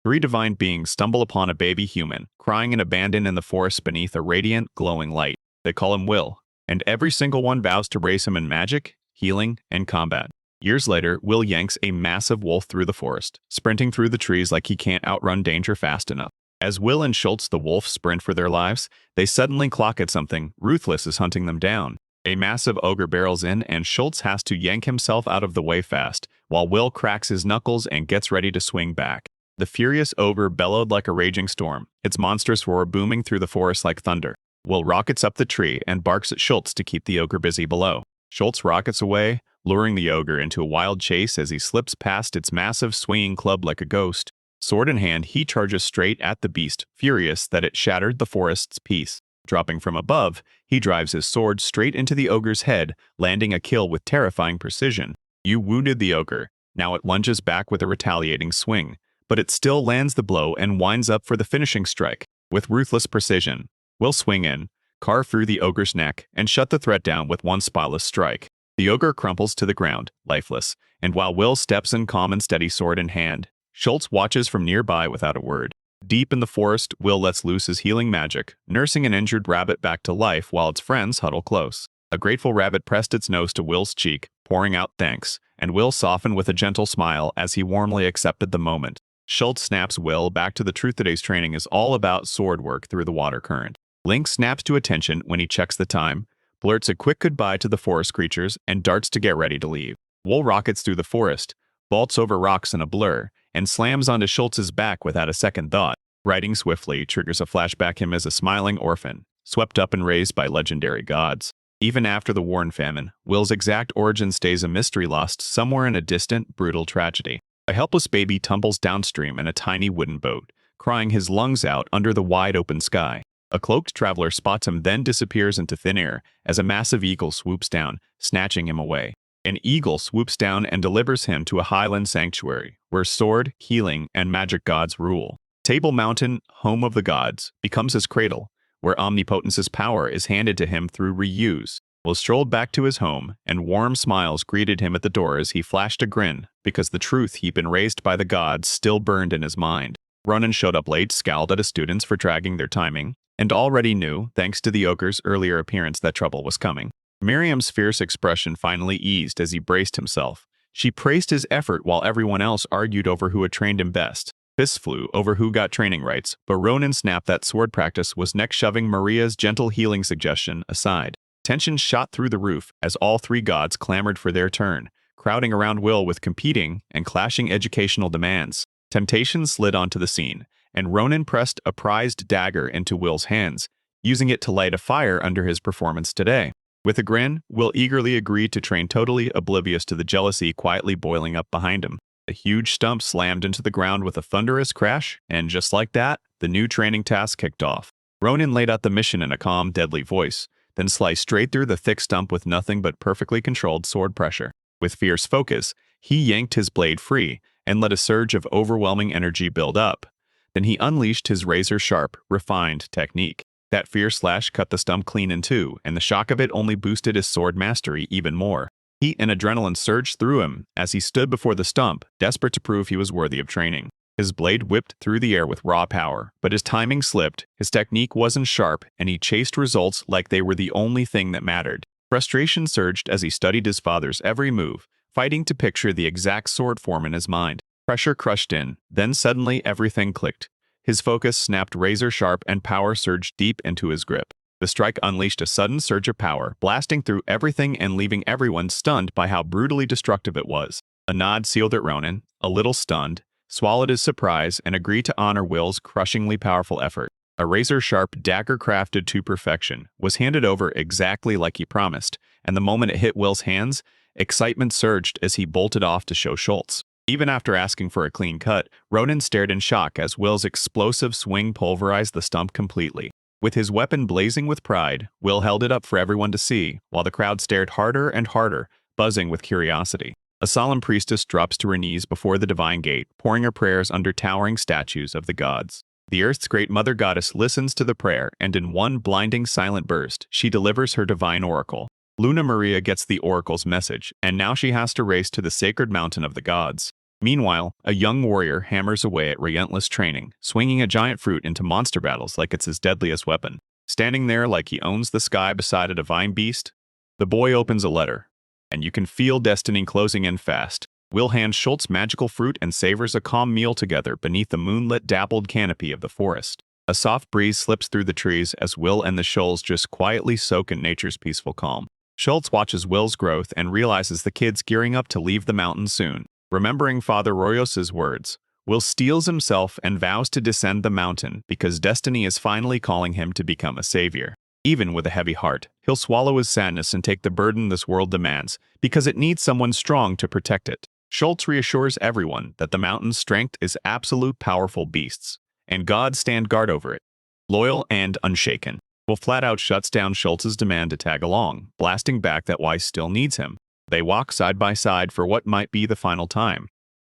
Three divine beings stumble upon a baby human, crying and abandoned in the forest beneath a radiant, glowing light. They call him Will, and every single one vows to raise him in magic, healing, and combat. Years later, Will yanks a massive wolf through the forest, sprinting through the trees like he can't outrun danger fast enough. As Will and Schultz the wolf sprint for their lives, they suddenly clock at something ruthless is hunting them down. A massive ogre barrels in, and Schultz has to yank himself out of the way fast, while Will cracks his knuckles and gets ready to swing back. The furious ogre bellowed like a raging storm, its monstrous roar booming through the forest like thunder. Will rockets up the tree and barks at Schultz to keep the ogre busy below. Schultz rockets away, luring the ogre into a wild chase as he slips past its massive swinging club like a ghost. Sword in hand, he charges straight at the beast, furious that it shattered the forest's peace. Dropping from above, he drives his sword straight into the ogre's head, landing a kill with terrifying precision. You wounded the ogre. Now it lunges back with a retaliating swing, but it still lands the blow and winds up for the finishing strike. With ruthless precision, Will swing in, carve through the ogre's neck, and shut the threat down with one spineless strike. The ogre crumples to the ground, lifeless, and while Will steps in calm and steady sword in hand, Schultz watches from nearby without a word. Deep in the forest, Will lets loose his healing magic, nursing an injured rabbit back to life while its friends huddle close. A grateful rabbit pressed its nose to Will's cheek, pouring out thanks, and Will softened with a gentle smile as he warmly accepted the moment. Schultz snaps Will back to the truth today's training is all about sword work through the water current. Link snaps to attention when he checks the time, blurts a quick goodbye to the forest creatures, and darts to get ready to leave. Will rockets through the forest, vaults over rocks in a blur, and slams onto Schultz's back without a second thought. Riding swiftly triggers a flashback him as a smiling orphan, swept up and raised by legendary gods. Even after the war and famine, Will's exact origin stays a mystery lost somewhere in a distant, brutal tragedy. A helpless baby tumbles downstream in a tiny wooden boat, crying his lungs out under the wide-open sky. A cloaked traveler spots him, then disappears into thin air as a massive eagle swoops down, snatching him away. An eagle swoops down and delivers him to a highland sanctuary, where sword, healing, and magic gods rule. Table Mountain, home of the gods, becomes his cradle, where omnipotence's power is handed to him through reuse. Will strolled back to his home, and warm smiles greeted him at the door as he flashed a grin, because the truth he'd been raised by the gods still burned in his mind. Ronan showed up late, scowled at his students for dragging their timing, and already knew, thanks to the ogre's earlier appearance, that trouble was coming. Miriam's fierce expression finally eased as he braced himself. She praised his effort while everyone else argued over who had trained him best. Fists flew over who got training rights, but Ronan snapped that sword practice was next, shoving Maria's gentle healing suggestion aside. Tension shot through the roof as all three gods clamored for their turn, crowding around Will with competing and clashing educational demands. Temptation slid onto the scene, and Ronan pressed a prized dagger into Will's hands, using it to light a fire under his performance today. With a grin, Will eagerly agreed to train, totally oblivious to the jealousy quietly boiling up behind him. A huge stump slammed into the ground with a thunderous crash, and just like that, the new training task kicked off. Ronan laid out the mission in a calm, deadly voice, then sliced straight through the thick stump with nothing but perfectly controlled sword pressure. With fierce focus, he yanked his blade free and let a surge of overwhelming energy build up. Then he unleashed his razor-sharp, refined technique. That fierce slash cut the stump clean in two, and the shock of it only boosted his sword mastery even more. Heat and adrenaline surged through him as he stood before the stump, desperate to prove he was worthy of training. His blade whipped through the air with raw power, but his timing slipped, his technique wasn't sharp, and he chased results like they were the only thing that mattered. Frustration surged as he studied his father's every move, fighting to picture the exact sword form in his mind. Pressure crushed in, then suddenly everything clicked. His focus snapped razor-sharp and power surged deep into his grip. The strike unleashed a sudden surge of power, blasting through everything and leaving everyone stunned by how brutally destructive it was. A nod sealed at Ronan, a little stunned, swallowed his surprise and agreed to honor Will's crushingly powerful effort. A razor-sharp dagger crafted to perfection was handed over exactly like he promised, and the moment it hit Will's hands, excitement surged as he bolted off to show Schultz. Even after asking for a clean cut, Ronan stared in shock as Will's explosive swing pulverized the stump completely. With his weapon blazing with pride, Will held it up for everyone to see, while the crowd stared harder and harder, buzzing with curiosity. A solemn priestess drops to her knees before the divine gate, pouring her prayers under towering statues of the gods. The Earth's great mother goddess listens to the prayer, and in one blinding silent burst, she delivers her divine oracle. Luna Maria gets the oracle's message, and now she has to race to the sacred mountain of the gods. Meanwhile, a young warrior hammers away at relentless training, swinging a giant fruit into monster battles like it's his deadliest weapon. Standing there like he owns the sky beside a divine beast, the boy opens a letter, and you can feel destiny closing in fast. Will hands Schultz magical fruit and savors a calm meal together beneath the moonlit dappled canopy of the forest. A soft breeze slips through the trees as Will and the Schultz just quietly soak in nature's peaceful calm. Schultz watches Will's growth and realizes the kid's gearing up to leave the mountains soon. Remembering Father Royos's words, Will steels himself and vows to descend the mountain because destiny is finally calling him to become a savior. Even with a heavy heart, he'll swallow his sadness and take the burden this world demands because it needs someone strong to protect it. Schultz reassures everyone that the mountain's strength is absolute powerful beasts, and God stand guard over it. Loyal and unshaken, Will flat out shuts down Schultz's demand to tag along, blasting back that Weiss still needs him. They walk side by side for what might be the final time.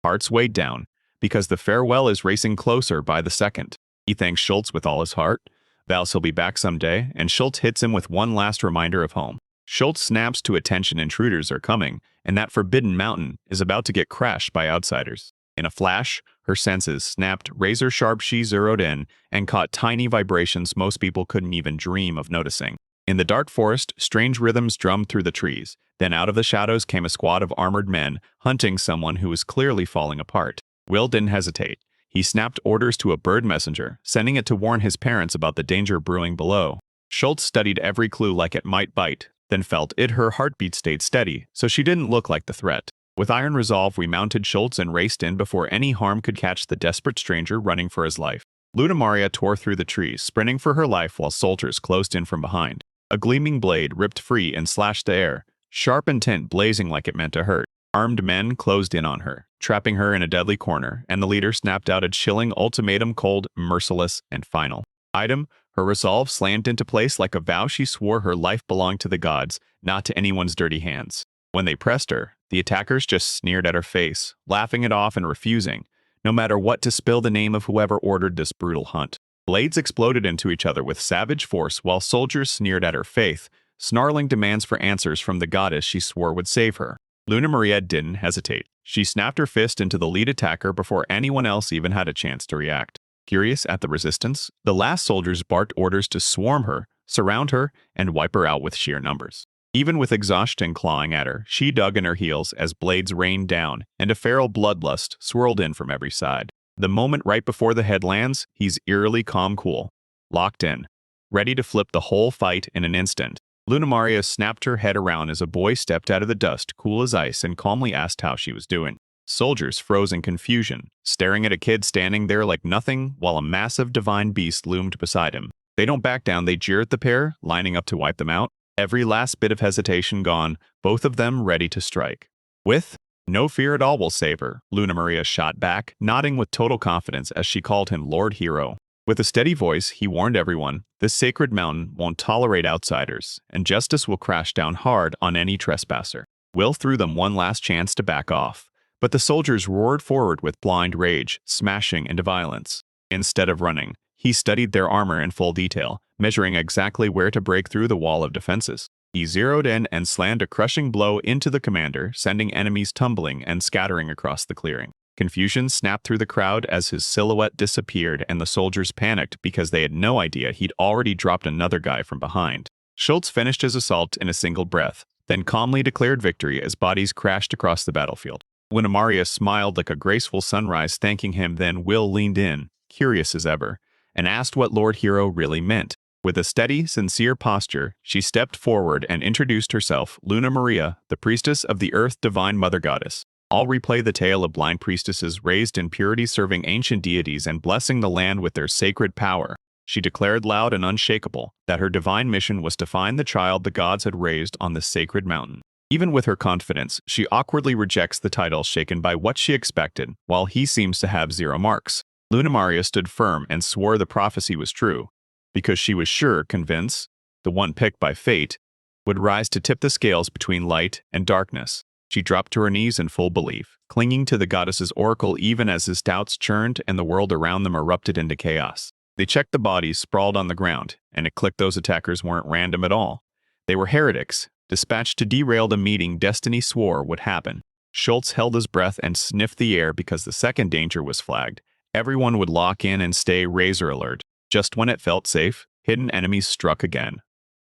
Hearts weighed down, because the farewell is racing closer by the second. He thanks Schultz with all his heart, vows he'll be back someday, and Schultz hits him with one last reminder of home. Schultz snaps to attention intruders are coming, and that forbidden mountain is about to get crashed by outsiders. In a flash, her senses snapped razor-sharp. She zeroed in and caught tiny vibrations most people couldn't even dream of noticing. In the dark forest, strange rhythms drummed through the trees. Then out of the shadows came a squad of armored men, hunting someone who was clearly falling apart. Will didn't hesitate. He snapped orders to a bird messenger, sending it to warn his parents about the danger brewing below. Schultz studied every clue like it might bite, then felt it. Her heartbeat stayed steady, so she didn't look like the threat. With iron resolve, we mounted Schultz and raced in before any harm could catch the desperate stranger running for his life. Luna Maria tore through the trees, sprinting for her life while soldiers closed in from behind. A gleaming blade ripped free and slashed the air, sharp intent blazing like it meant to hurt. Armed men closed in on her, trapping her in a deadly corner, and the leader snapped out a chilling ultimatum, cold, merciless, and final. Item, her resolve slammed into place like a vow she swore her life belonged to the gods, not to anyone's dirty hands. When they pressed her, the attackers just sneered at her face, laughing it off and refusing, no matter what, to spill the name of whoever ordered this brutal hunt. Blades exploded into each other with savage force while soldiers sneered at her faith, snarling demands for answers from the goddess she swore would save her. Luna Maria didn't hesitate. She snapped her fist into the lead attacker before anyone else even had a chance to react. Furious at the resistance, the last soldiers barked orders to swarm her, surround her, and wipe her out with sheer numbers. Even with exhaustion clawing at her, she dug in her heels as blades rained down, and a feral bloodlust swirled in from every side. The moment right before the head lands, he's eerily cool, locked in, ready to flip the whole fight in an instant. Luna Maria snapped her head around as a boy stepped out of the dust, cool as ice, and calmly asked how she was doing. Soldiers froze in confusion, staring at a kid standing there like nothing while a massive divine beast loomed beside him. They don't back down. They jeer at the pair, lining up to wipe them out. Every last bit of hesitation gone, both of them ready to strike. With no fear at all will save her, Luna Maria shot back, nodding with total confidence as she called him Lord Hero. With a steady voice, he warned everyone, this sacred mountain won't tolerate outsiders, and justice will crash down hard on any trespasser. Will threw them one last chance to back off, but the soldiers roared forward with blind rage, smashing into violence. Instead of running, he studied their armor in full detail, measuring exactly where to break through the wall of defenses. He zeroed in and slammed a crushing blow into the commander, sending enemies tumbling and scattering across the clearing. Confusion snapped through the crowd as his silhouette disappeared, and the soldiers panicked because they had no idea he'd already dropped another guy from behind. Schultz finished his assault in a single breath, then calmly declared victory as bodies crashed across the battlefield. Luna Maria smiled like a graceful sunrise, thanking him. Then Will leaned in, curious as ever, and asked what Lord Hero really meant. With a steady, sincere posture, she stepped forward and introduced herself, Luna Maria, the priestess of the Earth, divine mother goddess. I'll replay the tale of blind priestesses raised in purity, serving ancient deities and blessing the land with their sacred power. She declared loud and unshakable that her divine mission was to find the child the gods had raised on this sacred mountain. Even with her confidence, she awkwardly rejects the title, shaken by what she expected, while he seems to have zero marks. Luna Maria stood firm and swore the prophecy was true, because she was convinced, the one picked by fate, would rise to tip the scales between light and darkness. She dropped to her knees in full belief, clinging to the goddess's oracle even as his doubts churned and the world around them erupted into chaos. They checked the bodies sprawled on the ground, and it clicked those attackers weren't random at all. They were heretics, dispatched to derail the meeting destiny swore would happen. Schultz held his breath and sniffed the air because the second danger was flagged. Everyone would lock in and stay razor alert. Just when it felt safe, hidden enemies struck again.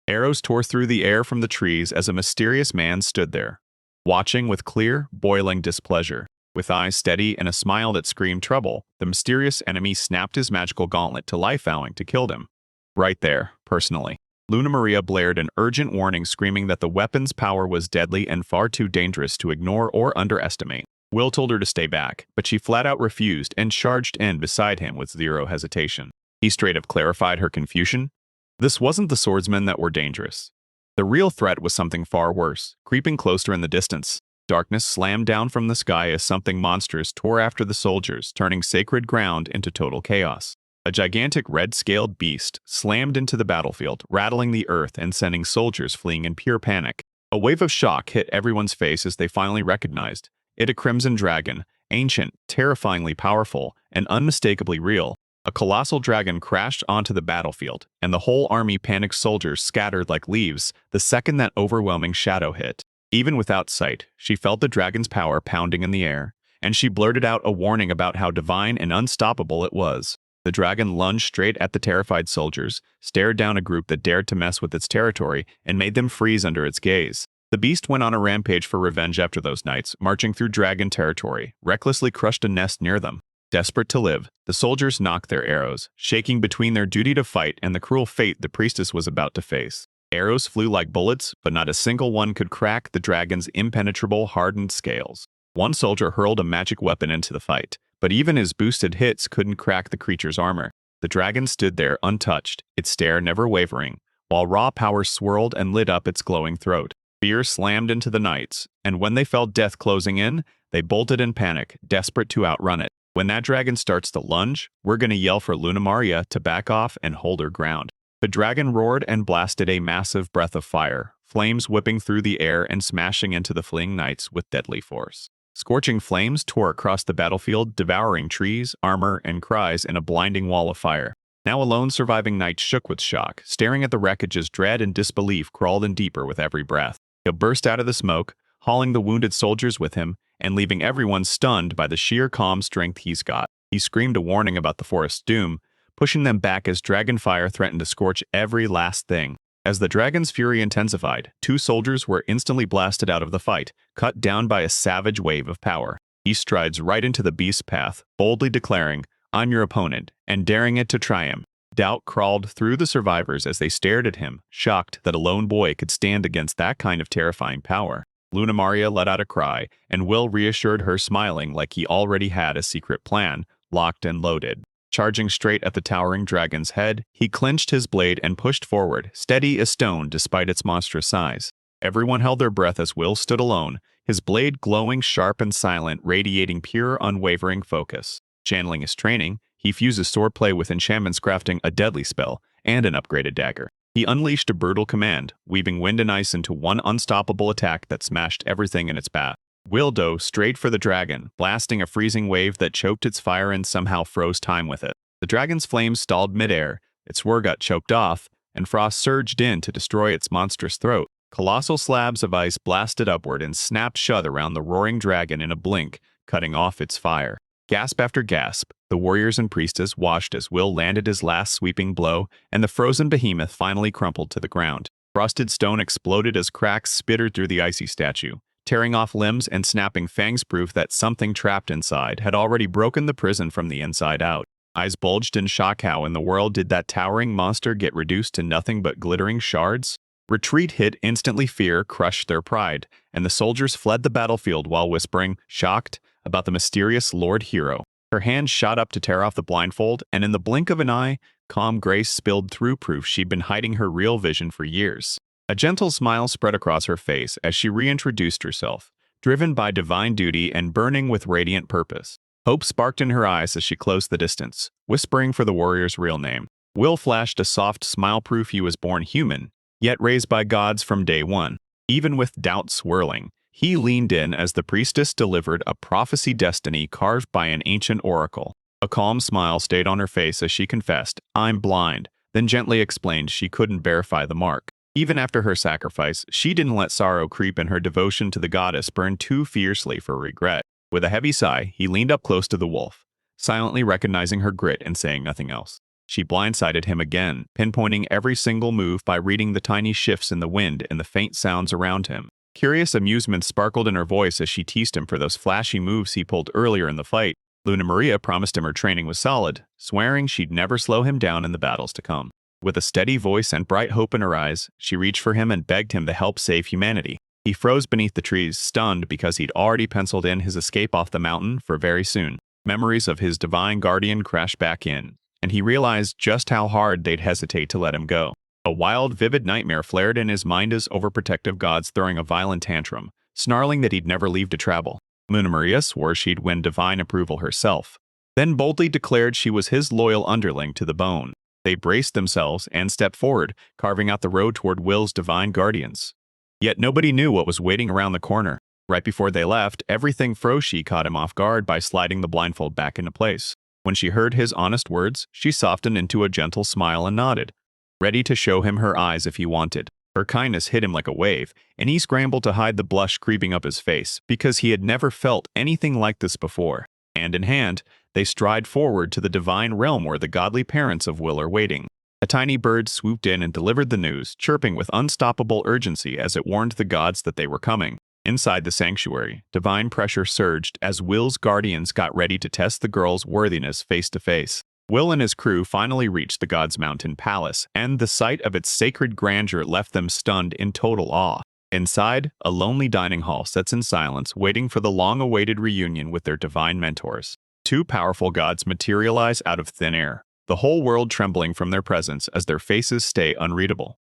Arrows tore through the air from the trees as a mysterious man stood there, watching with clear, boiling displeasure. With eyes steady and a smile that screamed trouble, the mysterious enemy snapped his magical gauntlet to life, vowing to kill him. Right there, personally. Luna Maria blared an urgent warning, screaming that the weapon's power was deadly and far too dangerous to ignore or underestimate. Will told her to stay back, but she flat out refused and charged in beside him with zero hesitation. He straight up clarified her confusion. This wasn't the swordsmen that were dangerous. The real threat was something far worse, creeping closer in the distance. Darkness slammed down from the sky as something monstrous tore after the soldiers, turning sacred ground into total chaos. A gigantic red-scaled beast slammed into the battlefield, rattling the earth and sending soldiers fleeing in pure panic. A wave of shock hit everyone's face as they finally recognized it, a crimson dragon, ancient, terrifyingly powerful, and unmistakably real. A colossal dragon crashed onto the battlefield, and the whole army panicked. Soldiers scattered like leaves the second that overwhelming shadow hit. Even without sight, she felt the dragon's power pounding in the air, and she blurted out a warning about how divine and unstoppable it was. The dragon lunged straight at the terrified soldiers, stared down a group that dared to mess with its territory, and made them freeze under its gaze. The beast went on a rampage for revenge after those nights, marching through dragon territory, recklessly crushed a nest near them. Desperate to live, the soldiers knocked their arrows, shaking between their duty to fight and the cruel fate the priestess was about to face. Arrows flew like bullets, but not a single one could crack the dragon's impenetrable, hardened scales. One soldier hurled a magic weapon into the fight, but even his boosted hits couldn't crack the creature's armor. The dragon stood there untouched, its stare never wavering, while raw power swirled and lit up its glowing throat. Fear slammed into the knights, and when they felt death closing in, they bolted in panic, desperate to outrun it. When that dragon starts to lunge, we're gonna yell for Luna Maria to back off and hold her ground. The dragon roared and blasted a massive breath of fire, flames whipping through the air and smashing into the fleeing knights with deadly force. Scorching flames tore across the battlefield, devouring trees, armor, and cries in a blinding wall of fire. Now a lone surviving knight shook with shock, staring at the wreckage as dread and disbelief crawled in deeper with every breath. He burst out of the smoke, hauling the wounded soldiers with him, and leaving everyone stunned by the sheer calm strength he's got. He screamed a warning about the forest's doom, pushing them back as dragon fire threatened to scorch every last thing. As the dragon's fury intensified, two soldiers were instantly blasted out of the fight, cut down by a savage wave of power. He strides right into the beast's path, boldly declaring, "I'm your opponent," and daring it to try him. Doubt crawled through the survivors as they stared at him, shocked that a lone boy could stand against that kind of terrifying power. Luna Maria let out a cry, and Will reassured her, smiling like he already had a secret plan, locked and loaded. Charging straight at the towering dragon's head, he clenched his blade and pushed forward, steady as stone despite its monstrous size. Everyone held their breath as Will stood alone, his blade glowing sharp and silent, radiating pure, unwavering focus. Channeling his training, he fused his swordplay with enchantments, crafting a deadly spell and an upgraded dagger. He unleashed a brutal command, weaving wind and ice into one unstoppable attack that smashed everything in its path. Will dove straight for the dragon, blasting a freezing wave that choked its fire and somehow froze time with it. The dragon's flames stalled midair, its whir got choked off, and frost surged in to destroy its monstrous throat. Colossal slabs of ice blasted upward and snapped shut around the roaring dragon in a blink, cutting off its fire. Gasp after gasp, the warriors and priestess watched as Will landed his last sweeping blow, and the frozen behemoth finally crumpled to the ground. Frosted stone exploded as cracks spittered through the icy statue, tearing off limbs and snapping fangs, proof that something trapped inside had already broken the prison from the inside out. Eyes bulged in shock. How in the world did that towering monster get reduced to nothing but glittering shards? Retreat hit instantly. Fear crushed their pride, and the soldiers fled the battlefield while whispering, shocked, about the mysterious Lord Hero. Her hand shot up to tear off the blindfold, and in the blink of an eye, calm grace spilled through, proof she'd been hiding her real vision for years. A gentle smile spread across her face as she reintroduced herself, driven by divine duty and burning with radiant purpose. Hope sparked in her eyes as she closed the distance, whispering for the warrior's real name. Will flashed a soft smile, proof he was born human, yet raised by gods from day one. Even with doubt swirling, he leaned in as the priestess delivered a prophecy, destiny carved by an ancient oracle. A calm smile stayed on her face as she confessed, "I'm blind," then gently explained she couldn't verify the mark. Even after her sacrifice, she didn't let sorrow creep, and her devotion to the goddess burned too fiercely for regret. With a heavy sigh, he leaned up close to the wolf, silently recognizing her grit and saying nothing else. She blindsided him again, pinpointing every single move by reading the tiny shifts in the wind and the faint sounds around him. Curious amusement sparkled in her voice as she teased him for those flashy moves he pulled earlier in the fight. Luna Maria promised him her training was solid, swearing she'd never slow him down in the battles to come. With a steady voice and bright hope in her eyes, she reached for him and begged him to help save humanity. He froze beneath the trees, stunned because he'd already penciled in his escape off the mountain for very soon. Memories of his divine guardian crashed back in, and he realized just how hard they'd hesitate to let him go. A wild, vivid nightmare flared in his mind as overprotective gods throwing a violent tantrum, snarling that he'd never leave to travel. Luna Maria swore she'd win divine approval herself, then boldly declared she was his loyal underling to the bone. They braced themselves and stepped forward, carving out the road toward Will's divine guardians. Yet nobody knew what was waiting around the corner. Right before they left, everything froze. She caught him off guard by sliding the blindfold back into place. When she heard his honest words, she softened into a gentle smile and nodded, ready to show him her eyes if he wanted. Her kindness hit him like a wave, and he scrambled to hide the blush creeping up his face, because he had never felt anything like this before. Hand in hand, they stride forward to the divine realm where the godly parents of Will are waiting. A tiny bird swooped in and delivered the news, chirping with unstoppable urgency as it warned the gods that they were coming. Inside the sanctuary, divine pressure surged as Will's guardians got ready to test the girl's worthiness face to face. Will and his crew finally reached the God's Mountain Palace, and the sight of its sacred grandeur left them stunned in total awe. Inside, a lonely dining hall sits in silence, waiting for the long-awaited reunion with their divine mentors. Two powerful gods materialize out of thin air, the whole world trembling from their presence as their faces stay unreadable.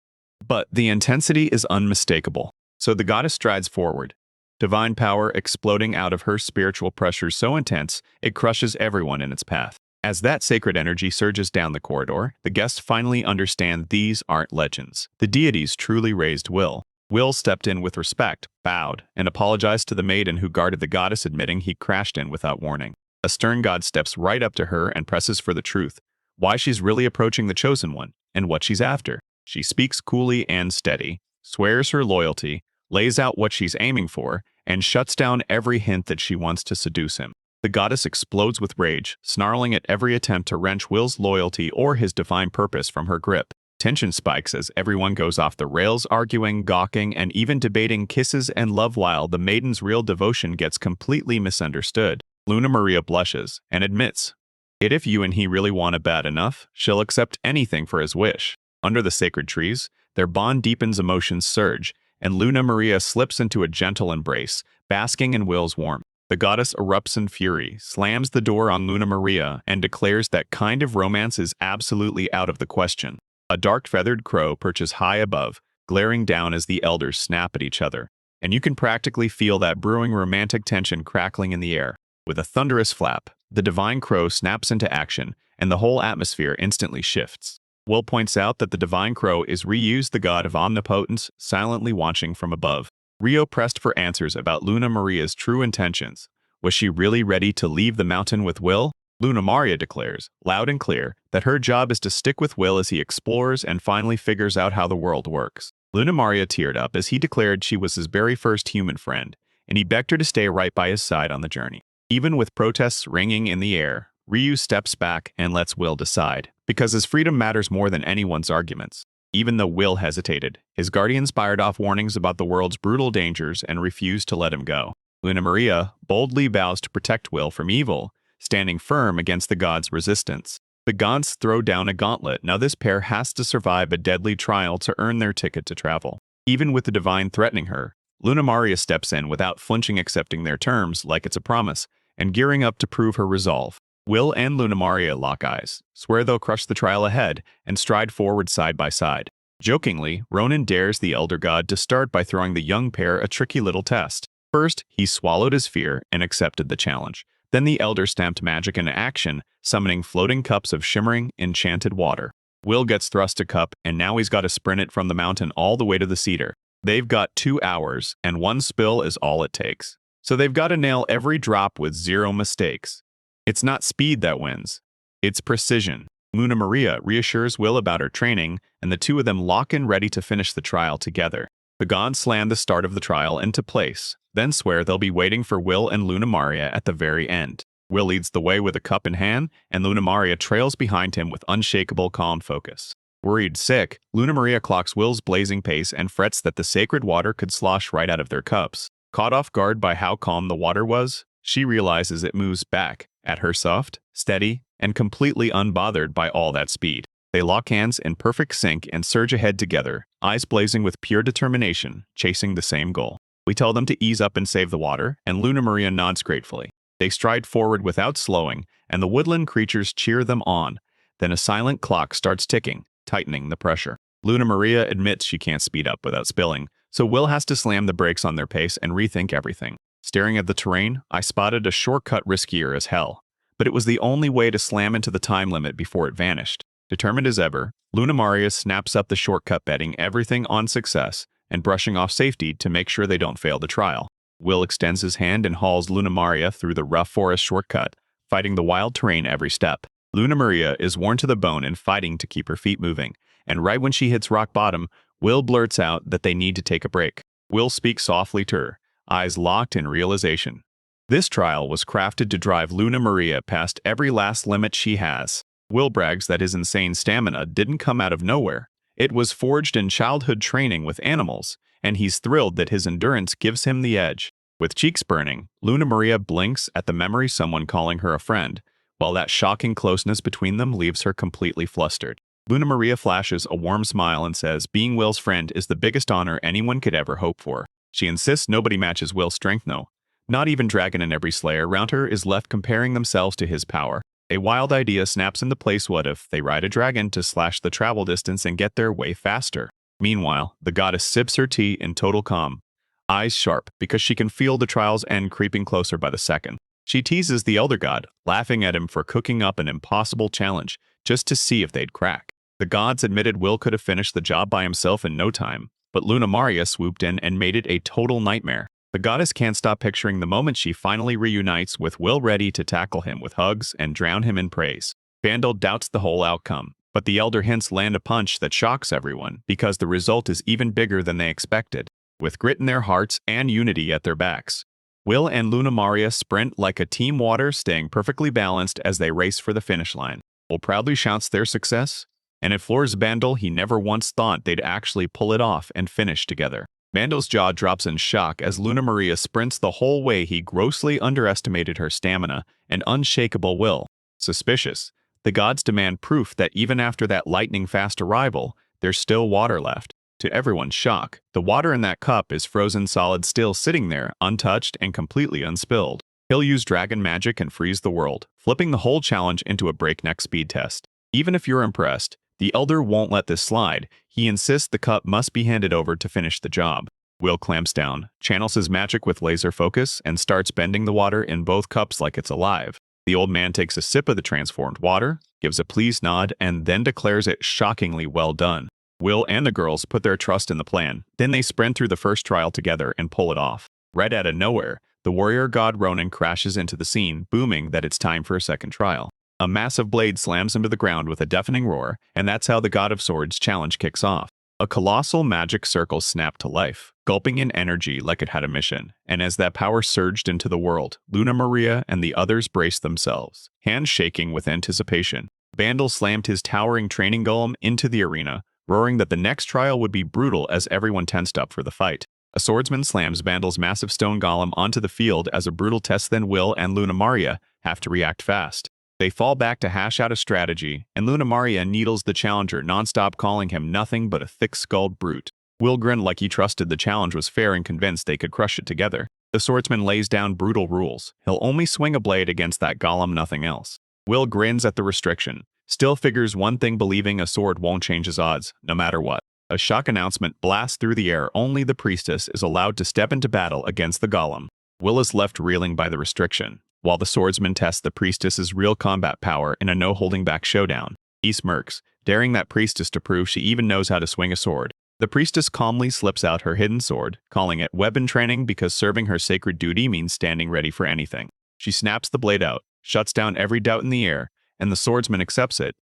But the intensity is unmistakable, so the goddess strides forward, divine power exploding out of her spiritual pressure so intense it crushes everyone in its path. As that sacred energy surges down the corridor, the guests finally understand these aren't legends. The deities truly raised Will. Will stepped in with respect, bowed, and apologized to the maiden who guarded the goddess, admitting he crashed in without warning. A stern god steps right up to her and presses for the truth, why she's really approaching the Chosen One, and what she's after. She speaks coolly and steady, swears her loyalty, lays out what she's aiming for, and shuts down every hint that she wants to seduce him. The goddess explodes with rage, snarling at every attempt to wrench Will's loyalty or his divine purpose from her grip. Tension spikes as everyone goes off the rails, arguing, gawking, and even debating kisses and love while the maiden's real devotion gets completely misunderstood. Luna Maria blushes and admits, if you and he really want it bad enough, she'll accept anything for his wish. Under the sacred trees, their bond deepens, emotions surge, and Luna Maria slips into a gentle embrace, basking in Will's warmth. The goddess erupts in fury, slams the door on Luna Maria, and declares that kind of romance is absolutely out of the question. A dark feathered crow perches high above, glaring down as the elders snap at each other, and you can practically feel that brewing romantic tension crackling in the air. With a thunderous flap, the divine crow snaps into action, and the whole atmosphere instantly shifts. Will points out that the divine crow is reused, the god of omnipotence, silently watching from above. Rio pressed for answers about Luna Maria's true intentions. Was she really ready to leave the mountain with Will? Luna Maria declares, loud and clear, that her job is to stick with Will as he explores and finally figures out how the world works. Luna Maria teared up as he declared she was his very first human friend, and he begged her to stay right by his side on the journey. Even with protests ringing in the air, Ryu steps back and lets Will decide, because his freedom matters more than anyone's arguments. Even though Will hesitated, his guardians fired off warnings about the world's brutal dangers and refused to let him go. Luna Maria boldly vows to protect Will from evil, standing firm against the gods' resistance. The gods throw down a gauntlet. Now this pair has to survive a deadly trial to earn their ticket to travel. Even with the divine threatening her, Luna Maria steps in without flinching, accepting their terms like it's a promise, and gearing up to prove her resolve. Will and Luna Maria lock eyes, swear they'll crush the trial ahead, and stride forward side by side. Jokingly, Ronan dares the elder god to start by throwing the young pair a tricky little test. First, he swallowed his fear and accepted the challenge. Then the elder stamped magic into action, summoning floating cups of shimmering, enchanted water. Will gets thrust a cup, and now he's got to sprint it from the mountain all the way to the cedar. They've got 2 hours, and one spill is all it takes. So they've got to nail every drop with 0 mistakes. It's not speed that wins. It's precision. Luna Maria reassures Will about her training, and the two of them lock in ready to finish the trial together. The gods slam the start of the trial into place, then swear they'll be waiting for Will and Luna Maria at the very end. Will leads the way with a cup in hand, and Luna Maria trails behind him with unshakable calm focus. Worried sick, Luna Maria clocks Will's blazing pace and frets that the sacred water could slosh right out of their cups. Caught off guard by how calm the water was, she realizes it moves back, at her soft, steady, and completely unbothered by all that speed. They lock hands in perfect sync and surge ahead together, eyes blazing with pure determination, chasing the same goal. We tell them to ease up and save the water, and Luna Maria nods gratefully. They stride forward without slowing, and the woodland creatures cheer them on. Then a silent clock starts ticking, tightening the pressure. Luna Maria admits she can't speed up without spilling, so Will has to slam the brakes on their pace and rethink everything. Staring at the terrain, I spotted a shortcut riskier as hell, but it was the only way to slam into the time limit before it vanished. Determined as ever, Luna Maria snaps up the shortcut, betting everything on success and brushing off safety to make sure they don't fail the trial. Will extends his hand and hauls Luna Maria through the rough forest shortcut, fighting the wild terrain every step. Luna Maria is worn to the bone and fighting to keep her feet moving, and right when she hits rock bottom, Will blurts out that they need to take a break. Will speaks softly to her, eyes locked in realization. This trial was crafted to drive Luna Maria past every last limit she has. Will brags that his insane stamina didn't come out of nowhere. It was forged in childhood training with animals, and he's thrilled that his endurance gives him the edge. With cheeks burning, Luna Maria blinks at the memory someone calling her a friend, while that shocking closeness between them leaves her completely flustered. Luna Maria flashes a warm smile and says being Will's friend is the biggest honor anyone could ever hope for. She insists nobody matches Will's strength, no. Not even Dragon and every slayer around her is left comparing themselves to his power. A wild idea snaps into place. What if they ride a dragon to slash the travel distance and get there way faster? Meanwhile, the goddess sips her tea in total calm, eyes sharp because she can feel the trial's end creeping closer by the second. She teases the elder god, laughing at him for cooking up an impossible challenge just to see if they'd crack. The gods admitted Will could have finished the job by himself in no time, but Luna Maria swooped in and made it a total nightmare. The goddess can't stop picturing the moment she finally reunites with Will, ready to tackle him with hugs and drown him in praise. Bandel doubts the whole outcome, but the elder hints land a punch that shocks everyone because the result is even bigger than they expected. With grit in their hearts and unity at their backs, Will and Luna Maria sprint like a team water, staying perfectly balanced as they race for the finish line. Will proudly shouts their success, and it floors Bandel. He never once thought they'd actually pull it off and finish together. Bandel's jaw drops in shock as Luna Maria sprints the whole way. He grossly underestimated her stamina and unshakable will. Suspicious, the gods demand proof that even after that lightning-fast arrival, there's still water left. To everyone's shock, the water in that cup is frozen solid, still sitting there, untouched and completely unspilled. He'll use dragon magic and freeze the world, flipping the whole challenge into a breakneck speed test. Even if you're impressed, the elder won't let this slide. He insists the cup must be handed over to finish the job. Will clamps down, channels his magic with laser focus, and starts bending the water in both cups like it's alive. The old man takes a sip of the transformed water, gives a pleased nod, and then declares it shockingly well done. Will and the girls put their trust in the plan. Then they sprint through the first trial together and pull it off. Right out of nowhere, the warrior god Ronan crashes into the scene, booming that it's time for a second trial. A massive blade slams into the ground with a deafening roar, and that's how the God of Swords challenge kicks off. A colossal magic circle snapped to life, gulping in energy like it had a mission, and as that power surged into the world, Luna Maria and the others braced themselves, hands shaking with anticipation. Bandel slammed his towering training golem into the arena, roaring that the next trial would be brutal as everyone tensed up for the fight. A swordsman slams Bandel's massive stone golem onto the field as a brutal test. Then Will and Luna Maria have to react fast. They fall back to hash out a strategy, and Luna Maria needles the challenger nonstop, calling him nothing but a thick-skulled brute. Will grinned like he trusted the challenge was fair and convinced they could crush it together. The swordsman lays down brutal rules. He'll only swing a blade against that golem, nothing else. Will grins at the restriction, still figures one thing, believing a sword won't change his odds, no matter what. A shock announcement blasts through the air. Only the priestess is allowed to step into battle against the golem. Will is left reeling by the restriction, while the swordsman tests the priestess's real combat power in a no-holding-back showdown. He smirks, daring that priestess to prove she even knows how to swing a sword. The priestess calmly slips out her hidden sword, calling it weapon training because serving her sacred duty means standing ready for anything. She snaps the blade out, shuts down every doubt in the air, and the swordsman accepts it,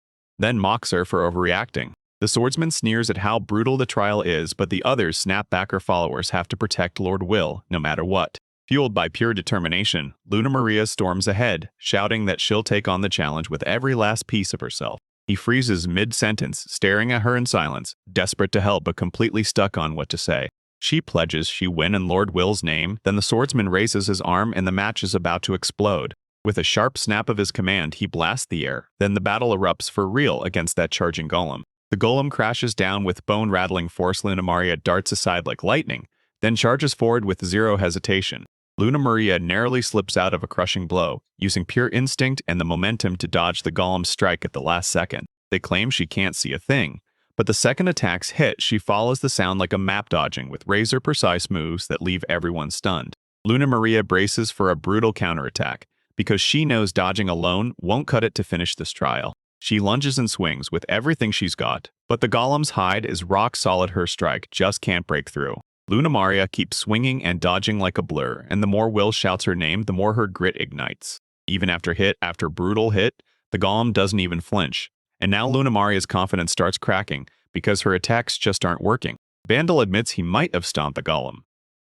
then mocks her for overreacting. The swordsman sneers at how brutal the trial is, but the others snap back her followers have to protect Lord Will, no matter what. Fueled by pure determination, Luna Maria storms ahead, shouting that she'll take on the challenge with every last piece of herself. He freezes mid-sentence, staring at her in silence, desperate to help but completely stuck on what to say. She pledges she win in Lord Will's name, then the swordsman raises his arm and the match is about to explode. With a sharp snap of his command, he blasts the air, then the battle erupts for real against that charging golem. The golem crashes down with bone-rattling force. Luna Maria darts aside like lightning, then charges forward with zero hesitation. Luna Maria narrowly slips out of a crushing blow, using pure instinct and the momentum to dodge the golem's strike at the last second. They claim she can't see a thing, but the second attack's hit, she follows the sound like a map dodging with razor-precise moves that leave everyone stunned. Luna Maria braces for a brutal counterattack, because she knows dodging alone won't cut it to finish this trial. She lunges and swings with everything she's got, but the golem's hide is rock solid. Her strike just can't break through. Luna Maria keeps swinging and dodging like a blur, and the more Will shouts her name, the more her grit ignites. Even after hit after brutal hit, the golem doesn't even flinch. And now Luna Maria's confidence starts cracking, because her attacks just aren't working. Vandal admits he might have stomped the golem.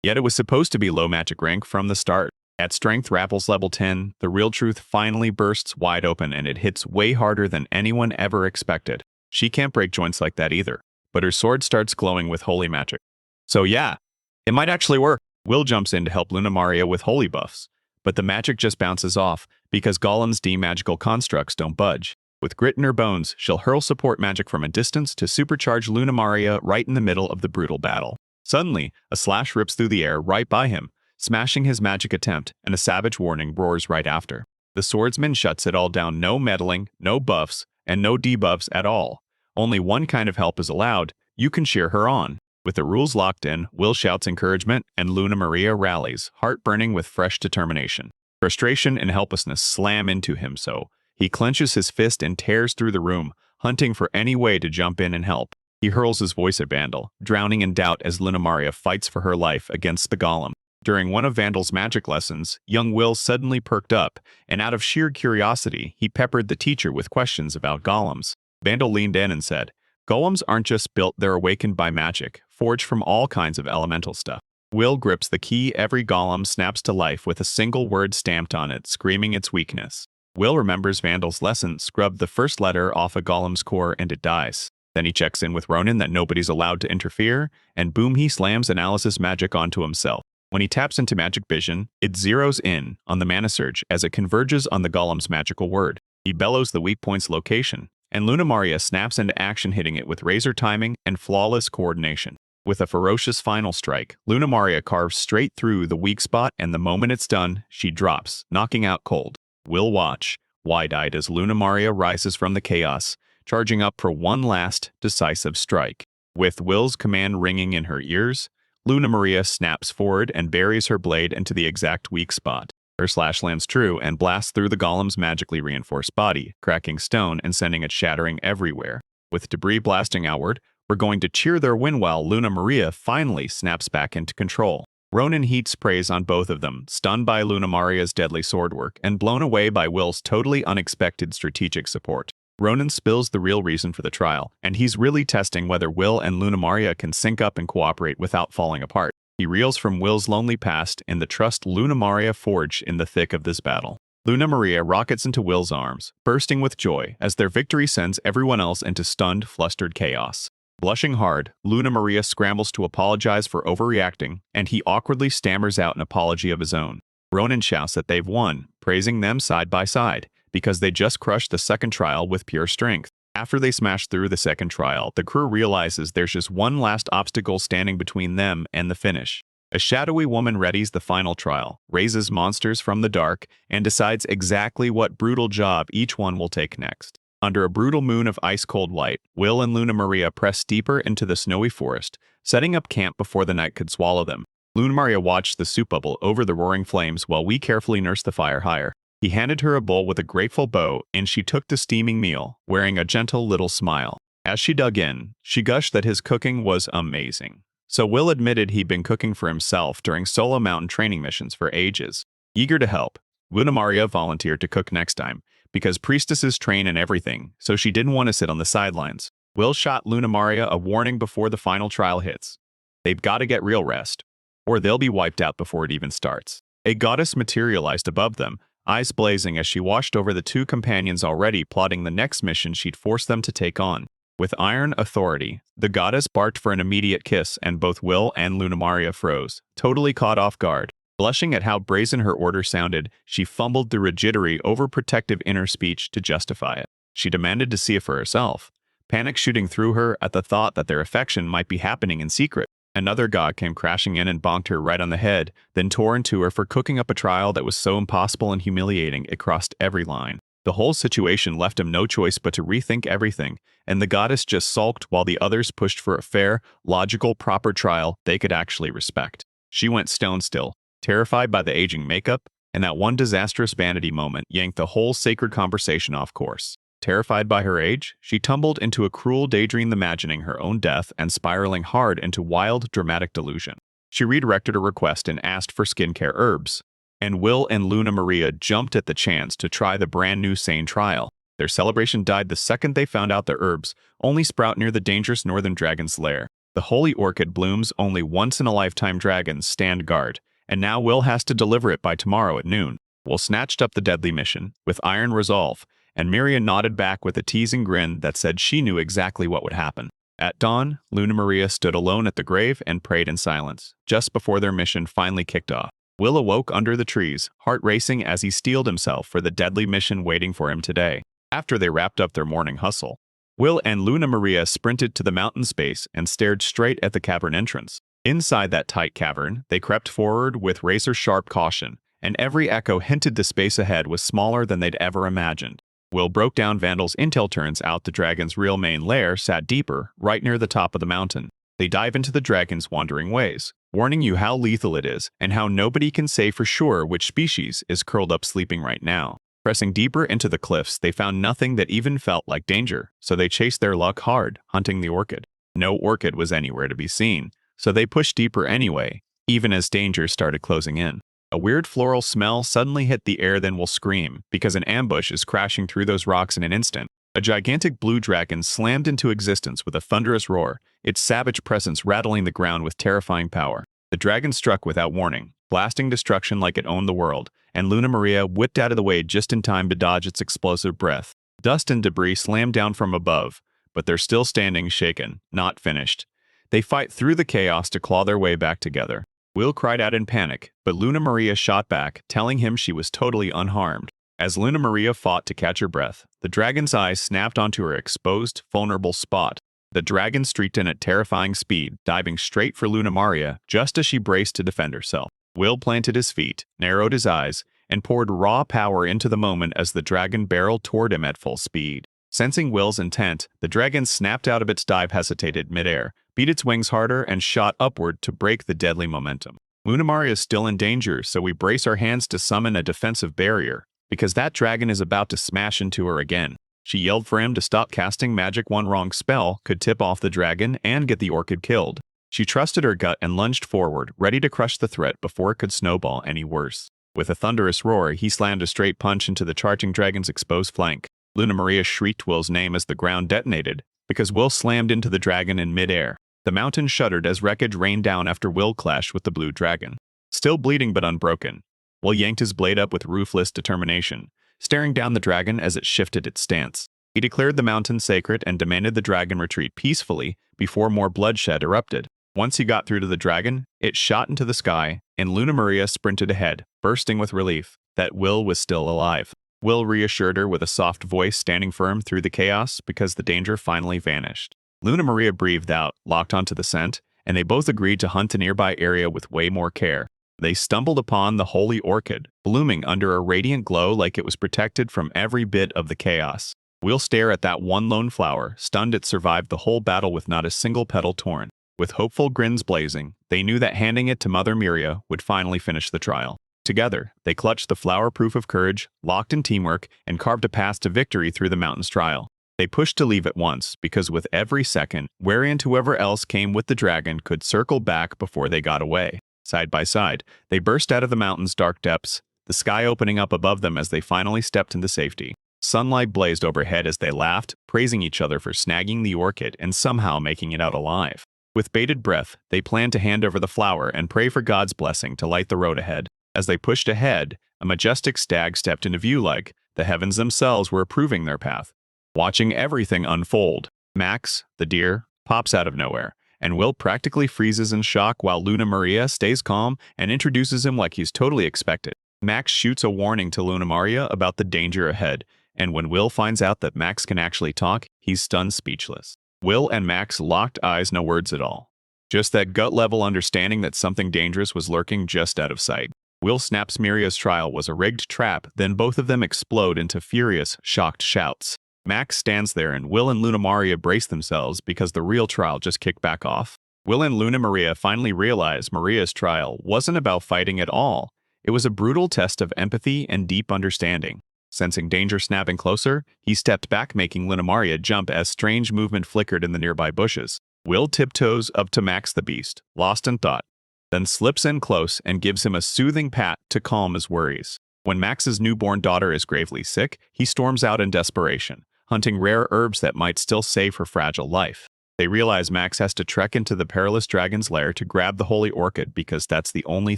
Yet it was supposed to be low magic rank from the start. At Strength Rappels level 10, the real truth finally bursts wide open and it hits way harder than anyone ever expected. She can't break joints like that either, but her sword starts glowing with holy magic. So yeah, it might actually work. Will jumps in to help Luna Maria with holy buffs, but the magic just bounces off because Golem's D-magical constructs don't budge. With grit in her bones, she'll hurl support magic from a distance to supercharge Luna Maria right in the middle of the brutal battle. Suddenly, a slash rips through the air right by him, smashing his magic attempt, and a savage warning roars right after. The swordsman shuts it all down. No meddling, no buffs, and no debuffs at all. Only one kind of help is allowed. You can cheer her on. With the rules locked in, Will shouts encouragement, and Luna Maria rallies, heart burning with fresh determination. Frustration and helplessness slam into him, so he clenches his fist and tears through the room, hunting for any way to jump in and help. He hurls his voice at Vandal, drowning in doubt as Luna Maria fights for her life against the golem. During one of Vandal's magic lessons, young Will suddenly perked up, and out of sheer curiosity, he peppered the teacher with questions about golems. Vandal leaned in and said, "Golems aren't just built, they're awakened by magic, forged from all kinds of elemental stuff." Will grips the key. Every golem snaps to life with a single word stamped on it, screaming its weakness. Will remembers Vandal's lesson: scrub the first letter off a golem's core and it dies. Then he checks in with Ronan that nobody's allowed to interfere, and boom, he slams analysis magic onto himself. When he taps into magic vision, it zeroes in on the mana surge as it converges on the golem's magical word. He bellows the weak point's location, and Luna Maria snaps into action, hitting it with razor timing and flawless coordination. With a ferocious final strike, Luna Maria carves straight through the weak spot, and the moment it's done, she drops, knocking out cold. Will watch, wide-eyed, as Luna Maria rises from the chaos, charging up for one last, decisive strike. With Will's command ringing in her ears, Luna Maria snaps forward and buries her blade into the exact weak spot. Her slash lands true and blasts through the golem's magically reinforced body, cracking stone and sending it shattering everywhere. With debris blasting outward, we're going to cheer their win while Luna Maria finally snaps back into control. Ronan heat sprays on both of them, stunned by Luna Maria's deadly swordwork and blown away by Will's totally unexpected strategic support. Ronan spills the real reason for the trial, and he's really testing whether Will and Luna Maria can sync up and cooperate without falling apart. He reels from Will's lonely past and the trust Luna Maria forged in the thick of this battle. Luna Maria rockets into Will's arms, bursting with joy as their victory sends everyone else into stunned, flustered chaos. Blushing hard, Luna Maria scrambles to apologize for overreacting, and he awkwardly stammers out an apology of his own. Ronan shouts that they've won, praising them side by side, because they just crushed the second trial with pure strength. After they smash through the second trial, the crew realizes there's just one last obstacle standing between them and the finish. A shadowy woman readies the final trial, raises monsters from the dark, and decides exactly what brutal job each one will take next. Under a brutal moon of ice-cold light, Will and Luna Maria press deeper into the snowy forest, setting up camp before the night could swallow them. Luna Maria watched the soup bubble over the roaring flames while we carefully nursed the fire higher. He handed her a bowl with a grateful bow, and she took the steaming meal, wearing a gentle little smile. As she dug in, she gushed that his cooking was amazing. So Will admitted he'd been cooking for himself during solo mountain training missions for ages. Eager to help, Luna Maria volunteered to cook next time, because priestesses train in everything, so she didn't want to sit on the sidelines. Will shot Luna Maria a warning before the final trial hits. They've got to get real rest, or they'll be wiped out before it even starts. A goddess materialized above them, eyes blazing as she watched over the two companions already plotting the next mission she'd force them to take on. With iron authority, the goddess barked for an immediate kiss, and both Will and Luna Maria froze, totally caught off guard. Blushing at how brazen her order sounded, she fumbled through a jittery, overprotective inner speech to justify it. She demanded to see it for herself, panic shooting through her at the thought that their affection might be happening in secret. Another god came crashing in and bonked her right on the head, then tore into her for cooking up a trial that was so impossible and humiliating it crossed every line. The whole situation left him no choice but to rethink everything, and the goddess just sulked while the others pushed for a fair, logical, proper trial they could actually respect. She went stone still, terrified by the aging makeup, and that one disastrous vanity moment yanked the whole sacred conversation off course. Terrified by her age, she tumbled into a cruel daydream imagining her own death and spiraling hard into wild, dramatic delusion. She redirected a request and asked for skincare herbs, and Will and Luna Maria jumped at the chance to try the brand new sane trial. Their celebration died the second they found out the herbs only sprout near the dangerous northern dragon's lair. The holy orchid blooms only once in a lifetime. Dragons stand guard, and now Will has to deliver it by tomorrow at noon. Will snatched up the deadly mission with iron resolve, and Miria nodded back with a teasing grin that said she knew exactly what would happen. At dawn, Luna Maria stood alone at the grave and prayed in silence, just before their mission finally kicked off. Will awoke under the trees, heart racing as he steeled himself for the deadly mission waiting for him today. After they wrapped up their morning hustle, Will and Luna Maria sprinted to the mountain space and stared straight at the cavern entrance. Inside that tight cavern, they crept forward with razor-sharp caution, and every echo hinted the space ahead was smaller than they'd ever imagined. Will broke down Vandal's intel. Turns out the dragon's real main lair sat deeper, right near the top of the mountain. They dive into the dragon's wandering ways, warning you how lethal it is and how nobody can say for sure which species is curled up sleeping right now. Pressing deeper into the cliffs, they found nothing that even felt like danger, so they chased their luck hard, hunting the orchid. No orchid was anywhere to be seen, so they pushed deeper anyway, even as danger started closing in. A weird floral smell suddenly hit the air. Then Will scream, because an ambush is crashing through those rocks in an instant. A gigantic blue dragon slammed into existence with a thunderous roar, its savage presence rattling the ground with terrifying power. The dragon struck without warning, blasting destruction like it owned the world, and Luna Maria whipped out of the way just in time to dodge its explosive breath. Dust and debris slammed down from above, but they're still standing, shaken, not finished. They fight through the chaos to claw their way back together. Will cried out in panic, but Luna Maria shot back, telling him she was totally unharmed. As Luna Maria fought to catch her breath, the dragon's eyes snapped onto her exposed, vulnerable spot. The dragon streaked in at terrifying speed, diving straight for Luna Maria just as she braced to defend herself. Will planted his feet, narrowed his eyes, and poured raw power into the moment as the dragon barreled toward him at full speed. Sensing Will's intent, the dragon snapped out of its dive, hesitated midair, beat its wings harder, and shot upward to break the deadly momentum. Luna Maria is still in danger, so we brace our hands to summon a defensive barrier, because that dragon is about to smash into her again. She yelled for him to stop casting magic. One wrong spell could tip off the dragon and get the orchid killed. She trusted her gut and lunged forward, ready to crush the threat before it could snowball any worse. With a thunderous roar, he slammed a straight punch into the charging dragon's exposed flank. Luna Maria shrieked Will's name as the ground detonated, because Will slammed into the dragon in midair. The mountain shuddered as wreckage rained down after Will clashed with the blue dragon. Still bleeding but unbroken, Will yanked his blade up with ruthless determination, staring down the dragon as it shifted its stance. He declared the mountain sacred and demanded the dragon retreat peacefully before more bloodshed erupted. Once he got through to the dragon, it shot into the sky, and Luna Maria sprinted ahead, bursting with relief that Will was still alive. Will reassured her with a soft voice, standing firm through the chaos because the danger finally vanished. Luna Maria breathed out, locked onto the scent, and they both agreed to hunt a nearby area with way more care. They stumbled upon the holy orchid, blooming under a radiant glow like it was protected from every bit of the chaos. Will stared at that one lone flower, stunned it survived the whole battle with not a single petal torn. With hopeful grins blazing, they knew that handing it to Mother Miria would finally finish the trial. Together, they clutched the flower proof of courage, locked in teamwork, and carved a path to victory through the mountain's trial. They pushed to leave at once, because with every second, Wary and whoever else came with the dragon could circle back before they got away. Side by side, they burst out of the mountain's dark depths, the sky opening up above them as they finally stepped into safety. Sunlight blazed overhead as they laughed, praising each other for snagging the orchid and somehow making it out alive. With bated breath, they planned to hand over the flower and pray for God's blessing to light the road ahead. As they pushed ahead, a majestic stag stepped into view like the heavens themselves were approving their path. Watching everything unfold, Max, the deer, pops out of nowhere, and Will practically freezes in shock while Luna Maria stays calm and introduces him like he's totally expected. Max shoots a warning to Luna Maria about the danger ahead, and when Will finds out that Max can actually talk, he's stunned speechless. Will and Max locked eyes, no words at all. Just that gut-level understanding that something dangerous was lurking just out of sight. Will snaps Maria's trial was a rigged trap, then both of them explode into furious, shocked shouts. Max stands there and Will and Luna Maria brace themselves because the real trial just kicked back off. Will and Luna Maria finally realize Maria's trial wasn't about fighting at all. It was a brutal test of empathy and deep understanding. Sensing danger snapping closer, he stepped back, making Luna Maria jump as strange movement flickered in the nearby bushes. Will tiptoes up to Max the beast, lost in thought, then slips in close and gives him a soothing pat to calm his worries. When Max's newborn daughter is gravely sick, he storms out in desperation, hunting rare herbs that might still save her fragile life. They realize Max has to trek into the perilous dragon's lair to grab the holy orchid because that's the only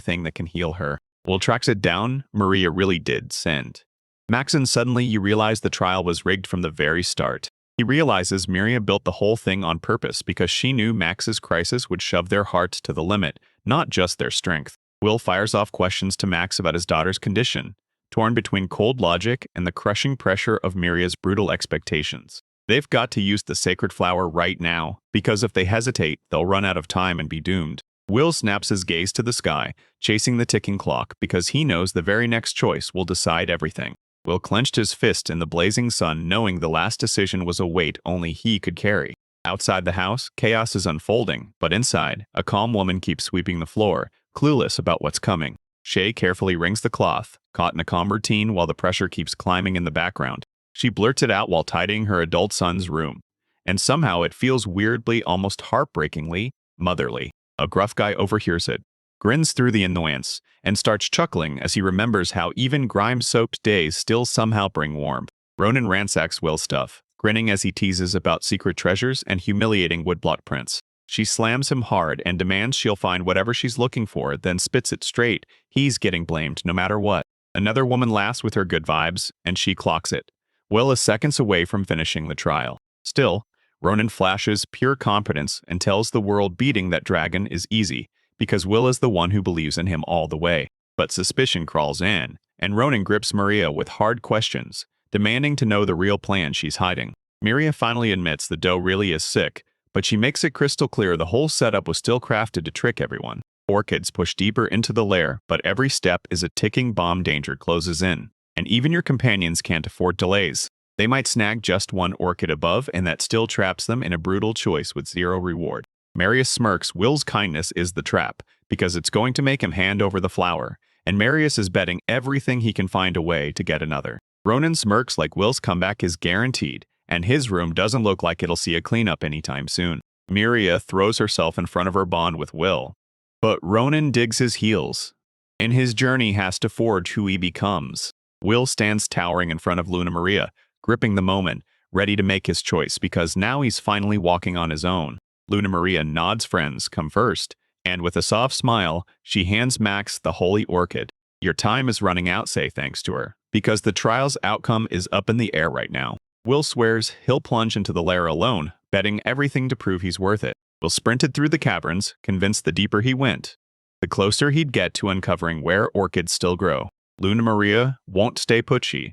thing that can heal her. Will tracks it down, Maria really did send. Max, and suddenly you realize the trial was rigged from the very start. He realizes Maria built the whole thing on purpose because she knew Max's crisis would shove their hearts to the limit, not just their strength. Will fires off questions to Max about his daughter's condition, torn between cold logic and the crushing pressure of Maria's brutal expectations. They've got to use the sacred flower right now, because if they hesitate, they'll run out of time and be doomed. Will snaps his gaze to the sky, chasing the ticking clock because he knows the very next choice will decide everything. Will clenched his fist in the blazing sun, knowing the last decision was a weight only he could carry. Outside the house, chaos is unfolding, but inside, a calm woman keeps sweeping the floor, clueless about what's coming. Shay carefully wrings the cloth, caught in a calm routine while the pressure keeps climbing in the background. She blurts it out while tidying her adult son's room. And somehow it feels weirdly, almost heartbreakingly, motherly. A gruff guy overhears it, grins through the annoyance, and starts chuckling as he remembers how even grime-soaked days still somehow bring warmth. Ronan ransacks Will's stuff, grinning as he teases about secret treasures and humiliating woodblock prints. She slams him hard and demands she'll find whatever she's looking for, then spits it straight. He's getting blamed no matter what. Another woman laughs with her good vibes, and she clocks it. Will is seconds away from finishing the trial. Still, Ronan flashes pure confidence and tells the world beating that dragon is easy, because Will is the one who believes in him all the way. But suspicion crawls in, and Ronan grips Maria with hard questions, demanding to know the real plan she's hiding. Maria finally admits the doe really is sick, but she makes it crystal clear the whole setup was still crafted to trick everyone. Orchids push deeper into the lair, but every step is a ticking bomb. Danger closes in, and even your companions can't afford delays. They might snag just one orchid above, and that still traps them in a brutal choice with zero reward. Marius smirks. Will's kindness is the trap, because it's going to make him hand over the flower, and Marius is betting everything he can find a way to get another. Ronan smirks like Will's comeback is guaranteed, and his room doesn't look like it'll see a cleanup anytime soon. Maria throws herself in front of her bond with Will, but Ronan digs his heels, and his journey has to forge who he becomes. Will stands towering in front of Luna Maria, gripping the moment, ready to make his choice because now he's finally walking on his own. Luna Maria nods friends come first, and with a soft smile, she hands Max the holy orchid. Your time is running out, say thanks to her, because the trial's outcome is up in the air right now. Will swears he'll plunge into the lair alone, betting everything to prove he's worth it. Will sprinted through the caverns, convinced the deeper he went, the closer he'd get to uncovering where orchids still grow. Luna Maria won't stay put. She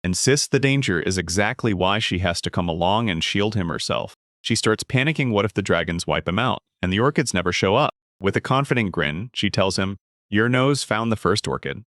insists the danger is exactly why she has to come along and shield him herself. She starts panicking. What if the dragons wipe him out, and the orchids never show up? With a confident grin, she tells him, your nose found the first orchid.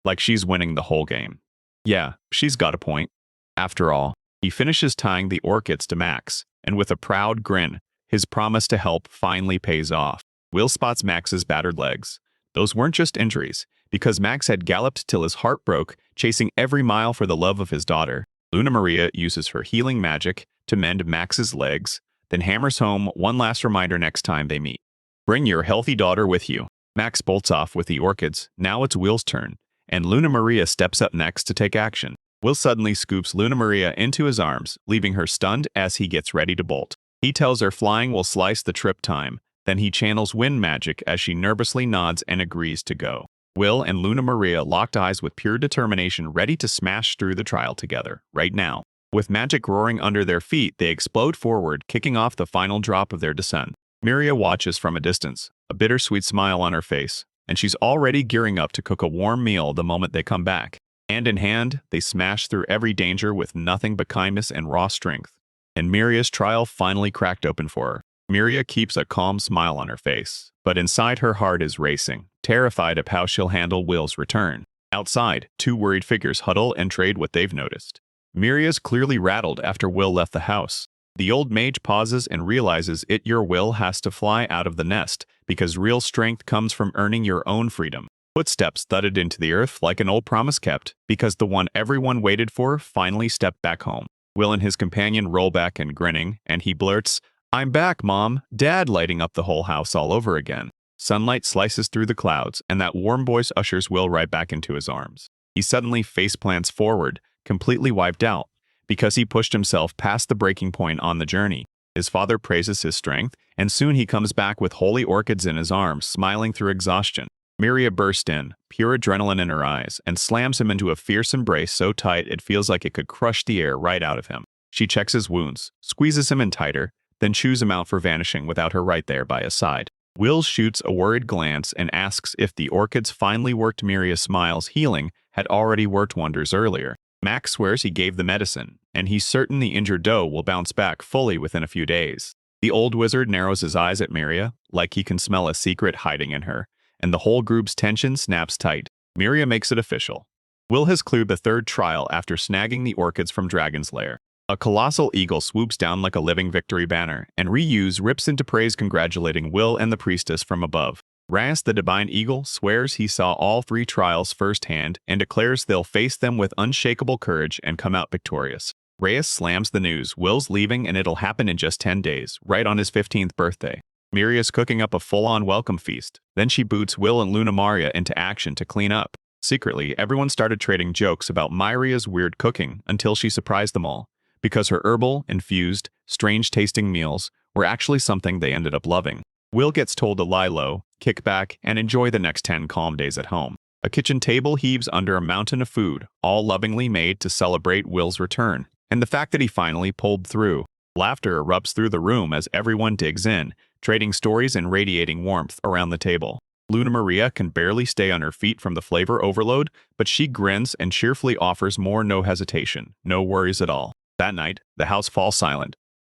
Like she's winning the whole game. Yeah, she's got a point. After all, he finishes tying the orchids to Max, and with a proud grin, his promise to help finally pays off. Will spots Max's battered legs. Those weren't just injuries, because Max had galloped till his heart broke, chasing every mile for the love of his daughter. Luna Maria uses her healing magic to mend Max's legs, then hammers home one last reminder next time they meet. Bring your healthy daughter with you. Max bolts off with the orchids. Now it's Will's turn, and Luna Maria steps up next to take action. Will suddenly scoops Luna Maria into his arms, leaving her stunned as he gets ready to bolt. He tells her flying will slice the trip time, then he channels wind magic as she nervously nods and agrees to go. Will and Luna Maria locked eyes with pure determination, ready to smash through the trial together, right now. With magic roaring under their feet, they explode forward, kicking off the final drop of their descent. Maria watches from a distance, a bittersweet smile on her face, and she's already gearing up to cook a warm meal the moment they come back. Hand in hand, they smash through every danger with nothing but kindness and raw strength. And Maria's trial finally cracked open for her. Maria keeps a calm smile on her face, but inside her heart is racing, terrified of how she'll handle Will's return. Outside, two worried figures huddle and trade what they've noticed. Maria's clearly rattled after Will left the house. The old mage pauses and realizes your will has to fly out of the nest, because real strength comes from earning your own freedom. Footsteps thudded into the earth like an old promise kept, because the one everyone waited for finally stepped back home. Will and his companion roll back and grinning, and he blurts, "I'm back, Mom, Dad," lighting up the whole house all over again. Sunlight slices through the clouds, and that warm voice ushers Will right back into his arms. He suddenly faceplants forward, completely wiped out, because he pushed himself past the breaking point on the journey. His father praises his strength, and soon he comes back with holy orchids in his arms, smiling through exhaustion. Maria burst in, pure adrenaline in her eyes, and slams him into a fierce embrace so tight it feels like it could crush the air right out of him. She checks his wounds, squeezes him in tighter, then chews him out for vanishing without her right there by his side. Will shoots a worried glance and asks if the orchids finally worked. Maria smiles, healing had already worked wonders earlier. Max swears he gave the medicine, and he's certain the injured doe will bounce back fully within a few days. The old wizard narrows his eyes at Maria, like he can smell a secret hiding in her, and the whole group's tension snaps tight. Maria makes it official. Will has cleared the third trial after snagging the orchids from Dragon's Lair. A colossal eagle swoops down like a living victory banner, and Ryu's rips into praise congratulating Will and the priestess from above. Ras, the divine eagle, swears he saw all three trials firsthand and declares they'll face them with unshakable courage and come out victorious. Reyes slams the news, Will's leaving and it'll happen in just 10 days, right on his 15th birthday. Maria's cooking up a full-on welcome feast. Then she boots Will and Luna Maria into action to clean up. Secretly, everyone started trading jokes about Maria's weird cooking until she surprised them all, because her herbal, infused, strange-tasting meals were actually something they ended up loving. Will gets told to lie low, kick back, and enjoy the next 10 calm days at home. A kitchen table heaves under a mountain of food, all lovingly made to celebrate Will's return, and the fact that he finally pulled through. Laughter erupts through the room as everyone digs in, trading stories and radiating warmth around the table. Luna Maria can barely stay on her feet from the flavor overload, but she grins and cheerfully offers more, no hesitation, no worries at all. That night, the house falls silent.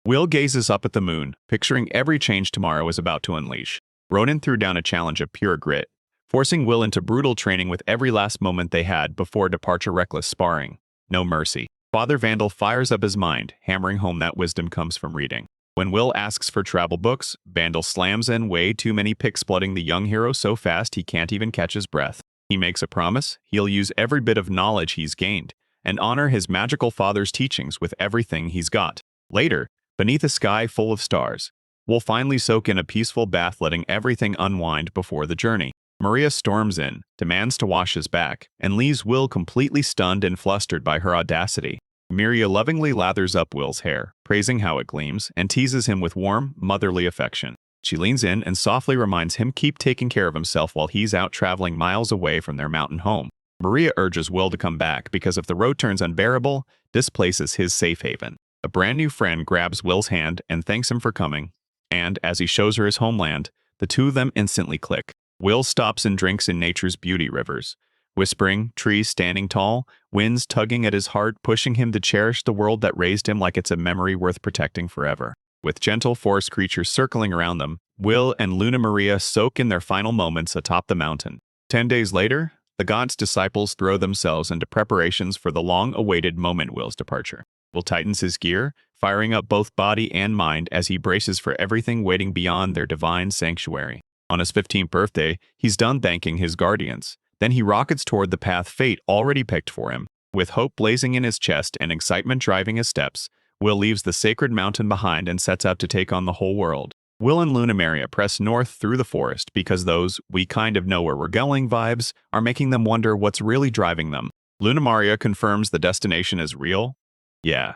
Will gazes up at the moon, picturing every change tomorrow is about to unleash. Ronan threw down a challenge of pure grit, forcing Will into brutal training with every last moment they had before departure. Reckless sparring. No mercy. Father Vandal fires up his mind, hammering home that wisdom comes from reading. When Will asks for travel books, Vandal slams in way too many pics, flooding the young hero so fast he can't even catch his breath. He makes a promise he'll use every bit of knowledge he's gained and honor his magical father's teachings with everything he's got. Later, beneath a sky full of stars, Will finally soak in a peaceful bath, letting everything unwind before the journey. Maria storms in, demands to wash his back, and leaves Will completely stunned and flustered by her audacity. Maria lovingly lathers up Will's hair, praising how it gleams, and teases him with warm, motherly affection. She leans in and softly reminds him keep taking care of himself while he's out traveling miles away from their mountain home. Maria urges Will to come back because if the road turns unbearable, this place is his safe haven. A brand new friend grabs Will's hand and thanks him for coming, and as he shows her his homeland, the two of them instantly click. Will stops and drinks in nature's beauty rivers, whispering, trees standing tall, winds tugging at his heart, pushing him to cherish the world that raised him like it's a memory worth protecting forever. With gentle forest creatures circling around them, Will and Luna Maria soak in their final moments atop the mountain. 10 days later, the god's disciples throw themselves into preparations for the long-awaited moment. Will's departure. Will tightens his gear, firing up both body and mind as he braces for everything waiting beyond their divine sanctuary. On his 15th birthday, he's done thanking his guardians. Then he rockets toward the path fate already picked for him. With hope blazing in his chest and excitement driving his steps, Will leaves the sacred mountain behind and sets out to take on the whole world. Will and Luna Maria press north through the forest because those "we kind of know where we're going" vibes are making them wonder what's really driving them. Luna Maria confirms the destination is real. Yeah.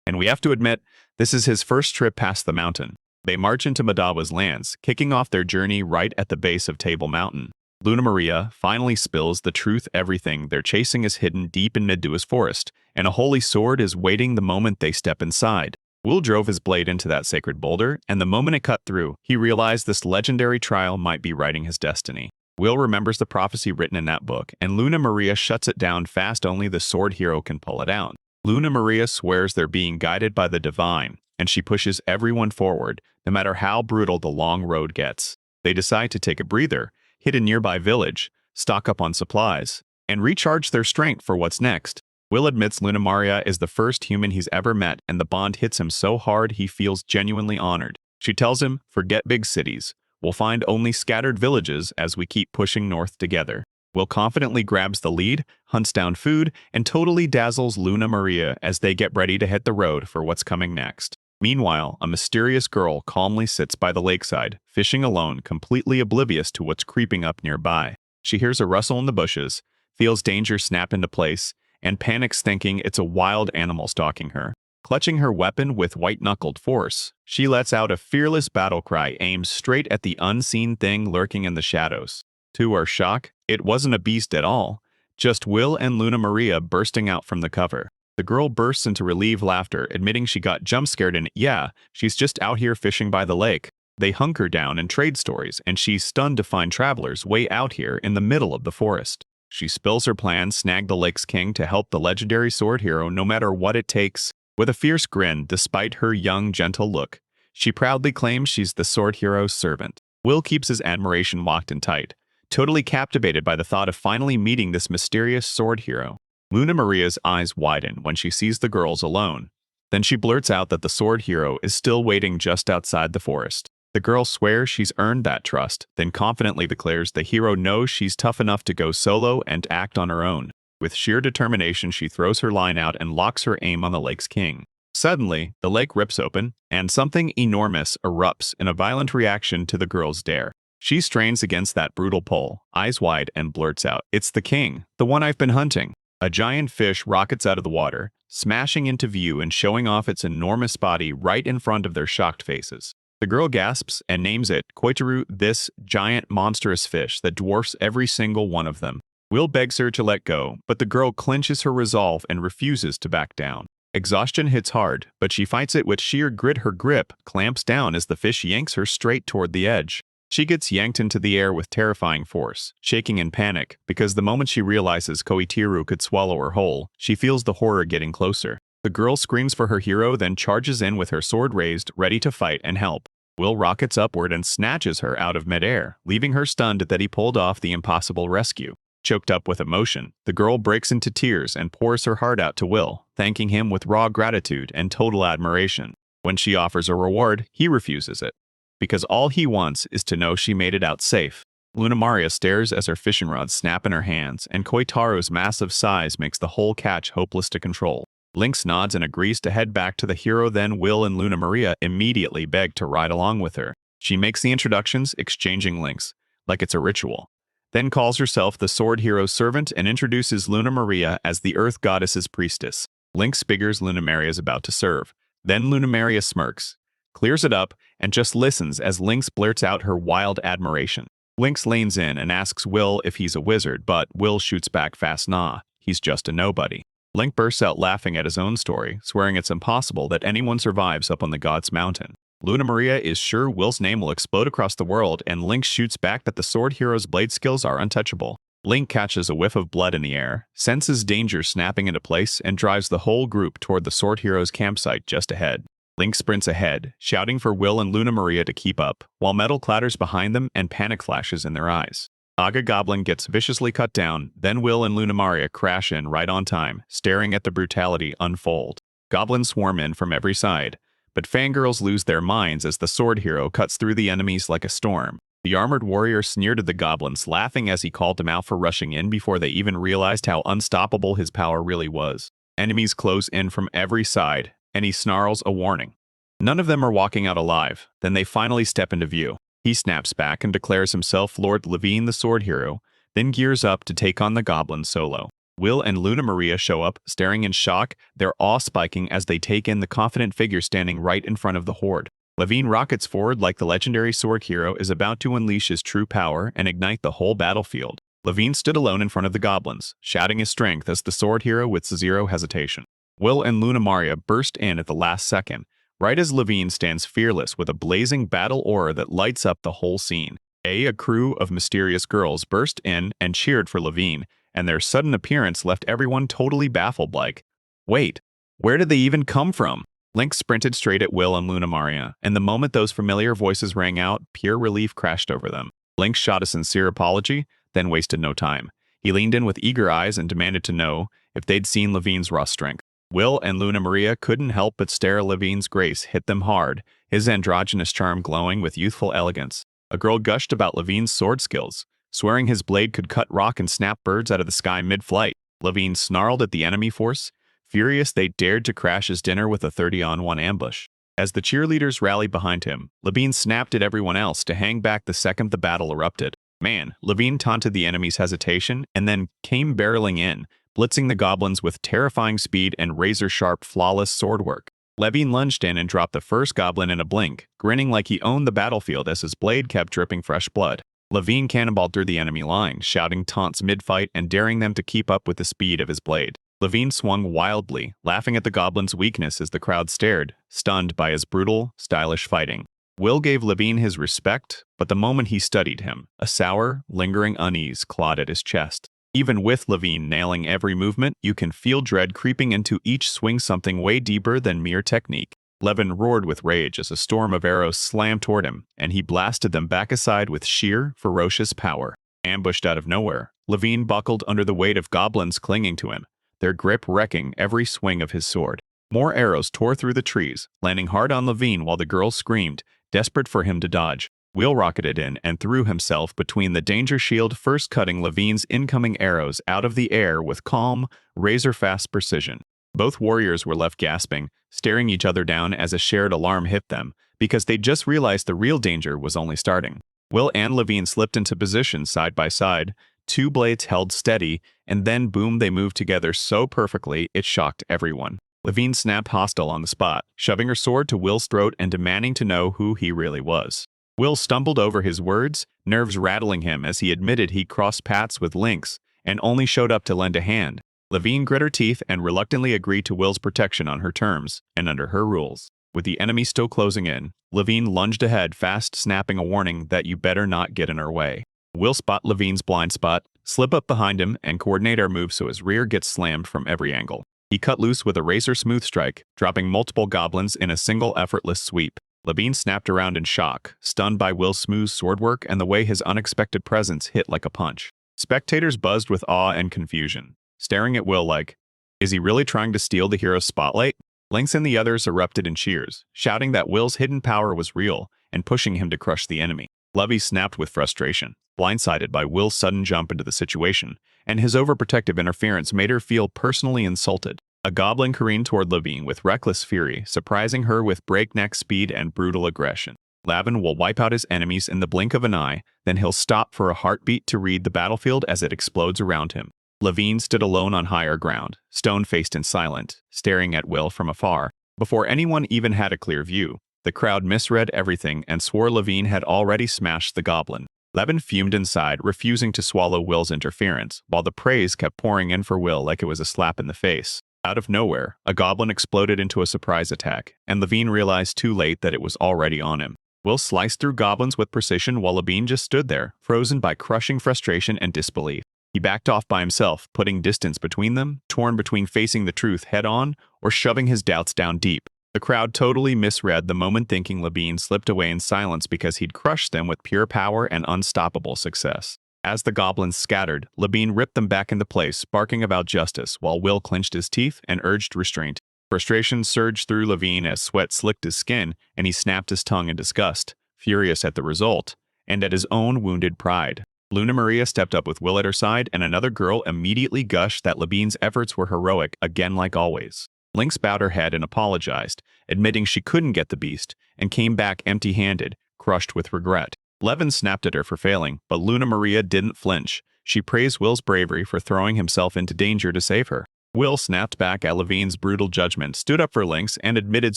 And we have to admit, this is his first trip past the mountain. They march into Madawa's lands, kicking off their journey right at the base of Table Mountain. Luna Maria finally spills the truth. Everything they're chasing is hidden deep in Midua's forest, and a holy sword is waiting the moment they step inside. Will drove his blade into that sacred boulder, and the moment it cut through, he realized this legendary trial might be writing his destiny. Will remembers the prophecy written in that book, and Luna Maria shuts it down fast. Only the sword hero can pull it out. Luna Maria swears they're being guided by the divine, and she pushes everyone forward, no matter how brutal the long road gets. They decide to take a breather, hit a nearby village, stock up on supplies, and recharge their strength for what's next. Will admits Luna Maria is the first human he's ever met, and the bond hits him so hard he feels genuinely honored. She tells him, "Forget big cities. We'll find only scattered villages as we keep pushing north together." Will confidently grabs the lead, hunts down food, and totally dazzles Luna Maria as they get ready to hit the road for what's coming next. Meanwhile, a mysterious girl calmly sits by the lakeside, fishing alone, completely oblivious to what's creeping up nearby. She hears a rustle in the bushes, feels danger snap into place, and panics thinking it's a wild animal stalking her. Clutching her weapon with white-knuckled force, she lets out a fearless battle cry aimed straight at the unseen thing lurking in the shadows. To her shock, it wasn't a beast at all, just Will and Luna Maria bursting out from the cover. The girl bursts into relieved laughter, admitting she got jump-scared and yeah, she's just out here fishing by the lake. They hunker down and trade stories, and she's stunned to find travelers way out here in the middle of the forest. She spills her plan, snag the lake's king to help the legendary sword hero no matter what it takes. With a fierce grin, despite her young, gentle look, she proudly claims she's the sword hero's servant. Will keeps his admiration locked in tight, totally captivated by the thought of finally meeting this mysterious sword hero. Luna Maria's eyes widen when she sees the girls alone. Then she blurts out that the sword hero is still waiting just outside the forest. The girl swears she's earned that trust, then confidently declares the hero knows she's tough enough to go solo and act on her own. With sheer determination, she throws her line out and locks her aim on the lake's king. Suddenly, the lake rips open, and something enormous erupts in a violent reaction to the girl's dare. She strains against that brutal pull, eyes wide, and blurts out, "It's the king, the one I've been hunting." A giant fish rockets out of the water, smashing into view and showing off its enormous body right in front of their shocked faces. The girl gasps and names it Koitaru, this giant monstrous fish that dwarfs every single one of them. Will begs her to let go, but the girl clenches her resolve and refuses to back down. Exhaustion hits hard, but she fights it with sheer grit. Her grip clamps down as the fish yanks her straight toward the edge. She gets yanked into the air with terrifying force, shaking in panic, because the moment she realizes Koitaru could swallow her whole, she feels the horror getting closer. The girl screams for her hero, then charges in with her sword raised, ready to fight and help. Will rockets upward and snatches her out of midair, leaving her stunned that he pulled off the impossible rescue. Choked up with emotion, the girl breaks into tears and pours her heart out to Will, thanking him with raw gratitude and total admiration. When she offers a reward, he refuses it, because all he wants is to know she made it out safe. Luna Maria stares as her fishing rods snap in her hands, and Koitaru's massive size makes the whole catch hopeless to control. Lynx nods and agrees to head back to the hero. Then Will and Luna Maria immediately beg to ride along with her. She makes the introductions, exchanging links, like it's a ritual. Then calls herself the sword hero's servant and introduces Luna Maria as the earth goddess's priestess. Lynx figures Luna Maria is about to serve. Then Luna Maria smirks, clears it up, and just listens as Lynx blurts out her wild admiration. Lynx leans in and asks Will if he's a wizard, but Will shoots back fast, nah, he's just a nobody. Link bursts out laughing at his own story, swearing it's impossible that anyone survives up on the God's Mountain. Luna Maria is sure Will's name will explode across the world, and Link shoots back that the sword hero's blade skills are untouchable. Link catches a whiff of blood in the air, senses danger snapping into place, and drives the whole group toward the sword hero's campsite just ahead. Link sprints ahead, shouting for Will and Luna Maria to keep up, while metal clatters behind them and panic flashes in their eyes. Aga Goblin gets viciously cut down, then Will and Luna Maria crash in right on time, staring at the brutality unfold. Goblins swarm in from every side, but fangirls lose their minds as the sword hero cuts through the enemies like a storm. The armored warrior sneered at the goblins, laughing as he called them out for rushing in before they even realized how unstoppable his power really was. Enemies close in from every side, and he snarls a warning. None of them are walking out alive. Then they finally step into view. He snaps back and declares himself Lord Levine the sword hero, then gears up to take on the goblins solo. Will and Luna Maria show up, staring in shock, their awe spiking as they take in the confident figure standing right in front of the horde. Levine rockets forward like the legendary sword hero is about to unleash his true power and ignite the whole battlefield. Levine stood alone in front of the goblins, shouting his strength as the sword hero with zero hesitation. Will and Luna Maria burst in at the last second, right as Levine stands fearless with a blazing battle aura that lights up the whole scene. A crew of mysterious girls burst in and cheered for Levine, and their sudden appearance left everyone totally baffled like, wait, where did they even come from? Link sprinted straight at Will and Luna Maria, and the moment those familiar voices rang out, pure relief crashed over them. Link shot a sincere apology, then wasted no time. He leaned in with eager eyes and demanded to know if they'd seen Levine's raw strength. Will and Luna Maria couldn't help but stare at Levine's grace hit them hard, his androgynous charm glowing with youthful elegance. A girl gushed about Levine's sword skills, swearing his blade could cut rock and snap birds out of the sky mid-flight. Levine snarled at the enemy force, furious they dared to crash his dinner with a 30-on-1 ambush. As the cheerleaders rallied behind him, Levine snapped at everyone else to hang back the second the battle erupted. Man, Levine taunted the enemy's hesitation and then came barreling in, blitzing the goblins with terrifying speed and razor-sharp, flawless swordwork. Levine lunged in and dropped the first goblin in a blink, grinning like he owned the battlefield as his blade kept dripping fresh blood. Levine cannonballed through the enemy line, shouting taunts mid-fight and daring them to keep up with the speed of his blade. Levine swung wildly, laughing at the goblin's weakness as the crowd stared, stunned by his brutal, stylish fighting. Will gave Levine his respect, but the moment he studied him, a sour, lingering unease clawed at his chest. Even with Levine nailing every movement, you can feel dread creeping into each swing, something way deeper than mere technique. Levin roared with rage as a storm of arrows slammed toward him, and he blasted them back aside with sheer, ferocious power. Ambushed out of nowhere, Levine buckled under the weight of goblins clinging to him, their grip wrecking every swing of his sword. More arrows tore through the trees, landing hard on Levine while the girls screamed, desperate for him to dodge. Will rocketed in and threw himself between the danger shield, first cutting Levine's incoming arrows out of the air with calm, razor-fast precision. Both warriors were left gasping, staring each other down as a shared alarm hit them, because they'd just realized the real danger was only starting. Will and Levine slipped into position side by side, two blades held steady, and then boom, they moved together so perfectly it shocked everyone. Levine snapped hostile on the spot, shoving her sword to Will's throat and demanding to know who he really was. Will stumbled over his words, nerves rattling him as he admitted he'd crossed paths with Lynx and only showed up to lend a hand. Levine grit her teeth and reluctantly agreed to Will's protection on her terms and under her rules. With the enemy still closing in, Levine lunged ahead, fast snapping a warning that you better not get in her way. Will spot Levine's blind spot, slip up behind him, and coordinate our moves so his rear gets slammed from every angle. He cut loose with a razor-smooth strike, dropping multiple goblins in a single effortless sweep. Levine snapped around in shock, stunned by Will's smooth swordwork and the way his unexpected presence hit like a punch. Spectators buzzed with awe and confusion, staring at Will like, is he really trying to steal the hero's spotlight? Lynx and the others erupted in cheers, shouting that Will's hidden power was real and pushing him to crush the enemy. Levy snapped with frustration, blindsided by Will's sudden jump into the situation, and his overprotective interference made her feel personally insulted. A goblin careened toward Levine with reckless fury, surprising her with breakneck speed and brutal aggression. Lavin will wipe out his enemies in the blink of an eye, then he'll stop for a heartbeat to read the battlefield as it explodes around him. Levine stood alone on higher ground, stone-faced and silent, staring at Will from afar. Before anyone even had a clear view, the crowd misread everything and swore Levine had already smashed the goblin. Levin fumed inside, refusing to swallow Will's interference, while the praise kept pouring in for Will like it was a slap in the face. Out of nowhere, a goblin exploded into a surprise attack, and Levine realized too late that it was already on him. Will sliced through goblins with precision while Levine just stood there, frozen by crushing frustration and disbelief. He backed off by himself, putting distance between them, torn between facing the truth head-on or shoving his doubts down deep. The crowd totally misread the moment, thinking Levine slipped away in silence because he'd crushed them with pure power and unstoppable success. As the goblins scattered, Levine ripped them back into place, barking about justice, while Will clenched his teeth and urged restraint. Frustration surged through Levine as sweat slicked his skin, and he snapped his tongue in disgust, furious at the result, and at his own wounded pride. Luna Maria stepped up with Will at her side, and another girl immediately gushed that Levine's efforts were heroic, again like always. Lynx bowed her head and apologized, admitting she couldn't get the beast, and came back empty-handed, crushed with regret. Levin snapped at her for failing, but Luna Maria didn't flinch. She praised Will's bravery for throwing himself into danger to save her. Will snapped back at Levine's brutal judgment, stood up for Lynx, and admitted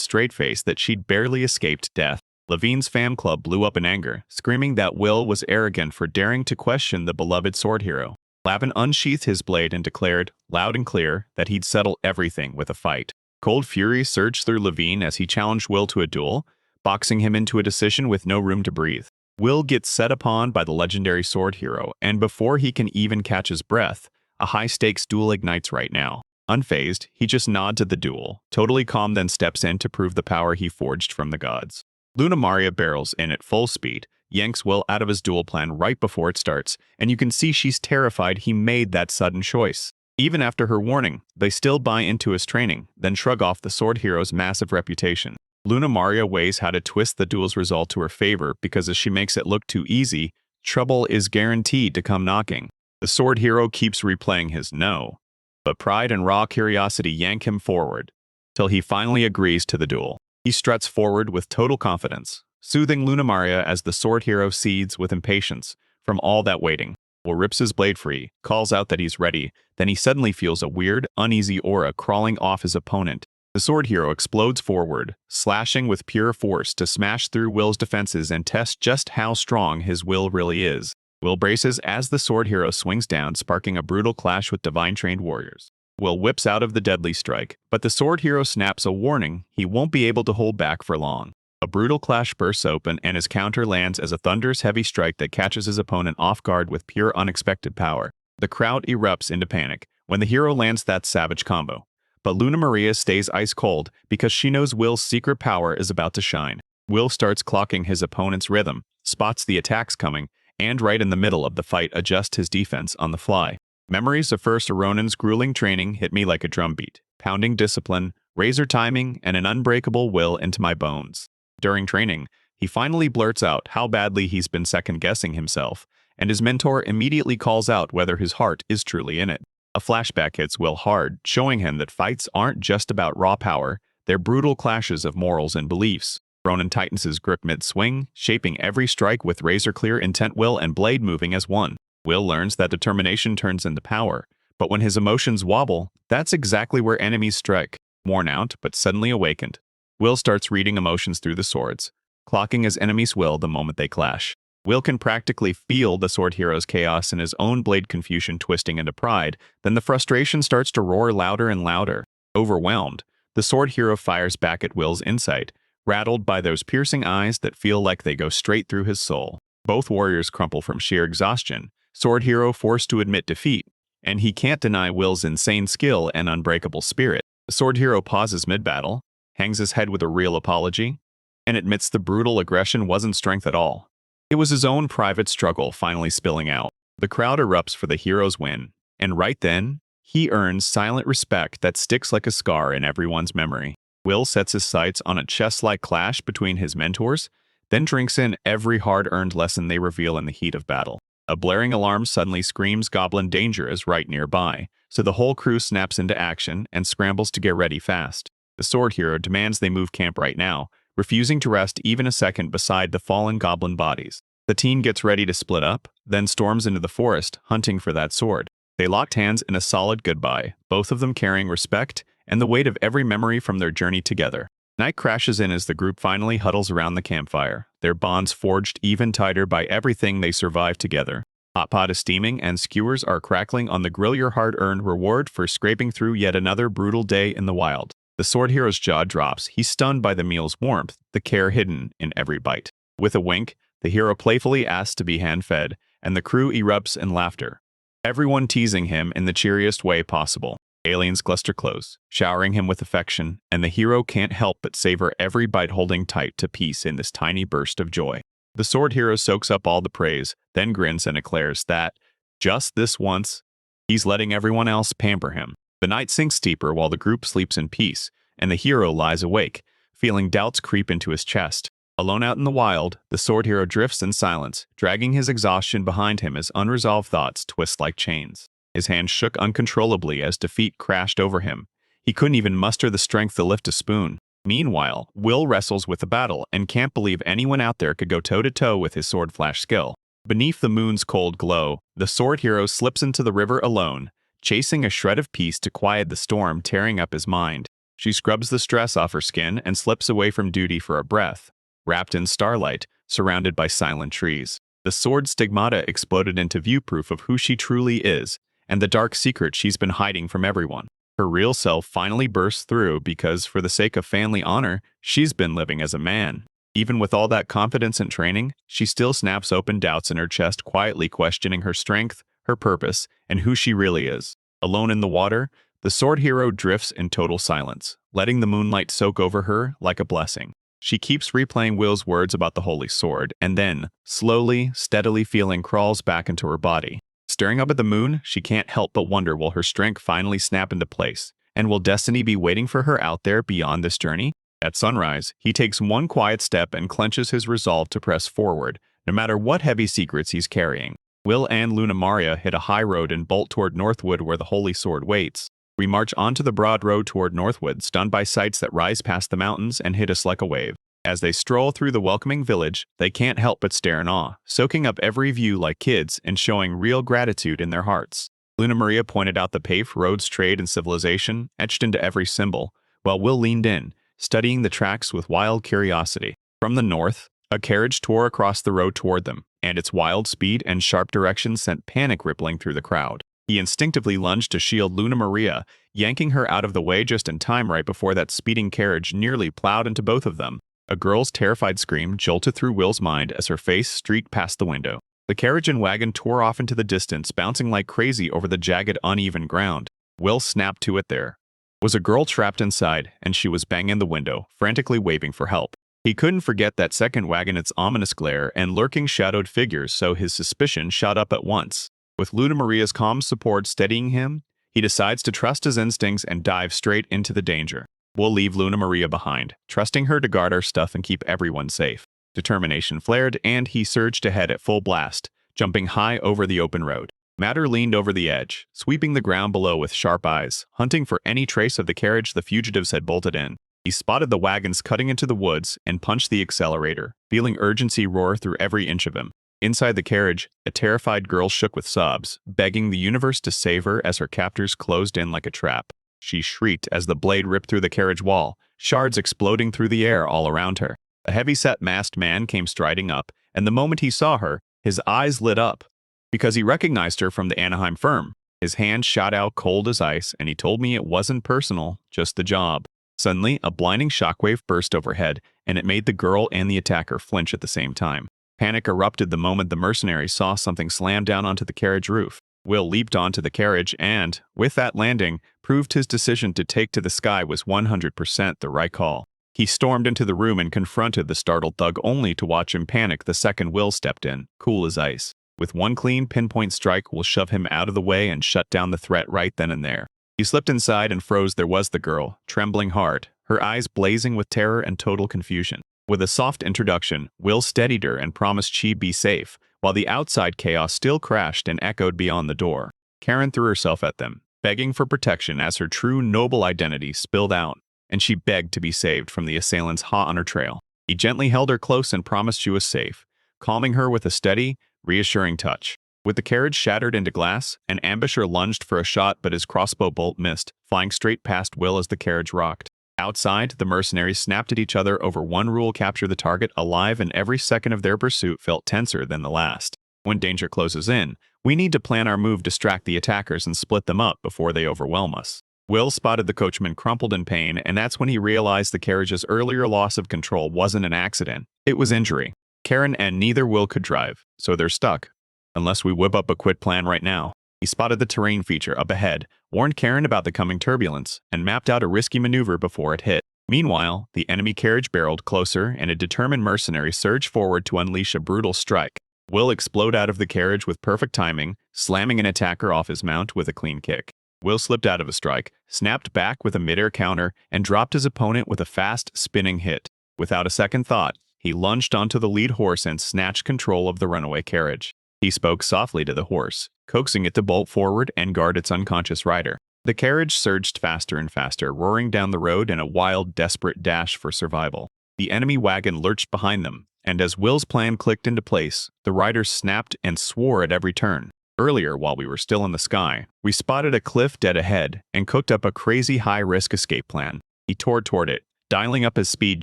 straight-faced that she'd barely escaped death. Levine's fan club blew up in anger, screaming that Will was arrogant for daring to question the beloved sword hero. Lavin unsheathed his blade and declared, loud and clear, that he'd settle everything with a fight. Cold fury surged through Levine as he challenged Will to a duel, boxing him into a decision with no room to breathe. Will gets set upon by the legendary sword hero, and before he can even catch his breath, a high-stakes duel ignites right now. Unfazed, he just nods to the duel, totally calm, then steps in to prove the power he forged from the gods. Luna Maria barrels in at full speed, yanks Will out of his duel plan right before it starts, and you can see she's terrified he made that sudden choice. Even after her warning, they still buy into his training, then shrug off the sword hero's massive reputation. Luna Maria weighs how to twist the duel's result to her favor because as she makes it look too easy, trouble is guaranteed to come knocking. The sword hero keeps replaying his no, but pride and raw curiosity yank him forward, till he finally agrees to the duel. He struts forward with total confidence, soothing Luna Maria as the sword hero seethes with impatience from all that waiting. Will rips his blade free, calls out that he's ready, then he suddenly feels a weird, uneasy aura crawling off his opponent. The sword hero explodes forward, slashing with pure force to smash through Will's defenses and test just how strong his will really is. Will braces as the sword hero swings down, sparking a brutal clash with divine-trained warriors. Will whips out of the deadly strike, but the sword hero snaps a warning he won't be able to hold back for long. A brutal clash bursts open and his counter lands as a thunderous heavy strike that catches his opponent off guard with pure unexpected power. The crowd erupts into panic when the hero lands that savage combo. But Luna Maria stays ice cold because she knows Will's secret power is about to shine. Will starts clocking his opponent's rhythm, spots the attacks coming, and right in the middle of the fight adjusts his defense on the fly. Memories of First Ronin's grueling training hit me like a drumbeat, pounding discipline, razor timing, and an unbreakable will into my bones. During training, he finally blurts out how badly he's been second-guessing himself, and his mentor immediately calls out whether his heart is truly in it. A flashback hits Will hard, showing him that fights aren't just about raw power, they're brutal clashes of morals and beliefs. Ronin tightens his grip mid-swing, shaping every strike with razor-clear intent, will and blade moving as one. Will learns that determination turns into power, but when his emotions wobble, that's exactly where enemies strike. Worn out, but suddenly awakened, Will starts reading emotions through the swords, clocking his enemy's will the moment they clash. Will can practically feel the sword hero's chaos and his own blade confusion twisting into pride, then the frustration starts to roar louder and louder. Overwhelmed, the sword hero fires back at Will's insight, rattled by those piercing eyes that feel like they go straight through his soul. Both warriors crumple from sheer exhaustion, sword hero forced to admit defeat, and he can't deny Will's insane skill and unbreakable spirit. The sword hero pauses mid-battle, hangs his head with a real apology, and admits the brutal aggression wasn't strength at all. It was his own private struggle finally spilling out. The crowd erupts for the hero's win, and right then, he earns silent respect that sticks like a scar in everyone's memory. Will sets his sights on a chess-like clash between his mentors, then drinks in every hard-earned lesson they reveal in the heat of battle. A blaring alarm suddenly screams goblin danger is right nearby, so the whole crew snaps into action and scrambles to get ready fast. The sword hero demands they move camp right now, refusing to rest even a second beside the fallen goblin bodies. The team gets ready to split up, then storms into the forest, hunting for that sword. They locked hands in a solid goodbye, both of them carrying respect and the weight of every memory from their journey together. Night crashes in as the group finally huddles around the campfire, their bonds forged even tighter by everything they survived together. Hot pot is steaming and skewers are crackling on the grill, your hard-earned reward for scraping through yet another brutal day in the wild. The sword hero's jaw drops, he's stunned by the meal's warmth, the care hidden in every bite. With a wink, the hero playfully asks to be hand-fed, and the crew erupts in laughter, everyone teasing him in the cheeriest way possible. Aliens cluster close, showering him with affection, and the hero can't help but savor every bite, holding tight to peace in this tiny burst of joy. The sword hero soaks up all the praise, then grins and declares that, just this once, he's letting everyone else pamper him. The night sinks deeper while the group sleeps in peace, and the hero lies awake, feeling doubts creep into his chest. Alone out in the wild, the sword hero drifts in silence, dragging his exhaustion behind him as unresolved thoughts twist like chains. His hands shook uncontrollably as defeat crashed over him. He couldn't even muster the strength to lift a spoon. Meanwhile, Will wrestles with the battle and can't believe anyone out there could go toe-to-toe with his sword flash skill. Beneath the moon's cold glow, the sword hero slips into the river alone, chasing a shred of peace to quiet the storm tearing up his mind. She scrubs the stress off her skin and slips away from duty for a breath, wrapped in starlight, surrounded by silent trees. The sword stigmata exploded into view proof of who she truly is, and the dark secret she's been hiding from everyone. Her real self finally bursts through because, for the sake of family honor, she's been living as a man. Even with all that confidence and training, she still snaps open doubts in her chest, quietly questioning her strength, her purpose, and who she really is. Alone in the water, the sword hero drifts in total silence, letting the moonlight soak over her like a blessing. She keeps replaying Will's words about the holy sword, and then, slowly, steadily feeling crawls back into her body. Staring up at the moon, she can't help but wonder, will her strength finally snap into place, and will destiny be waiting for her out there beyond this journey? At sunrise, he takes one quiet step and clenches his resolve to press forward, no matter what heavy secrets he's carrying. Will and Luna Maria hit a high road and bolt toward Northwood where the holy sword waits. We march onto the broad road toward Northwood, stunned by sights that rise past the mountains and hit us like a wave. As they stroll through the welcoming village, they can't help but stare in awe, soaking up every view like kids and showing real gratitude in their hearts. Luna Maria pointed out the paved roads, trade, and civilization etched into every symbol, while Will leaned in, studying the tracks with wild curiosity. From the north, a carriage tore across the road toward them, and its wild speed and sharp direction sent panic rippling through the crowd. He instinctively lunged to shield Luna Maria, yanking her out of the way just in time right before that speeding carriage nearly plowed into both of them. A girl's terrified scream jolted through Will's mind as her face streaked past the window. The carriage and wagon tore off into the distance, bouncing like crazy over the jagged, uneven ground. Will snapped to it. There was a girl trapped inside, and she was banging the window, frantically waving for help. He couldn't forget that second wagon, its ominous glare and lurking shadowed figures, so his suspicion shot up at once. With Luna Maria's calm support steadying him, he decides to trust his instincts and dive straight into the danger. We'll leave Luna Maria behind, trusting her to guard our stuff and keep everyone safe. Determination flared, and he surged ahead at full blast, jumping high over the open road. Matter leaned over the edge, sweeping the ground below with sharp eyes, hunting for any trace of the carriage the fugitives had bolted in. He spotted the wagons cutting into the woods and punched the accelerator, feeling urgency roar through every inch of him. Inside the carriage, a terrified girl shook with sobs, begging the universe to save her as her captors closed in like a trap. She shrieked as the blade ripped through the carriage wall, shards exploding through the air all around her. A heavy-set masked man came striding up, and the moment he saw her, his eyes lit up, because he recognized her from the Anaheim firm. His hand shot out cold as ice, and he told me it wasn't personal, just the job. Suddenly, a blinding shockwave burst overhead, and it made the girl and the attacker flinch at the same time. Panic erupted the moment the mercenary saw something slam down onto the carriage roof. Will leaped onto the carriage and, with that landing, proved his decision to take to the sky was 100% the right call. He stormed into the room and confronted the startled thug, only to watch him panic the second Will stepped in, cool as ice. With one clean pinpoint strike, Will shove him out of the way and shut down the threat right then and there. He slipped inside and froze. There was the girl, trembling hard, her eyes blazing with terror and total confusion. With a soft introduction, Will steadied her and promised she'd be safe, while the outside chaos still crashed and echoed beyond the door. Karen threw herself at them, begging for protection as her true noble identity spilled out, and she begged to be saved from the assailants hot on her trail. He gently held her close and promised she was safe, calming her with a steady, reassuring touch. With the carriage shattered into glass, an ambusher lunged for a shot, but his crossbow bolt missed, flying straight past Will as the carriage rocked. Outside, the mercenaries snapped at each other over one rule: capture the target alive, and every second of their pursuit felt tenser than the last. When danger closes in, we need to plan our move, distract the attackers, and split them up before they overwhelm us. Will spotted the coachman crumpled in pain, and that's when he realized the carriage's earlier loss of control wasn't an accident. It was injury. Karen and neither Will could drive, so they're stuck. Unless we whip up a quit plan right now. He spotted the terrain feature up ahead, warned Karen about the coming turbulence, and mapped out a risky maneuver before it hit. Meanwhile, the enemy carriage barreled closer, and a determined mercenary surged forward to unleash a brutal strike. Will exploded out of the carriage with perfect timing, slamming an attacker off his mount with a clean kick. Will slipped out of a strike, snapped back with a midair counter, and dropped his opponent with a fast, spinning hit. Without a second thought, he lunged onto the lead horse and snatched control of the runaway carriage. He spoke softly to the horse, coaxing it to bolt forward and guard its unconscious rider. The carriage surged faster and faster, roaring down the road in a wild, desperate dash for survival. The enemy wagon lurched behind them, And as Will's plan clicked into place, the riders snapped and swore at every turn. Earlier, while we were still in the sky, we spotted a cliff dead ahead and cooked up a crazy high-risk escape plan. He tore toward it, dialing up his speed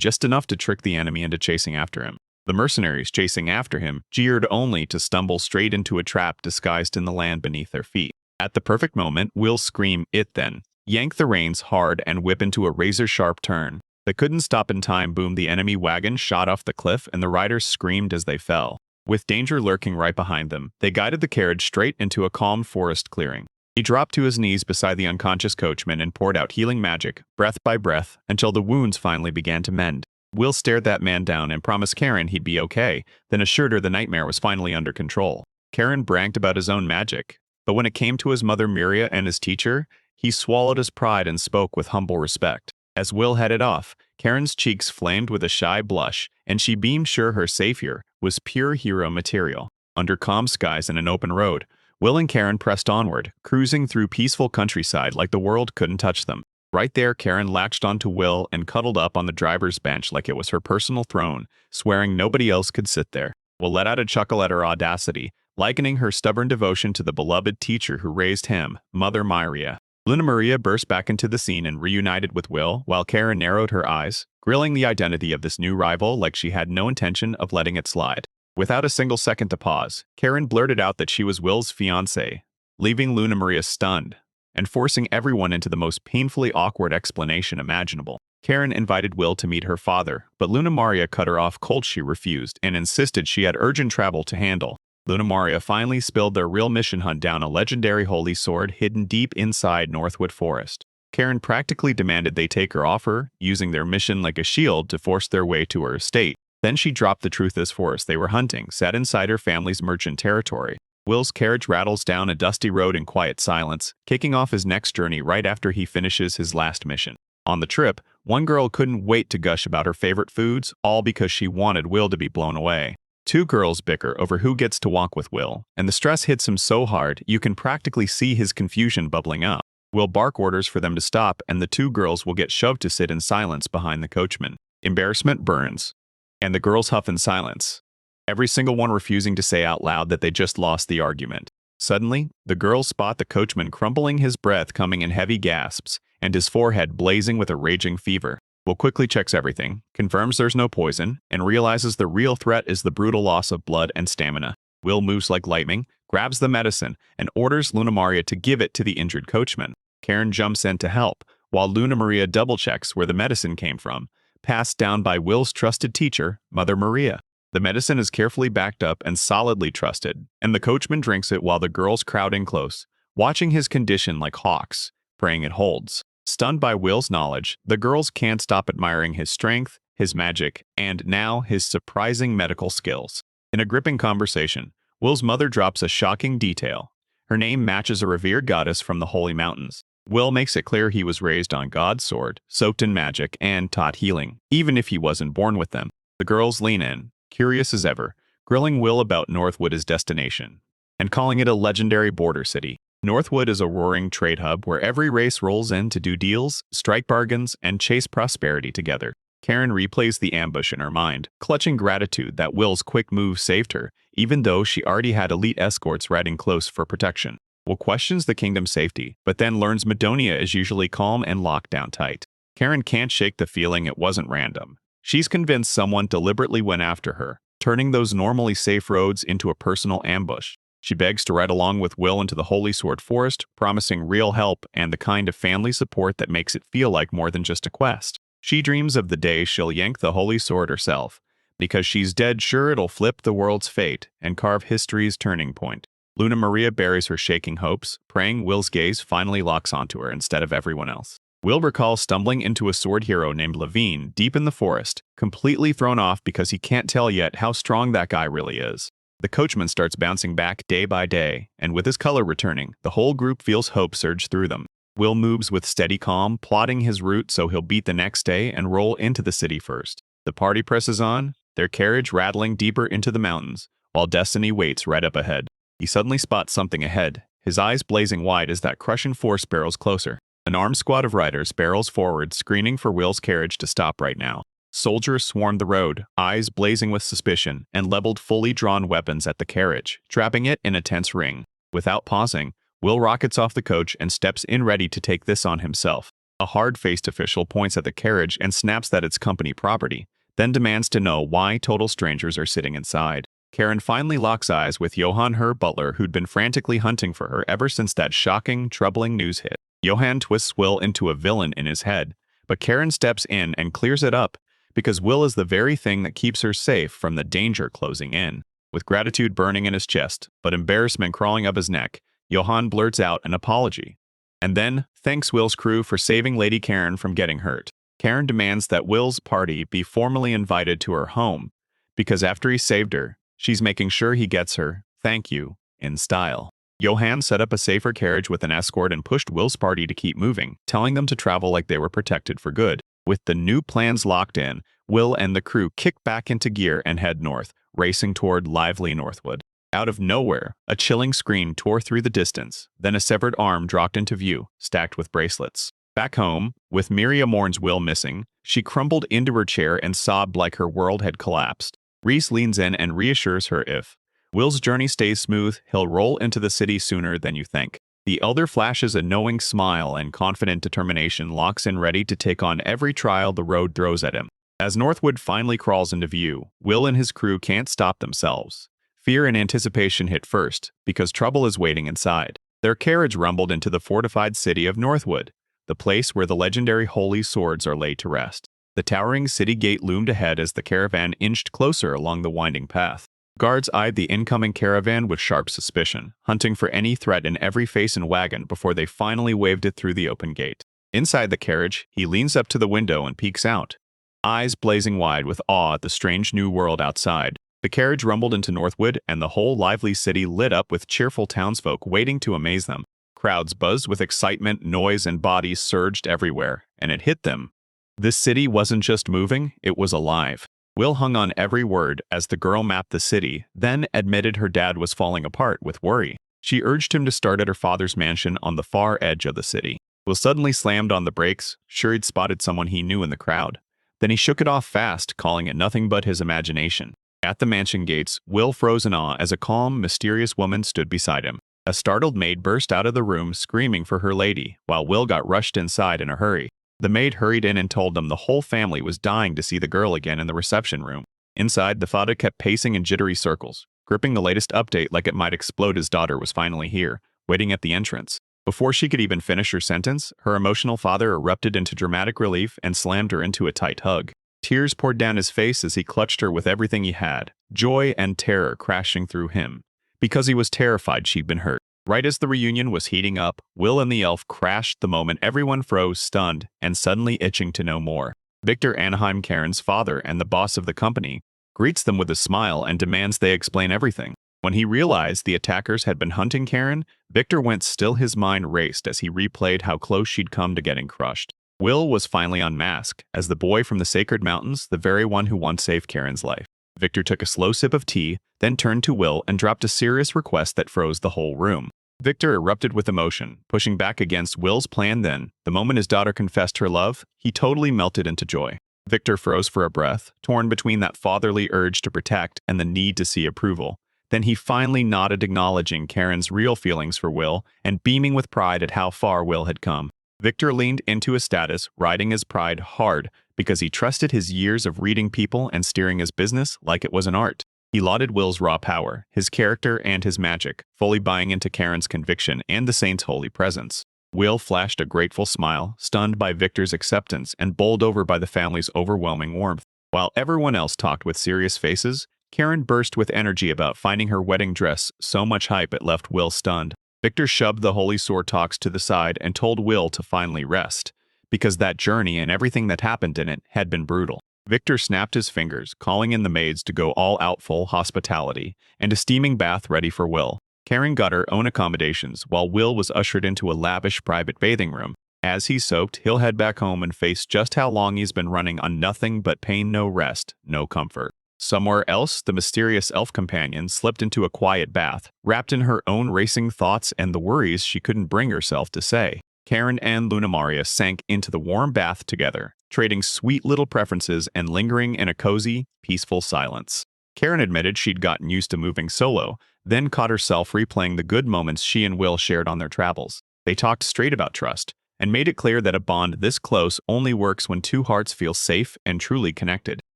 just enough to trick the enemy into chasing after him. The mercenaries chasing after him jeered only to stumble straight into a trap disguised in the land beneath their feet. At the perfect moment, Will scream "it" then, yank the reins hard and whip into a razor-sharp turn. They couldn't stop in time. Boom, the enemy wagon shot off the cliff and the riders screamed as they fell. With danger lurking right behind them, they guided the carriage straight into a calm forest clearing. He dropped to his knees beside the unconscious coachman and poured out healing magic, breath by breath, until the wounds finally began to mend. Will stared that man down and promised Karen he'd be okay, then assured her the nightmare was finally under control. Karen bragged about his own magic, but when it came to his mother Miria and his teacher, he swallowed his pride and spoke with humble respect. As Will headed off, Karen's cheeks flamed with a shy blush, and she beamed sure her savior was pure hero material. Under calm skies and an open road, Will and Karen pressed onward, cruising through peaceful countryside like the world couldn't touch them. Right there, Karen latched onto Will and cuddled up on the driver's bench like it was her personal throne, swearing nobody else could sit there. Will let out a chuckle at her audacity, likening her stubborn devotion to the beloved teacher who raised him, Mother Miria. Luna Maria burst back into the scene and reunited with Will, while Karen narrowed her eyes, grilling the identity of this new rival like she had no intention of letting it slide. Without a single second to pause, Karen blurted out that she was Will's fiancée, leaving Luna Maria stunned and forcing everyone into the most painfully awkward explanation imaginable. Karen invited Will to meet her father, but Luna Maria cut her off cold. She refused and insisted she had urgent travel to handle. Luna Maria finally spilled their real mission: hunt down a legendary holy sword hidden deep inside Northwood Forest. Karen practically demanded they take her offer, using their mission like a shield to force their way to her estate. Then she dropped the truth: this forest they were hunting sat inside her family's merchant territory. Will's carriage rattles down a dusty road in quiet silence, kicking off his next journey right after he finishes his last mission. On the trip, one girl couldn't wait to gush about her favorite foods, all because she wanted Will to be blown away. Two girls bicker over who gets to walk with Will, and the stress hits him so hard you can practically see his confusion bubbling up. Will bark orders for them to stop, and the two girls will get shoved to sit in silence behind the coachman. Embarrassment burns, and the girls huff in silence, every single one refusing to say out loud that they just lost the argument. Suddenly, the girls spot the coachman crumpling, his breath coming in heavy gasps, and his forehead blazing with a raging fever. Will quickly checks everything, confirms there's no poison, and realizes the real threat is the brutal loss of blood and stamina. Will moves like lightning, grabs the medicine, and orders Luna Maria to give it to the injured coachman. Karen jumps in to help, while Luna Maria double-checks where the medicine came from, passed down by Will's trusted teacher, Mother Maria. The medicine is carefully backed up and solidly trusted, and the coachman drinks it while the girls crowd in close, watching his condition like hawks, praying it holds. Stunned by Will's knowledge, the girls can't stop admiring his strength, his magic, and now his surprising medical skills. In a gripping conversation, Will's mother drops a shocking detail. Her name matches a revered goddess from the Holy Mountains. Will makes it clear he was raised on God's sword, soaked in magic, and taught healing, even if he wasn't born with them. The girls lean in, curious as ever, grilling Will about Northwood, his destination, and calling it a legendary border city. Northwood is a roaring trade hub where every race rolls in to do deals, strike bargains, and chase prosperity together. Karen replays the ambush in her mind, clutching gratitude that Will's quick move saved her, even though she already had elite escorts riding close for protection. Will questions the kingdom's safety, but then learns Madonia is usually calm and locked down tight. Karen can't shake the feeling it wasn't random. She's convinced someone deliberately went after her, turning those normally safe roads into a personal ambush. She begs to ride along with Will into the Holy Sword Forest, promising real help and the kind of family support that makes it feel like more than just a quest. She dreams of the day she'll yank the Holy Sword herself, because she's dead sure it'll flip the world's fate and carve history's turning point. Luna Maria buries her shaking hopes, praying Will's gaze finally locks onto her instead of everyone else. Will recalls stumbling into a sword hero named Levine deep in the forest, completely thrown off because he can't tell yet how strong that guy really is. The coachman starts bouncing back day by day, and with his color returning, the whole group feels hope surge through them. Will moves with steady calm, plotting his route so he'll beat the next day and roll into the city first. The party presses on, their carriage rattling deeper into the mountains, while destiny waits right up ahead. He suddenly spots something ahead, his eyes blazing wide as that crushing force barrels closer. An armed squad of riders barrels forward, screaming for Will's carriage to stop right now. Soldiers swarmed the road, eyes blazing with suspicion, and leveled fully drawn weapons at the carriage, trapping it in a tense ring. Without pausing, Will rockets off the coach and steps in ready to take this on himself. A hard-faced official points at the carriage and snaps that it's company property, then demands to know why total strangers are sitting inside. Karen finally locks eyes with Johann, her butler, who'd been frantically hunting for her ever since that shocking, troubling news hit. Johann twists Will into a villain in his head, but Karen steps in and clears it up, because Will is the very thing that keeps her safe from the danger closing in. With gratitude burning in his chest, but embarrassment crawling up his neck, Johann blurts out an apology, and then thanks Will's crew for saving Lady Karen from getting hurt. Karen demands that Will's party be formally invited to her home, because after he saved her, she's making sure he gets her thank you in style. Johann set up a safer carriage with an escort and pushed Will's party to keep moving, telling them to travel like they were protected for good. With the new plans locked in, Will and the crew kick back into gear and head north, racing toward lively Northwood. Out of nowhere, a chilling scream tore through the distance, then a severed arm dropped into view, stacked with bracelets. Back home, with Miriam Morn's Will missing, she crumbled into her chair and sobbed like her world had collapsed. Reese leans in and reassures her if Will's journey stays smooth, he'll roll into the city sooner than you think. The elder flashes a knowing smile and confident determination locks in ready to take on every trial the road throws at him. As Northwood finally crawls into view, Will and his crew can't stop themselves. Fear and anticipation hit first, because trouble is waiting inside. Their carriage rumbled into the fortified city of Northwood, the place where the legendary holy swords are laid to rest. The towering city gate loomed ahead as the caravan inched closer along the winding path. Guards eyed the incoming caravan with sharp suspicion, hunting for any threat in every face and wagon before they finally waved it through the open gate. Inside the carriage, he leans up to the window and peeks out, eyes blazing wide with awe at the strange new world outside. The carriage rumbled into Northwood, and the whole lively city lit up with cheerful townsfolk waiting to amaze them. Crowds buzzed with excitement, noise, and bodies surged everywhere, and it hit them. This city wasn't just moving, it was alive. Will hung on every word as the girl mapped the city, then admitted her dad was falling apart with worry. She urged him to start at her father's mansion on the far edge of the city. Will suddenly slammed on the brakes, sure he'd spotted someone he knew in the crowd. Then he shook it off fast, calling it nothing but his imagination. At the mansion gates, Will froze in awe as a calm, mysterious woman stood beside him. A startled maid burst out of the room screaming for her lady, while Will got rushed inside in a hurry. The maid hurried in and told them the whole family was dying to see the girl again in the reception room. Inside, the father kept pacing in jittery circles, gripping the latest update like it might explode his daughter was finally here, waiting at the entrance. Before she could even finish her sentence, her emotional father erupted into dramatic relief and slammed her into a tight hug. Tears poured down his face as he clutched her with everything he had, joy and terror crashing through him, because he was terrified she'd been hurt. Right as the reunion was heating up, Will and the elf crashed the moment everyone froze, stunned, and suddenly itching to know more. Victor Anaheim, Karen's father and the boss of the company, greets them with a smile and demands they explain everything. When he realized the attackers had been hunting Karen, Victor went still. His mind raced as he replayed how close she'd come to getting crushed. Will was finally unmasked, as the boy from the Sacred Mountains, the very one who once saved Karen's life. Victor took a slow sip of tea, then turned to Will and dropped a serious request that froze the whole room. Victor erupted with emotion, pushing back against Will's plan. Then, the moment his daughter confessed her love, he totally melted into joy. Victor froze for a breath, torn between that fatherly urge to protect and the need to see approval. Then he finally nodded, acknowledging Karen's real feelings for Will and beaming with pride at how far Will had come. Victor leaned into his status, riding his pride hard because he trusted his years of reading people and steering his business like it was an art. He lauded Will's raw power, his character, and his magic, fully buying into Karen's conviction and the saint's holy presence. Will flashed a grateful smile, stunned by Victor's acceptance and bowled over by the family's overwhelming warmth. While everyone else talked with serious faces, Karen burst with energy about finding her wedding dress so much hype it left Will stunned. Victor shoved the holy sword talks to the side and told Will to finally rest, because that journey and everything that happened in it had been brutal. Victor snapped his fingers, calling in the maids to go all out full hospitality, and a steaming bath ready for Will. Karen got her own accommodations, while Will was ushered into a lavish private bathing room. As he soaked, he'll head back home and face just how long he's been running on nothing but pain, no rest, no comfort. Somewhere else, the mysterious elf companion slipped into a quiet bath, wrapped in her own racing thoughts and the worries she couldn't bring herself to say. Karen and Luna Maria sank into the warm bath together, trading sweet little preferences and lingering in a cozy, peaceful silence. Karen admitted she'd gotten used to moving solo, then caught herself replaying the good moments she and Will shared on their travels. They talked straight about trust, and made it clear that a bond this close only works when two hearts feel safe and truly connected.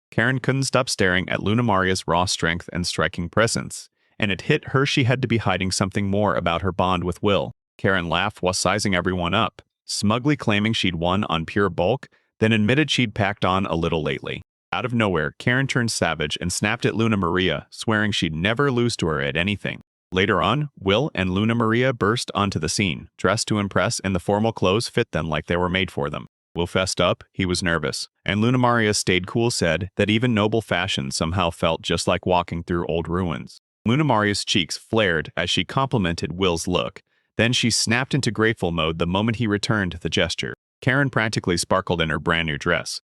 Karen couldn't stop staring at Luna Maria's raw strength and striking presence, and it hit her she had to be hiding something more about her bond with Will. Karen laughed while sizing everyone up, smugly claiming she'd won on pure bulk, then admitted she'd packed on a little lately. Out of nowhere, Karen turned savage and snapped at Luna Maria, swearing she'd never lose to her at anything. Later on, Will and Luna Maria burst onto the scene, dressed to impress, and the formal clothes fit them like they were made for them. Will fessed up, he was nervous, and Luna Maria stayed cool, said that even noble fashion somehow felt just like walking through old ruins. Luna Maria's cheeks flared as she complimented Will's look. Then she snapped into grateful mode the moment he returned the gesture. Karen practically sparkled in her brand new dress,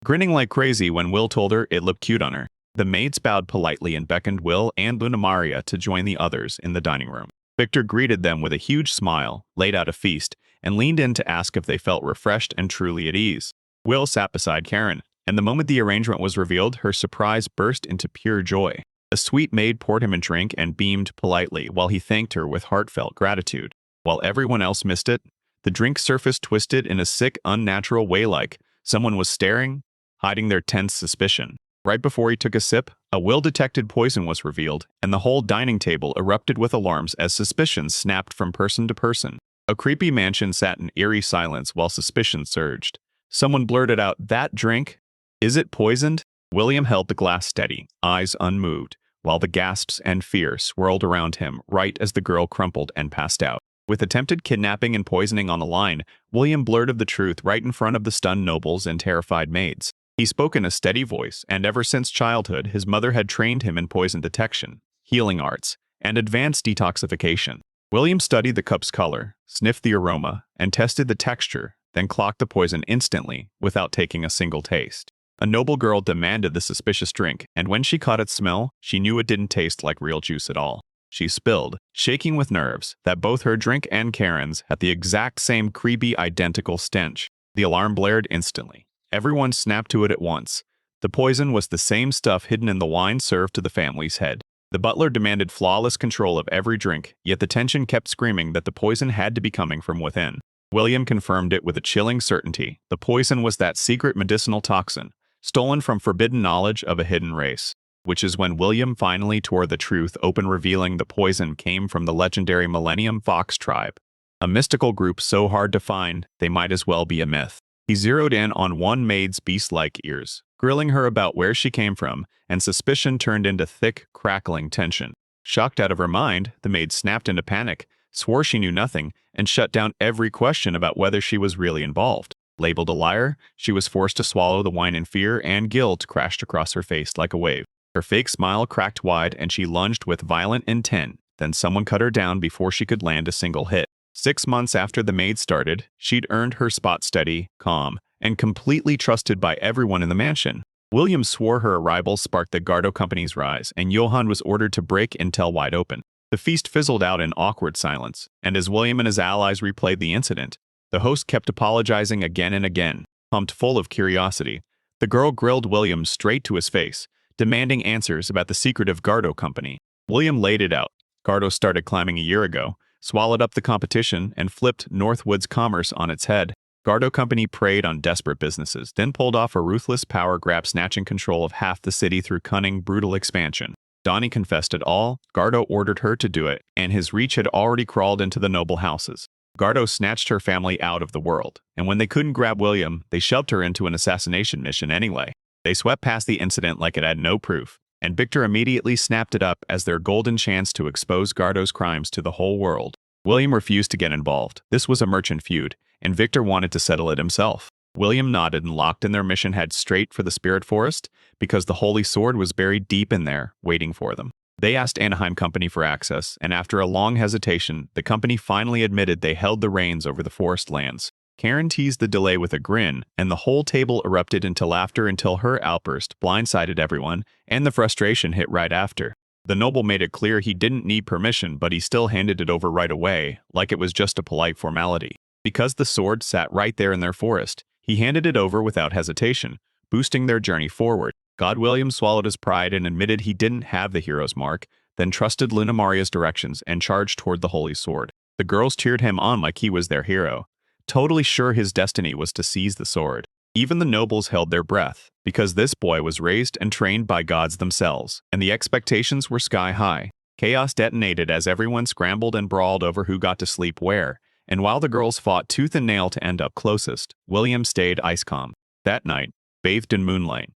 grinning like crazy when Will told her it looked cute on her. The maids bowed politely and beckoned Will and Luna Maria to join the others in the dining room. Victor greeted them with a huge smile, laid out a feast, and leaned in to ask if they felt refreshed and truly at ease. Will sat beside Karen, and the moment the arrangement was revealed, her surprise burst into pure joy. A sweet maid poured him a drink and beamed politely while he thanked her with heartfelt gratitude. While everyone else missed it, the drink surface twisted in a sick, unnatural way like someone was staring, hiding their tense suspicion. Right before he took a sip, a Will-detected poison was revealed, and the whole dining table erupted with alarms as suspicions snapped from person to person. A creepy mansion sat in eerie silence while suspicion surged. Someone blurted out, "That drink? Is it poisoned?" William held the glass steady, eyes unmoved, while the gasps and fear swirled around him right as the girl crumpled and passed out. With attempted kidnapping and poisoning on the line, William blurted the truth right in front of the stunned nobles and terrified maids. He spoke in a steady voice, and ever since childhood, his mother had trained him in poison detection, healing arts, and advanced detoxification. William studied the cup's color, sniffed the aroma, and tested the texture, then clocked the poison instantly, without taking a single taste. A noble girl demanded the suspicious drink, and when she caught its smell, she knew it didn't taste like real juice at all. She spilled, shaking with nerves, that both her drink and Karen's had the exact same creepy, identical stench. The alarm blared instantly. Everyone snapped to it at once. The poison was the same stuff hidden in the wine served to the family's head. The butler demanded flawless control of every drink, yet the tension kept screaming that the poison had to be coming from within. William confirmed it with a chilling certainty. The poison was that secret medicinal toxin, stolen from forbidden knowledge of a hidden race. Which is when William finally tore the truth open, revealing the poison came from the legendary Millennium Fox tribe, a mystical group so hard to find they might as well be a myth. He zeroed in on one maid's beast-like ears, grilling her about where she came from, and suspicion turned into thick, crackling tension. Shocked out of her mind, the maid snapped into panic, swore she knew nothing, and shut down every question about whether she was really involved. Labeled a liar, she was forced to swallow the wine in fear, and guilt crashed across her face like a wave. Her fake smile cracked wide, and she lunged with violent intent. Then someone cut her down before she could land a single hit. 6 months after the maid started, she'd earned her spot steady, calm, and completely trusted by everyone in the mansion. William swore her arrival sparked the Gardo Company's rise, and Johann was ordered to break Intel wide open. The feast fizzled out in awkward silence, and as William and his allies replayed the incident, the host kept apologizing again and again. Pumped full of curiosity, the girl grilled William straight to his face, demanding answers about the secretive Gardo Company. William laid it out. Gardo started climbing a year ago, swallowed up the competition, and flipped Northwood's commerce on its head. Gardo Company preyed on desperate businesses, then pulled off a ruthless power grab, snatching control of half the city through cunning, brutal expansion. Donnie confessed it all. Gardo ordered her to do it, and his reach had already crawled into the noble houses. Gardo snatched her family out of the world, and when they couldn't grab William, they shoved her into an assassination mission anyway. They swept past the incident like it had no proof, and Victor immediately snapped it up as their golden chance to expose Gardo's crimes to the whole world. William refused to get involved. This was a merchant feud, and Victor wanted to settle it himself. William nodded and locked in their mission head straight for the Spirit Forest, because the Holy Sword was buried deep in there, waiting for them. They asked Anaheim Company for access, and after a long hesitation, the company finally admitted they held the reins over the forest lands. Karen teased the delay with a grin, and the whole table erupted into laughter until her outburst blindsided everyone, and the frustration hit right after. The noble made it clear he didn't need permission, but he still handed it over right away, like it was just a polite formality. Because the sword sat right there in their forest, he handed it over without hesitation, boosting their journey forward. God William swallowed his pride and admitted he didn't have the hero's mark, then trusted Luna Maria's directions and charged toward the holy sword. The girls cheered him on like he was their hero, totally sure his destiny was to seize the sword. Even the nobles held their breath, because this boy was raised and trained by gods themselves, and the expectations were sky high. Chaos detonated as everyone scrambled and brawled over who got to sleep where, and while the girls fought tooth and nail to end up closest, William stayed ice calm. That night, bathed in moonlight,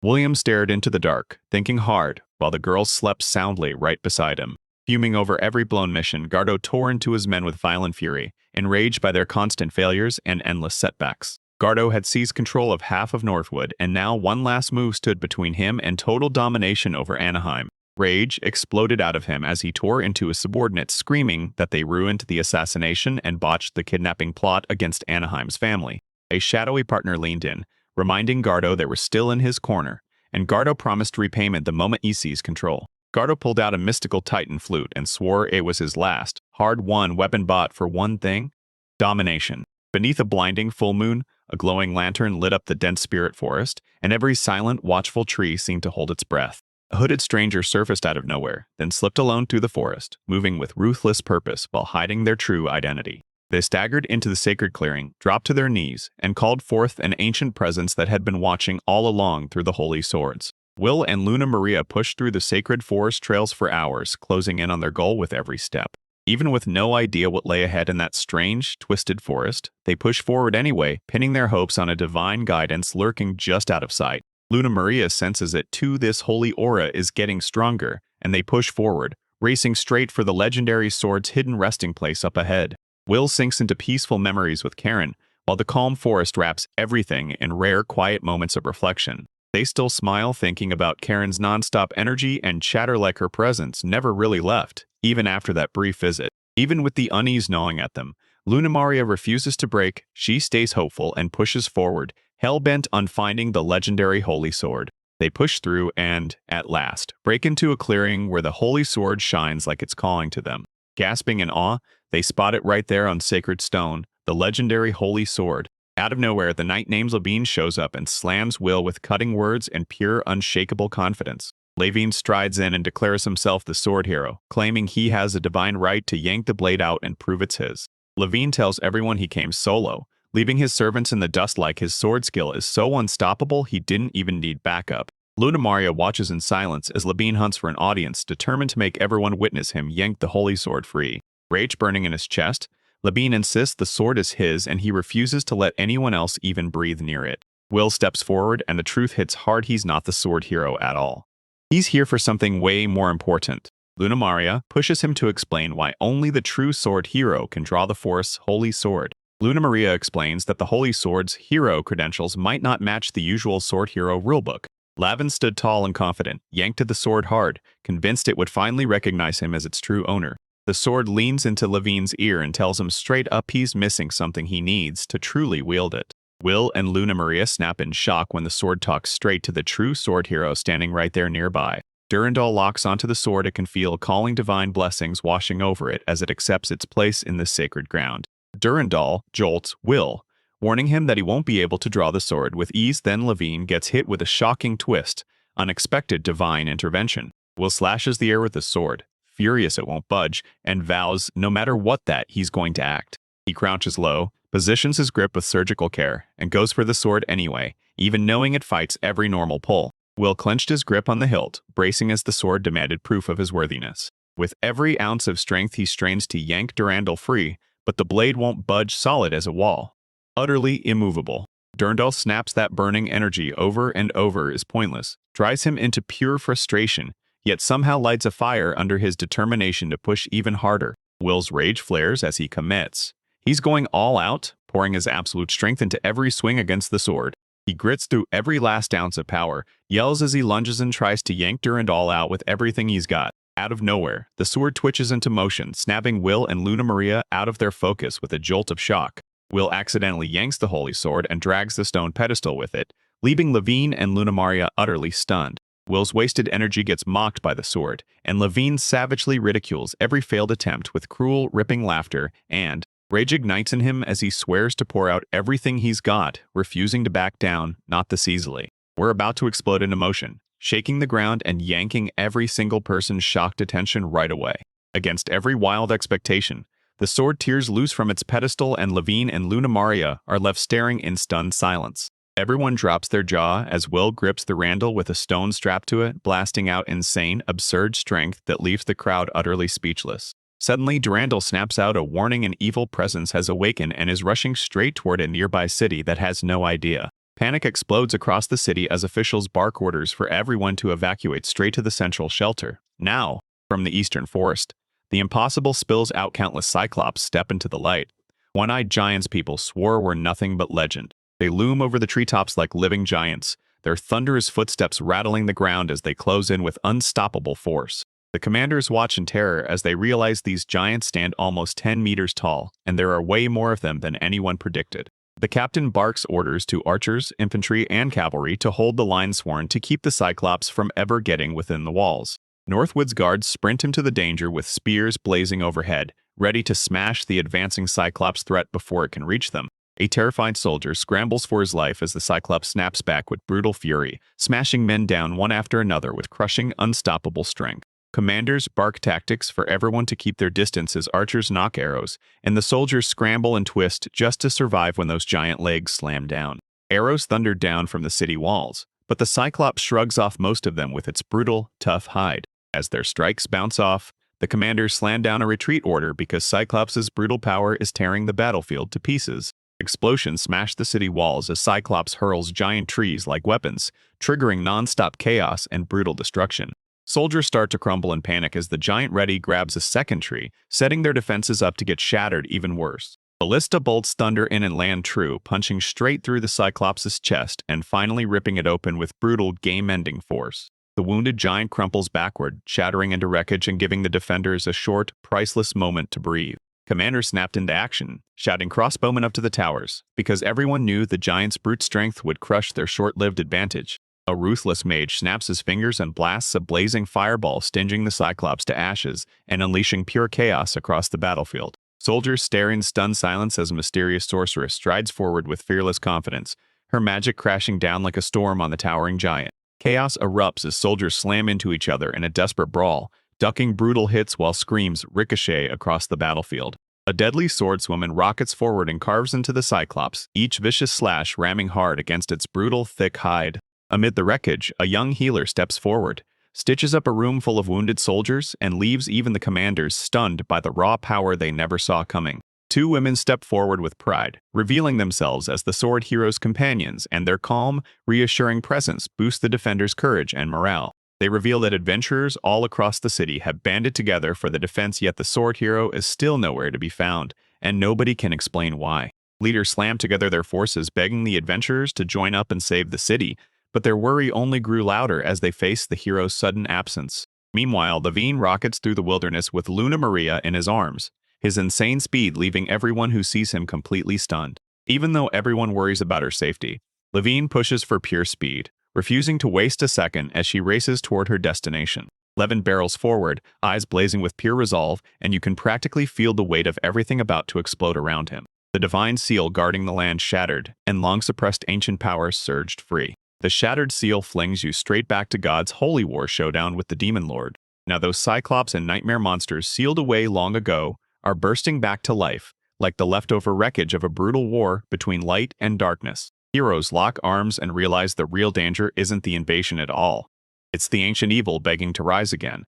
William stared into the dark, thinking hard, while the girls slept soundly right beside him. Fuming over every blown mission, Gardo tore into his men with violent fury, enraged by their constant failures and endless setbacks. Gardo had seized control of half of Northwood, and now one last move stood between him and total domination over Anaheim. Rage exploded out of him as he tore into his subordinates, screaming that they ruined the assassination and botched the kidnapping plot against Anaheim's family. A shadowy partner leaned in, reminding Gardo they were still in his corner, and Gardo promised repayment the moment he seized control. Gardo pulled out a mystical Titan flute and swore it was his last, hard-won weapon bought for one thing: domination. Beneath a blinding full moon, a glowing lantern lit up the dense spirit forest, and every silent, watchful tree seemed to hold its breath. A hooded stranger surfaced out of nowhere, then slipped alone through the forest, moving with ruthless purpose while hiding their true identity. They staggered into the sacred clearing, dropped to their knees, and called forth an ancient presence that had been watching all along through the holy swords. Will and Luna Maria pushed through the sacred forest trails for hours, closing in on their goal with every step. Even with no idea what lay ahead in that strange, twisted forest, they pushed forward anyway, pinning their hopes on a divine guidance lurking just out of sight. Luna Maria senses it too. This holy aura is getting stronger, and they push forward, racing straight for the legendary sword's hidden resting place up ahead. Will sinks into peaceful memories with Karen, while the calm forest wraps everything in rare, quiet moments of reflection. They still smile thinking about Karen's nonstop energy and chatter like her presence never really left, even after that brief visit. Even with the unease gnawing at them, Luna Maria refuses to break. She stays hopeful and pushes forward, hell-bent on finding the legendary holy sword. They push through and, at last, break into a clearing where the holy sword shines like it's calling to them. Gasping in awe, they spot it right there on sacred stone, the legendary holy sword. Out of nowhere, the knight named Levine shows up and slams Will with cutting words and pure, unshakable confidence. Levine strides in and declares himself the sword hero, claiming he has a divine right to yank the blade out and prove it's his. Levine tells everyone he came solo, leaving his servants in the dust like his sword skill is so unstoppable he didn't even need backup. Luna Maria watches in silence as Levine hunts for an audience, determined to make everyone witness him yank the holy sword free. Rage burning in his chest, Levine insists the sword is his and he refuses to let anyone else even breathe near it. Will steps forward and the truth hits hard: he's not the sword hero at all. He's here for something way more important. Luna Maria pushes him to explain why only the true sword hero can draw the Forest's holy sword. Luna Maria explains that the holy sword's hero credentials might not match the usual sword hero rulebook. Lavin stood tall and confident, yanked at the sword hard, convinced it would finally recognize him as its true owner. The sword leans into Levine's ear and tells him straight up he's missing something he needs to truly wield it. Will and Luna Maria snap in shock when the sword talks straight to the true sword hero standing right there nearby. Durandal locks onto the sword. It can feel calling divine blessings washing over it as it accepts its place in this sacred ground. Durandal jolts Will, warning him that he won't be able to draw the sword with ease. Then Levine gets hit with a shocking twist, unexpected divine intervention. Will slashes the air with the sword, furious it won't budge, and vows no matter what that he's going to act. He crouches low, positions his grip with surgical care, and goes for the sword anyway, even knowing it fights every normal pull. Will clenched his grip on the hilt, bracing as the sword demanded proof of his worthiness. With every ounce of strength he strains to yank Durandal free, but the blade won't budge, solid as a wall. Utterly immovable. Durandal snaps that burning energy over and over is pointless, drives him into pure frustration, yet somehow lights a fire under his determination to push even harder. Will's rage flares as he commits. He's going all out, pouring his absolute strength into every swing against the sword. He grits through every last ounce of power, yells as he lunges and tries to yank Durandal out with everything he's got. Out of nowhere, the sword twitches into motion, snapping Will and Luna Maria out of their focus with a jolt of shock. Will accidentally yanks the holy sword and drags the stone pedestal with it, leaving Levine and Luna Maria utterly stunned. Will's wasted energy gets mocked by the sword, and Levine savagely ridicules every failed attempt with cruel, ripping laughter and, Rage ignites in him as he swears to pour out everything he's got, refusing to back down, not this easily. We're about to explode in emotion, shaking the ground and yanking every single person's shocked attention right away. Against every wild expectation, the sword tears loose from its pedestal and Levine and Luna Maria are left staring in stunned silence. Everyone drops their jaw as Will grips the Randall with a stone strapped to it, blasting out insane, absurd strength that leaves the crowd utterly speechless. Suddenly, Durandal snaps out a warning an evil presence has awakened and is rushing straight toward a nearby city that has no idea. Panic explodes across the city as officials bark orders for everyone to evacuate straight to the central shelter. Now, from the eastern forest, the impossible spills out. Countless Cyclops step into the light. One-eyed giants people swore were nothing but legend. They loom over the treetops like living giants, their thunderous footsteps rattling the ground as they close in with unstoppable force. The commanders watch in terror as they realize these giants stand almost 10 meters tall, and there are way more of them than anyone predicted. The captain barks orders to archers, infantry, and cavalry to hold the line sworn to keep the Cyclops from ever getting within the walls. Northwood's guards sprint into the danger with spears blazing overhead, ready to smash the advancing Cyclops threat before it can reach them. A terrified soldier scrambles for his life as the Cyclops snaps back with brutal fury, smashing men down one after another with crushing, unstoppable strength. Commanders bark tactics for everyone to keep their distance as archers knock arrows, and the soldiers scramble and twist just to survive when those giant legs slam down. Arrows thunder down from the city walls, but the Cyclops shrugs off most of them with its brutal, tough hide. As their strikes bounce off, the commanders slam down a retreat order because Cyclops' brutal power is tearing the battlefield to pieces. Explosions smash the city walls as Cyclops hurls giant trees like weapons, triggering non-stop chaos and brutal destruction. Soldiers start to crumble in panic as the giant Reddy grabs a second tree, setting their defenses up to get shattered even worse. Ballista bolts thunder in and land true, punching straight through the Cyclops' chest and finally ripping it open with brutal, game-ending force. The wounded giant crumples backward, shattering into wreckage and giving the defenders a short, priceless moment to breathe. Commander snapped into action, shouting crossbowmen up to the towers, because everyone knew the giant's brute strength would crush their short-lived advantage. A ruthless mage snaps his fingers and blasts a blazing fireball, stinging the Cyclops to ashes and unleashing pure chaos across the battlefield. Soldiers stare in stunned silence as a mysterious sorceress strides forward with fearless confidence, her magic crashing down like a storm on the towering giant. Chaos erupts as soldiers slam into each other in a desperate brawl, ducking brutal hits while screams ricochet across the battlefield. A deadly swordswoman rockets forward and carves into the Cyclops, each vicious slash ramming hard against its brutal, thick hide. Amid the wreckage, a young healer steps forward, stitches up a room full of wounded soldiers, and leaves even the commanders stunned by the raw power they never saw coming. Two women step forward with pride, revealing themselves as the Sword Hero's companions, and their calm, reassuring presence boosts the defenders' courage and morale. They reveal that adventurers all across the city have banded together for the defense, yet the Sword Hero is still nowhere to be found, and nobody can explain why. Leaders slam together their forces, begging the adventurers to join up and save the city, but their worry only grew louder as they faced the hero's sudden absence. Meanwhile, Levine rockets through the wilderness with Luna Maria in his arms, his insane speed leaving everyone who sees him completely stunned. Even though everyone worries about her safety, Levine pushes for pure speed, refusing to waste a second as she races toward her destination. Levin barrels forward, eyes blazing with pure resolve, and you can practically feel the weight of everything about to explode around him. The divine seal guarding the land shattered, and long-suppressed ancient powers surged free. The shattered seal flings you straight back to God's holy war showdown with the Demon Lord. Now those Cyclops and nightmare monsters sealed away long ago are bursting back to life, like the leftover wreckage of a brutal war between light and darkness. Heroes lock arms and realize the real danger isn't the invasion at all. It's the ancient evil begging to rise again.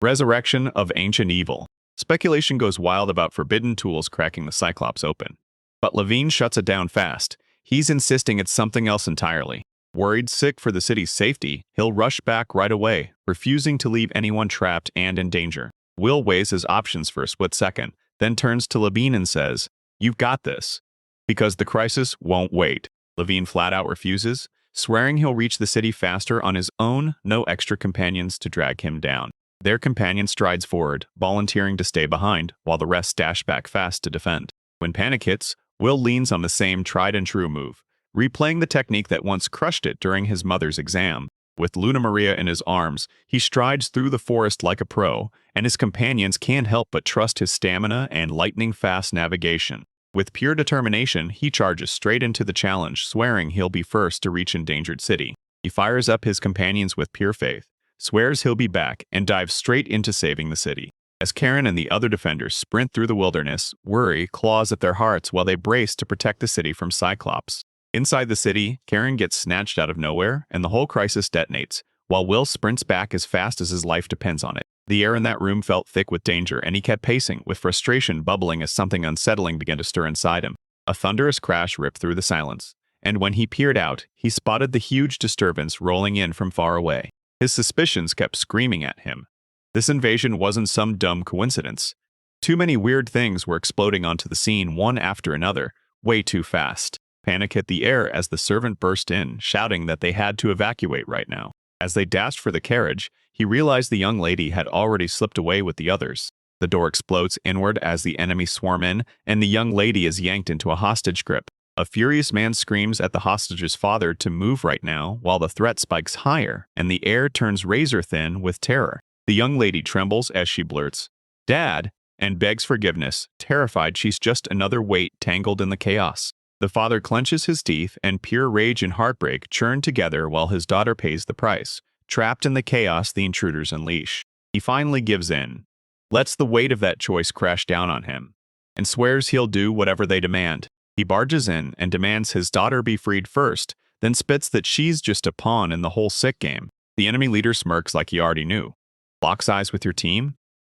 Resurrection of ancient evil. Speculation goes wild about forbidden tools cracking the Cyclops open. But Levine shuts it down fast. He's insisting it's something else entirely. Worried sick for the city's safety, he'll rush back right away, refusing to leave anyone trapped and in danger. Will weighs his options for a split second, then turns to Levine and says, "You've got this." Because the crisis won't wait. Levine flat out refuses, swearing he'll reach the city faster on his own, no extra companions to drag him down. Their companion strides forward, volunteering to stay behind, while the rest dash back fast to defend. When panic hits, Will leans on the same tried-and-true move, replaying the technique that once crushed it during his mother's exam. With Luna Maria in his arms, he strides through the forest like a pro, and his companions can't help but trust his stamina and lightning-fast navigation. With pure determination, he charges straight into the challenge, swearing he'll be first to reach endangered city. He fires up his companions with pure faith, swears he'll be back, and dives straight into saving the city. As Karen and the other defenders sprint through the wilderness, worry claws at their hearts while they brace to protect the city from Cyclops. Inside the city, Karen gets snatched out of nowhere, and the whole crisis detonates, while Will sprints back as fast as his life depends on it. The air in that room felt thick with danger, and he kept pacing, with frustration bubbling as something unsettling began to stir inside him. A thunderous crash ripped through the silence, and when he peered out, he spotted the huge disturbance rolling in from far away. His suspicions kept screaming at him. This invasion wasn't some dumb coincidence. Too many weird things were exploding onto the scene one after another, way too fast. Panic hit the air as the servant burst in, shouting that they had to evacuate right now. As they dashed for the carriage, he realized the young lady had already slipped away with the others. The door explodes inward as the enemy swarm in, and the young lady is yanked into a hostage grip. A furious man screams at the hostage's father to move right now, while the threat spikes higher, and the air turns razor-thin with terror. The young lady trembles as she blurts, "Dad," and begs forgiveness, terrified she's just another weight tangled in the chaos. The father clenches his teeth, and pure rage and heartbreak churn together while his daughter pays the price, trapped in the chaos the intruders unleash. He finally gives in, lets the weight of that choice crash down on him, and swears he'll do whatever they demand. He barges in and demands his daughter be freed first, then spits that she's just a pawn in the whole sick game. The enemy leader smirks like he already knew, locks eyes with your team,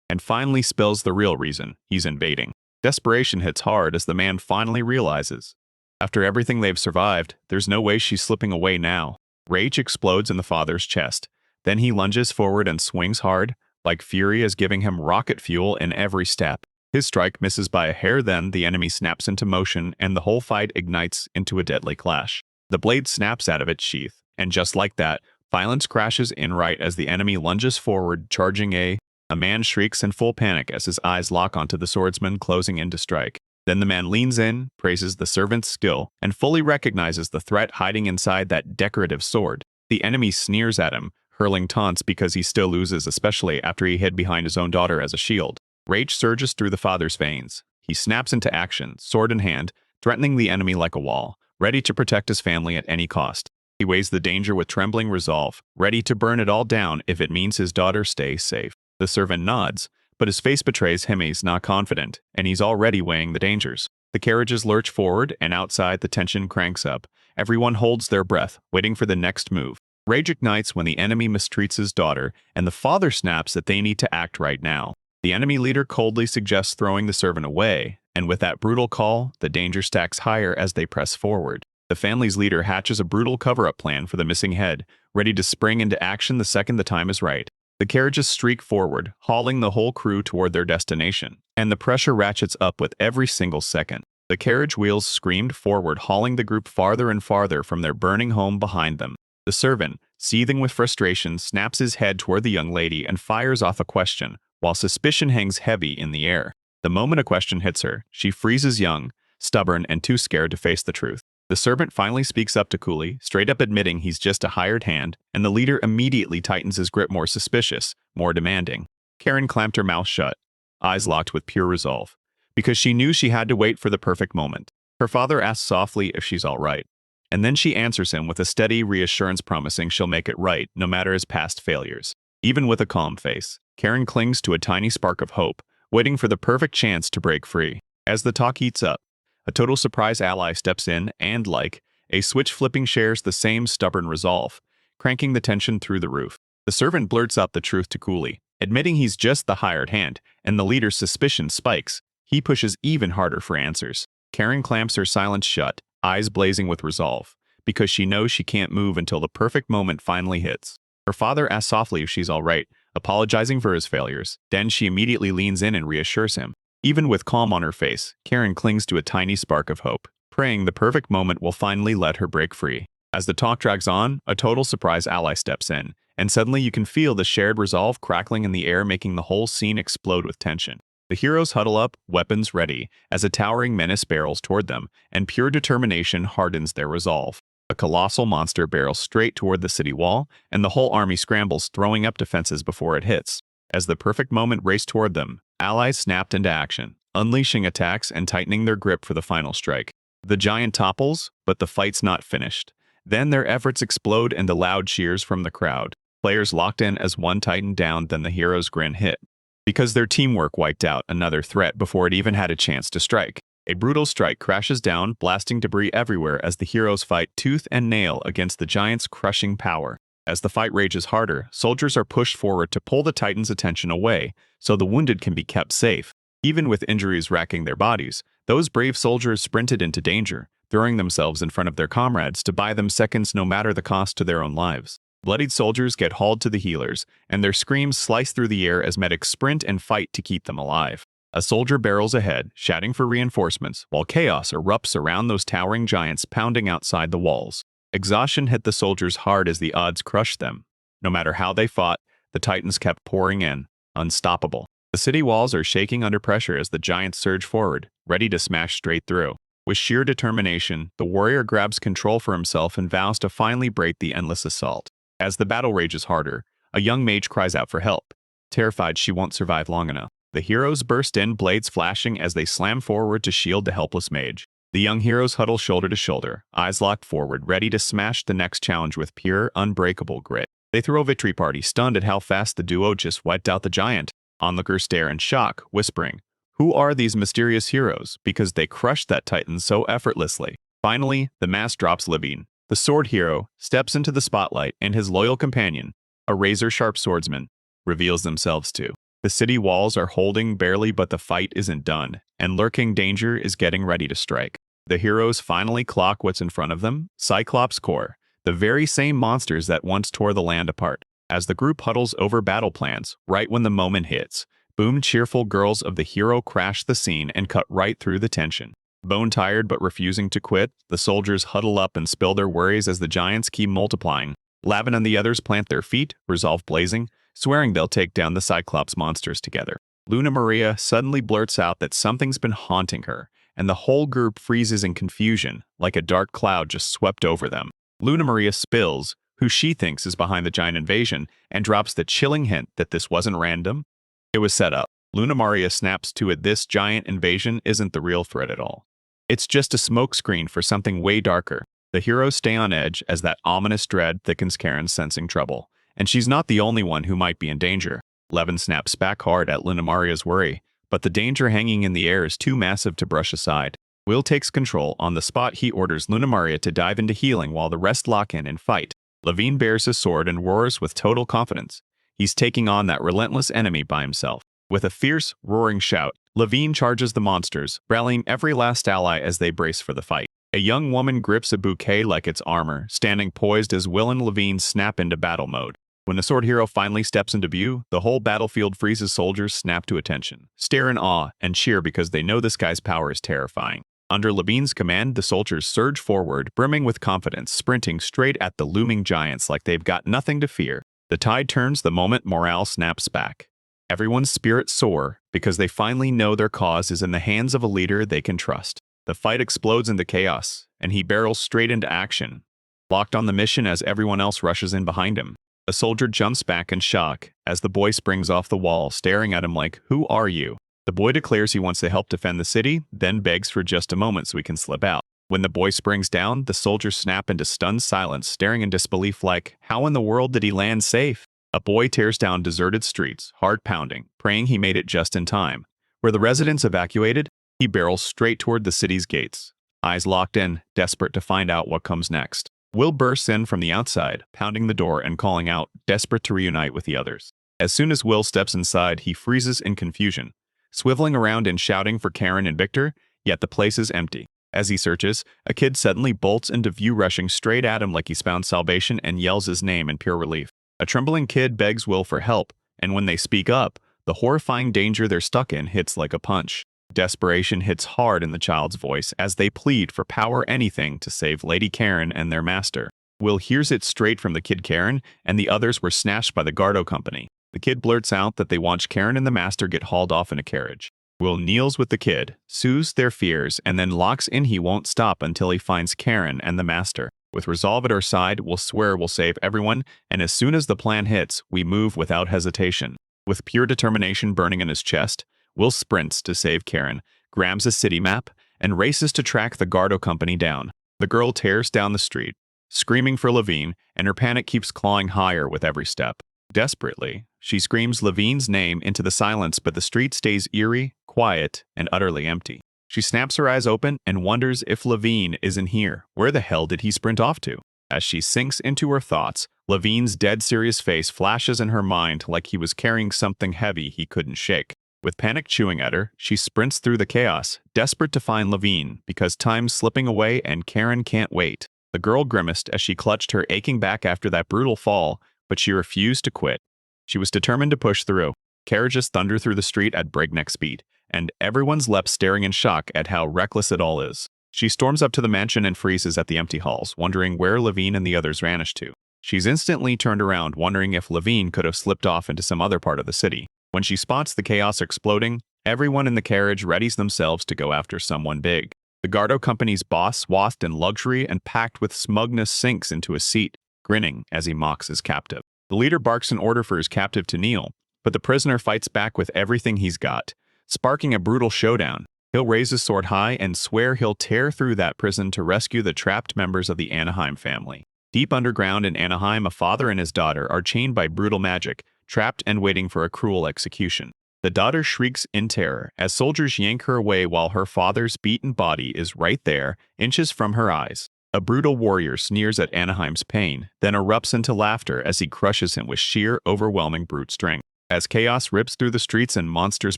and finally spills the real reason he's invading. Desperation hits hard as the man finally realizes, after everything they've survived, there's no way she's slipping away now. Rage explodes in the father's chest. Then he lunges forward and swings hard, like fury is giving him rocket fuel in every step. His strike misses by a hair, then the enemy snaps into motion and the whole fight ignites into a deadly clash. The blade snaps out of its sheath, and just like that, violence crashes in right as the enemy lunges forward, charging a man shrieks in full panic as his eyes lock onto the swordsman closing in to strike. Then the man leans in, praises the servant's skill, and fully recognizes the threat hiding inside that decorative sword. The enemy sneers at him, hurling taunts because he still loses, especially after he hid behind his own daughter as a shield. Rage surges through the father's veins. He snaps into action, sword in hand, threatening the enemy like a wall, ready to protect his family at any cost. He weighs the danger with trembling resolve, ready to burn it all down if it means his daughter stays safe. The servant nods, but his face betrays him he's not confident, and he's already weighing the dangers. The carriages lurch forward, and outside the tension cranks up. Everyone holds their breath, waiting for the next move. Rage ignites when the enemy mistreats his daughter, and the father snaps that they need to act right now. The enemy leader coldly suggests throwing the servant away, and with that brutal call, the danger stacks higher as they press forward. The family's leader hatches a brutal cover-up plan for the missing head, ready to spring into action the second the time is right. The carriages streak forward, hauling the whole crew toward their destination, and the pressure ratchets up with every single second. The carriage wheels screamed forward, hauling the group farther and farther from their burning home behind them. The servant, seething with frustration, snaps his head toward the young lady and fires off a question, while suspicion hangs heavy in the air. The moment a question hits her, she freezes young, stubborn, and too scared to face the truth. The servant finally speaks up to Cooley, straight up admitting he's just a hired hand, and the leader immediately tightens his grip, more suspicious, more demanding. Karen clamped her mouth shut, eyes locked with pure resolve, because she knew she had to wait for the perfect moment. Her father asks softly if she's all right, and then she answers him with a steady reassurance, promising she'll make it right, no matter his past failures. Even with a calm face, Karen clings to a tiny spark of hope, waiting for the perfect chance to break free. As the talk heats up, a total surprise ally steps in and, like a switch flipping, shares the same stubborn resolve, cranking the tension through the roof. The servant blurts out the truth to Cooley, admitting he's just the hired hand, and the leader's suspicion spikes. He pushes even harder for answers. Karen clamps her silence shut, eyes blazing with resolve, because she knows she can't move until the perfect moment finally hits. Her father asks softly if she's all right, apologizing for his failures. Then she immediately leans in and reassures him. Even with calm on her face, Karen clings to a tiny spark of hope, praying the perfect moment will finally let her break free. As the talk drags on, a total surprise ally steps in, and suddenly you can feel the shared resolve crackling in the air, making the whole scene explode with tension. The heroes huddle up, weapons ready, as a towering menace barrels toward them, and pure determination hardens their resolve. A colossal monster barrels straight toward the city wall, and the whole army scrambles, throwing up defenses before it hits. As the perfect moment raced toward them, allies snapped into action, unleashing attacks and tightening their grip for the final strike. The giant topples, but the fight's not finished. Then their efforts explode into loud cheers from the crowd. Players locked in as one tightened down, then the hero's grin hit. Because their teamwork wiped out another threat before it even had a chance to strike. A brutal strike crashes down, blasting debris everywhere as the heroes fight tooth and nail against the giant's crushing power. As the fight rages harder, soldiers are pushed forward to pull the Titan's attention away, so the wounded can be kept safe. Even with injuries racking their bodies, those brave soldiers sprinted into danger, throwing themselves in front of their comrades to buy them seconds no matter the cost to their own lives. Bloodied soldiers get hauled to the healers, and their screams slice through the air as medics sprint and fight to keep them alive. A soldier barrels ahead, shouting for reinforcements, while chaos erupts around those towering giants pounding outside the walls. Exhaustion hit the soldiers hard as the odds crushed them. No matter how they fought, the Titans kept pouring in, unstoppable. The city walls are shaking under pressure as the giants surge forward, ready to smash straight through. With sheer determination, the warrior grabs control for himself and vows to finally break the endless assault. As the battle rages harder, a young mage cries out for help, terrified she won't survive long enough. The heroes burst in, blades flashing as they slam forward to shield the helpless mage. The young heroes huddle shoulder to shoulder, eyes locked forward, ready to smash the next challenge with pure, unbreakable grit. They throw a victory party, stunned at how fast the duo just wiped out the giant. Onlookers stare in shock, whispering, "Who are these mysterious heroes?" because they crushed that titan so effortlessly. Finally, the mask drops. Levine, the sword hero, steps into the spotlight, and his loyal companion, a razor-sharp swordsman, reveals themselves too. The city walls are holding barely, but the fight isn't done, and lurking danger is getting ready to strike. The heroes finally clock what's in front of them: Cyclops Core, the very same monsters that once tore the land apart. As the group huddles over battle plans, right when the moment hits, boom, cheerful girls of the hero crash the scene and cut right through the tension. Bone-tired but refusing to quit, the soldiers huddle up and spill their worries as the giants keep multiplying. Lavin and the others plant their feet, resolve blazing, swearing they'll take down the Cyclops monsters together. Luna Maria suddenly blurts out that something's been haunting her, and the whole group freezes in confusion, like a dark cloud just swept over them. Luna Maria spills who she thinks is behind the giant invasion and drops the chilling hint that this wasn't random. It was set up. Luna Maria snaps to it: this giant invasion isn't the real threat at all. It's just a smokescreen for something way darker. The heroes stay on edge as that ominous dread thickens. Karen sensing trouble, and she's not the only one who might be in danger. Levin snaps back hard at Luna Maria's worry, but the danger hanging in the air is too massive to brush aside. Will takes control. On the spot, he orders Luna Maria to dive into healing while the rest lock in and fight. Levine bears his sword and roars with total confidence. He's taking on that relentless enemy by himself. With a fierce, roaring shout, Levine charges the monsters, rallying every last ally as they brace for the fight. A young woman grips a bouquet like it's armor, standing poised as Will and Levine snap into battle mode. When the sword hero finally steps into view, the whole battlefield freezes. Soldiers snap to attention, stare in awe, and cheer because they know this guy's power is terrifying. Under Levine's command, the soldiers surge forward, brimming with confidence, sprinting straight at the looming giants like they've got nothing to fear. The tide turns the moment morale snaps back. Everyone's spirits soar because they finally know their cause is in the hands of a leader they can trust. The fight explodes into chaos, and he barrels straight into action, locked on the mission as everyone else rushes in behind him. A soldier jumps back in shock as the boy springs off the wall, staring at him like, "Who are you?" The boy declares he wants to help defend the city, then begs for just a moment so he can slip out. When the boy springs down, the soldiers snap into stunned silence, staring in disbelief like, how in the world did he land safe? A boy tears down deserted streets, heart pounding, praying he made it just in time. Where the residents evacuated, he barrels straight toward the city's gates, eyes locked in, desperate to find out what comes next. Will bursts in from the outside, pounding the door and calling out, desperate to reunite with the others. As soon as Will steps inside, he freezes in confusion, swiveling around and shouting for Karen and Victor, yet the place is empty. As he searches, a kid suddenly bolts into view, rushing straight at him like he's found salvation, and yells his name in pure relief. A trembling kid begs Will for help, and when they speak up, the horrifying danger they're stuck in hits like a punch. Desperation hits hard in the child's voice as they plead for power, anything to save Lady Karen and their master. Will hears it straight from the kid. Karen and the others were snatched by the Gardo Company. The kid blurts out that they watch Karen and the master get hauled off in a carriage. Will kneels with the kid, soothes their fears, and then locks in he won't stop until he finds Karen and the master. With resolve at our side, we'll swear we'll save everyone, and as soon as the plan hits, we move without hesitation. With pure determination burning in his chest, Will sprints to save Karen, grabs a city map, and races to track the Gardo company down. The girl tears down the street, screaming for Levine, and her panic keeps clawing higher with every step. Desperately, she screams Levine's name into the silence, but the street stays eerie, quiet, and utterly empty. She snaps her eyes open and wonders if Levine isn't here. Where the hell did he sprint off to? As she sinks into her thoughts, Levine's dead serious face flashes in her mind like he was carrying something heavy he couldn't shake. With panic chewing at her, she sprints through the chaos, desperate to find Levine, because time's slipping away and Karen can't wait. The girl grimaced as she clutched her aching back after that brutal fall, but she refused to quit. She was determined to push through. Carriages thunder through the street at breakneck speed, and everyone's left staring in shock at how reckless it all is. She storms up to the mansion and freezes at the empty halls, wondering where Levine and the others vanished to. She's instantly turned around, wondering if Levine could have slipped off into some other part of the city. When she spots the chaos exploding, everyone in the carriage readies themselves to go after someone big. The Gardo company's boss, swathed in luxury and packed with smugness, sinks into a seat, grinning as he mocks his captive. The leader barks an order for his captive to kneel, but the prisoner fights back with everything he's got, sparking a brutal showdown. He'll raise his sword high and swear he'll tear through that prison to rescue the trapped members of the Anaheim family. Deep underground in Anaheim, a father and his daughter are chained by brutal magic, trapped and waiting for a cruel execution. The daughter shrieks in terror as soldiers yank her away while her father's beaten body is right there, inches from her eyes. A brutal warrior sneers at Anaheim's pain, then erupts into laughter as he crushes him with sheer, overwhelming brute strength. As chaos rips through the streets and monsters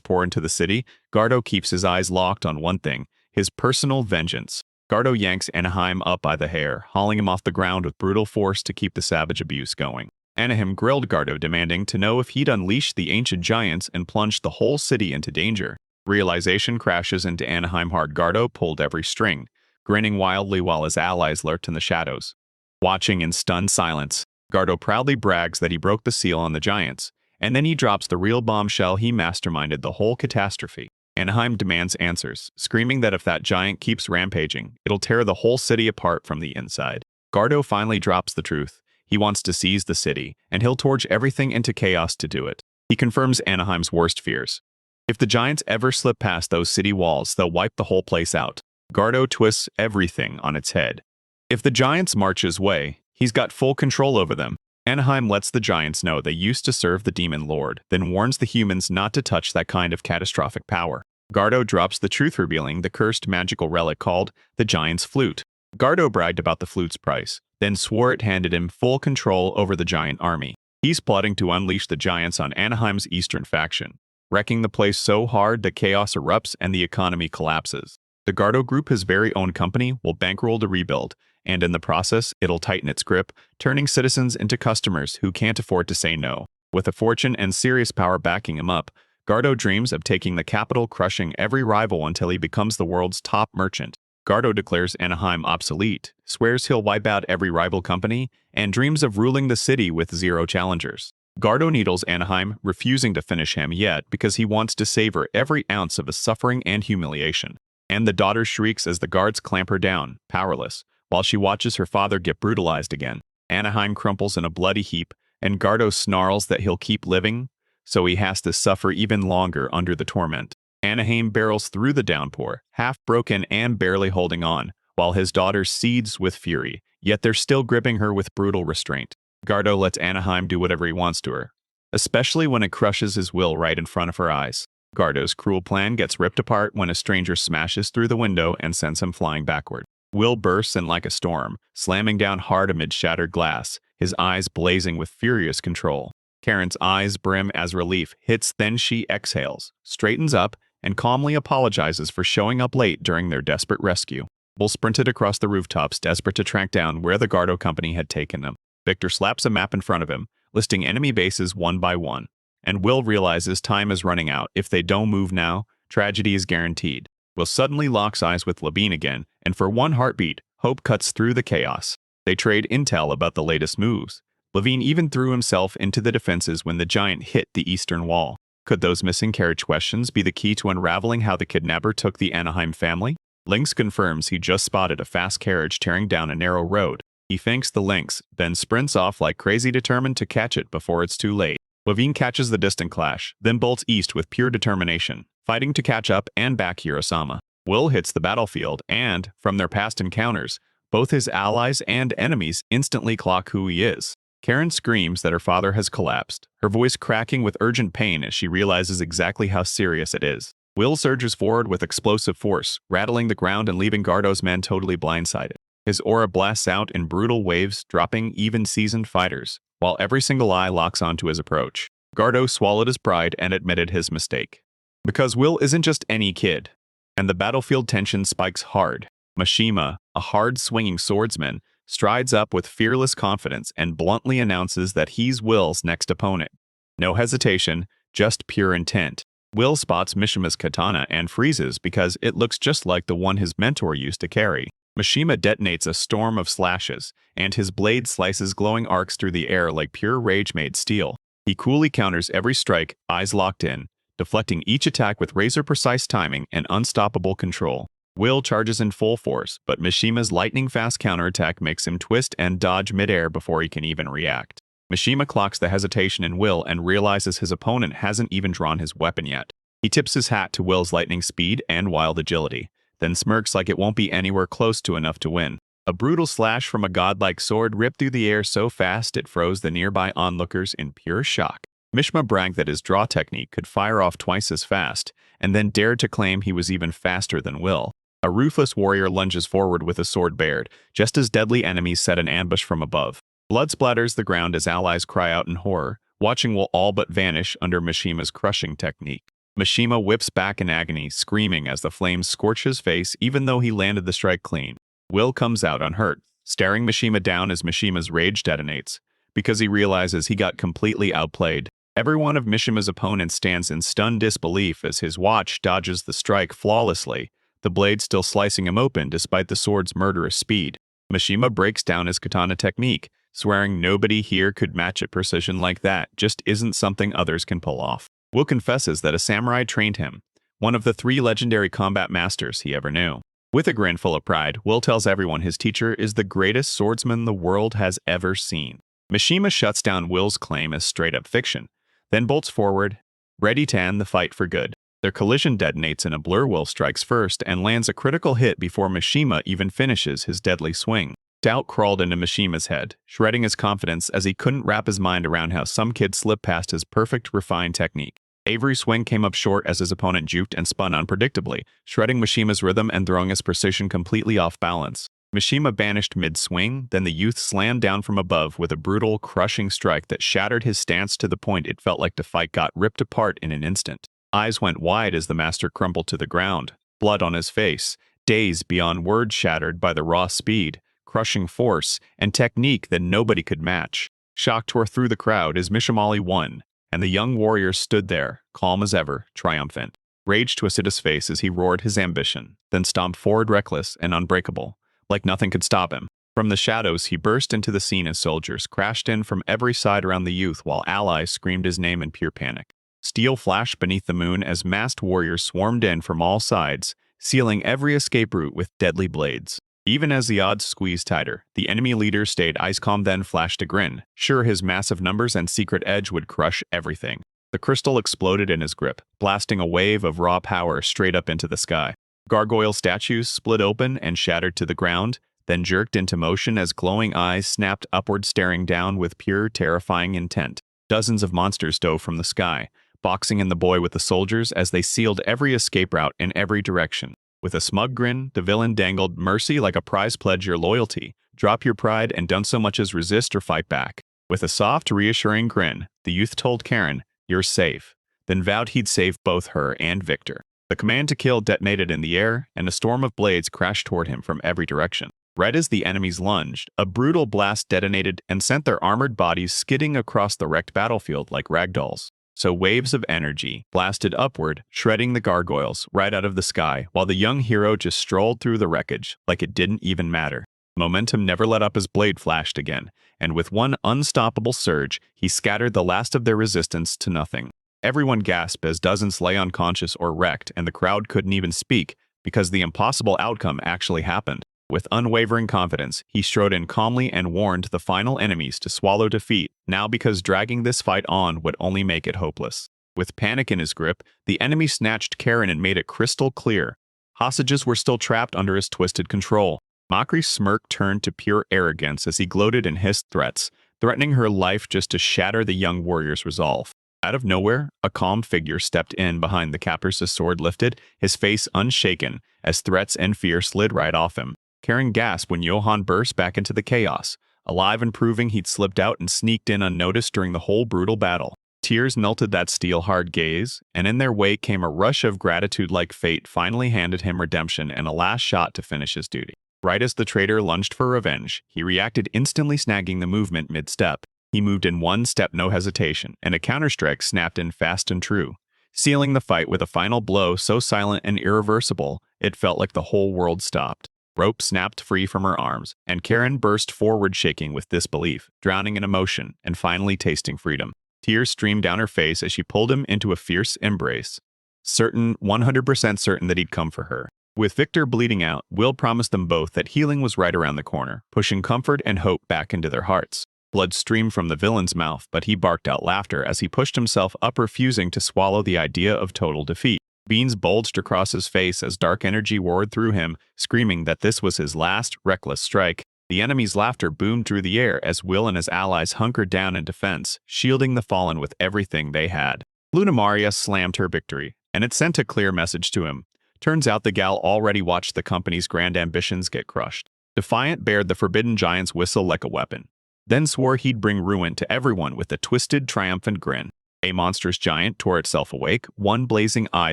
pour into the city, Gardo keeps his eyes locked on one thing: his personal vengeance. Gardo yanks Anaheim up by the hair, hauling him off the ground with brutal force to keep the savage abuse going. Anaheim grilled Gardo, demanding to know if he'd unleashed the ancient giants and plunged the whole city into danger. Realization crashes into Anaheim hard. Gardo pulled every string, grinning wildly while his allies lurked in the shadows. Watching in stunned silence, Gardo proudly brags that he broke the seal on the giants, and then he drops the real bombshell: he masterminded the whole catastrophe. Anaheim demands answers, screaming that if that giant keeps rampaging, it'll tear the whole city apart from the inside. Gardo finally drops the truth. He wants to seize the city, and he'll torch everything into chaos to do it. He confirms Anaheim's worst fears. If the giants ever slip past those city walls, they'll wipe the whole place out. Gardo twists everything on its head. If the giants march his way, he's got full control over them. Anaheim lets the giants know they used to serve the demon lord, then warns the humans not to touch that kind of catastrophic power. Gardo drops the truth, revealing the cursed magical relic called the Giant's Flute. Gardo bragged about the flute's price, then swore it handed him full control over the giant army. He's plotting to unleash the giants on Anaheim's eastern faction, wrecking the place so hard that chaos erupts and the economy collapses. The Gardo group, his very own company, will bankroll to rebuild, and in the process, it'll tighten its grip, turning citizens into customers who can't afford to say no. With a fortune and serious power backing him up, Gardo dreams of taking the capital, crushing every rival until he becomes the world's top merchant. Gardo declares Anaheim obsolete, swears he'll wipe out every rival company, and dreams of ruling the city with zero challengers. Gardo needles Anaheim, refusing to finish him yet because he wants to savor every ounce of his suffering and humiliation. And the daughter shrieks as the guards clamp her down, powerless, while she watches her father get brutalized again. Anaheim crumples in a bloody heap, and Gardo snarls that he'll keep living, so he has to suffer even longer under the torment. Anaheim barrels through the downpour, half broken and barely holding on, while his daughter seethes with fury, yet they're still gripping her with brutal restraint. Gardo lets Anaheim do whatever he wants to her, especially when it crushes his will right in front of her eyes. Gardo's cruel plan gets ripped apart when a stranger smashes through the window and sends him flying backward. Will bursts in like a storm, slamming down hard amid shattered glass, his eyes blazing with furious control. Karen's eyes brim as relief hits, then she exhales, straightens up, and calmly apologizes for showing up late during their desperate rescue. Will sprinted across the rooftops, desperate to track down where the Gardo company had taken them. Victor slaps a map in front of him, listing enemy bases one by one. And Will realizes time is running out. If they don't move now, tragedy is guaranteed. Will suddenly locks eyes with Levine again, and for one heartbeat, hope cuts through the chaos. They trade intel about the latest moves. Levine even threw himself into the defenses when the giant hit the eastern wall. Could those missing carriage questions be the key to unraveling how the kidnapper took the Anaheim family? Lynx confirms he just spotted a fast carriage tearing down a narrow road, He thanks the lynx, then sprints off like crazy, determined to catch it before it's too late. Levine catches the distant clash, then bolts east with pure determination, fighting to catch up and back Hirosama. Will hits the battlefield, and, from their past encounters, both his allies and enemies instantly clock who he is. Karen screams that her father has collapsed, her voice cracking with urgent pain as she realizes exactly how serious it is. Will surges forward with explosive force, rattling the ground and leaving Gardo's men totally blindsided. His aura blasts out in brutal waves, dropping even seasoned fighters, while every single eye locks onto his approach. Gardo swallowed his pride and admitted his mistake. Because Will isn't just any kid, and the battlefield tension spikes hard. Mishima, a hard-swinging swordsman, strides up with fearless confidence and bluntly announces that he's Will's next opponent. No hesitation, just pure intent. Will spots Mishima's katana and freezes because it looks just like the one his mentor used to carry. Mishima detonates a storm of slashes, and his blade slices glowing arcs through the air like pure rage-made steel. He coolly counters every strike, eyes locked in, deflecting each attack with razor-precise timing and unstoppable control. Will charges in full force, but Mishima's lightning-fast counterattack makes him twist and dodge midair before he can even react. Mishima clocks the hesitation in Will and realizes his opponent hasn't even drawn his weapon yet. He tips his hat to Will's lightning speed and wild agility, then smirks like it won't be anywhere close to enough to win. A brutal slash from a godlike sword ripped through the air so fast it froze the nearby onlookers in pure shock. Mishima bragged that his draw technique could fire off twice as fast, and then dared to claim he was even faster than Will. A ruthless warrior lunges forward with a sword bared, just as deadly enemies set an ambush from above. Blood splatters the ground as allies cry out in horror, watching Will all but vanish under Mishima's crushing technique. Mishima whips back in agony, screaming as the flames scorch his face even though he landed the strike clean. Will comes out unhurt, staring Mishima down as Mishima's rage detonates, because he realizes he got completely outplayed. Every one of Mishima's opponents stands in stunned disbelief as his watch dodges the strike flawlessly, the blade still slicing him open despite the sword's murderous speed. Mishima breaks down his katana technique, swearing nobody here could match it. Precision like that just isn't something others can pull off. Will confesses that a samurai trained him, one of the 3 legendary combat masters he ever knew. With a grin full of pride, Will tells everyone his teacher is the greatest swordsman the world has ever seen. Mishima shuts down Will's claim as straight-up fiction, then bolts forward, ready to end the fight for good. Their collision detonates in a blur. Will strikes first and lands a critical hit before Mishima even finishes his deadly swing. Doubt crawled into Mishima's head, shredding his confidence as he couldn't wrap his mind around how some kid slipped past his perfect, refined technique. Avery's swing came up short as his opponent juked and spun unpredictably, shredding Mishima's rhythm and throwing his precision completely off balance. Mishima banished mid-swing, then the youth slammed down from above with a brutal, crushing strike that shattered his stance to the point it felt like the fight got ripped apart in an instant. Eyes went wide as the master crumpled to the ground, blood on his face, dazed beyond words, shattered by the raw speed, crushing force, and technique that nobody could match. Shock tore through the crowd as Mishimali won, and the young warrior stood there, calm as ever, triumphant. Rage twisted his face as he roared his ambition, then stomped forward reckless and unbreakable, like nothing could stop him. From the shadows, he burst into the scene as soldiers crashed in from every side around the youth while allies screamed his name in pure panic. Steel flashed beneath the moon as masked warriors swarmed in from all sides, sealing every escape route with deadly blades. Even as the odds squeezed tighter, the enemy leader stayed ice calm, then flashed a grin, sure his massive numbers and secret edge would crush everything. The crystal exploded in his grip, blasting a wave of raw power straight up into the sky. Gargoyle statues split open and shattered to the ground, then jerked into motion as glowing eyes snapped upward, staring down with pure, terrifying intent. Dozens of monsters dove from the sky, boxing in the boy with the soldiers as they sealed every escape route in every direction. With a smug grin, the villain dangled mercy like a prize. Pledge your loyalty, drop your pride, and don't so much as resist or fight back. With a soft, reassuring grin, the youth told Karen, "You're safe," then vowed he'd save both her and Victor. The command to kill detonated in the air, and a storm of blades crashed toward him from every direction. Right as the enemies lunged, a brutal blast detonated and sent their armored bodies skidding across the wrecked battlefield like ragdolls. So waves of energy blasted upward, shredding the gargoyles right out of the sky, while the young hero just strolled through the wreckage like it didn't even matter. Momentum never let up as blade flashed again, and with one unstoppable surge, he scattered the last of their resistance to nothing. Everyone gasped as dozens lay unconscious or wrecked, and the crowd couldn't even speak because the impossible outcome actually happened. With unwavering confidence, he strode in calmly and warned the final enemies to swallow defeat, now because dragging this fight on would only make it hopeless. With panic in his grip, the enemy snatched Karen and made it crystal clear. Hostages were still trapped under his twisted control. Makri's smirk turned to pure arrogance as he gloated and hissed threats, threatening her life just to shatter the young warrior's resolve. Out of nowhere, a calm figure stepped in behind the captors, his sword lifted, his face unshaken, as threats and fear slid right off him. Karen gasped when Johann burst back into the chaos, alive and proving he'd slipped out and sneaked in unnoticed during the whole brutal battle. Tears melted that steel-hard gaze, and in their wake came a rush of gratitude like fate finally handed him redemption and a last shot to finish his duty. Right as the traitor lunged for revenge, he reacted instantly, snagging the movement mid-step. He moved in one step, no hesitation, and a counterstrike snapped in fast and true, sealing the fight with a final blow so silent and irreversible it felt like the whole world stopped. Rope snapped free from her arms, and Karen burst forward shaking with disbelief, drowning in emotion, and finally tasting freedom. Tears streamed down her face as she pulled him into a fierce embrace, 100% certain that he'd come for her. With Victor bleeding out, Will promised them both that healing was right around the corner, pushing comfort and hope back into their hearts. Blood streamed from the villain's mouth, but he barked out laughter as he pushed himself up, refusing to swallow the idea of total defeat. Beans bulged across his face as dark energy roared through him, screaming that this was his last, reckless strike. The enemy's laughter boomed through the air as Will and his allies hunkered down in defense, shielding the fallen with everything they had. Luna Maria slammed her victory, and it sent a clear message to him. Turns out the gal already watched the company's grand ambitions get crushed. Defiant bared the forbidden giant's whistle like a weapon, then swore he'd bring ruin to everyone with a twisted, triumphant grin. A monstrous giant tore itself awake, one blazing eye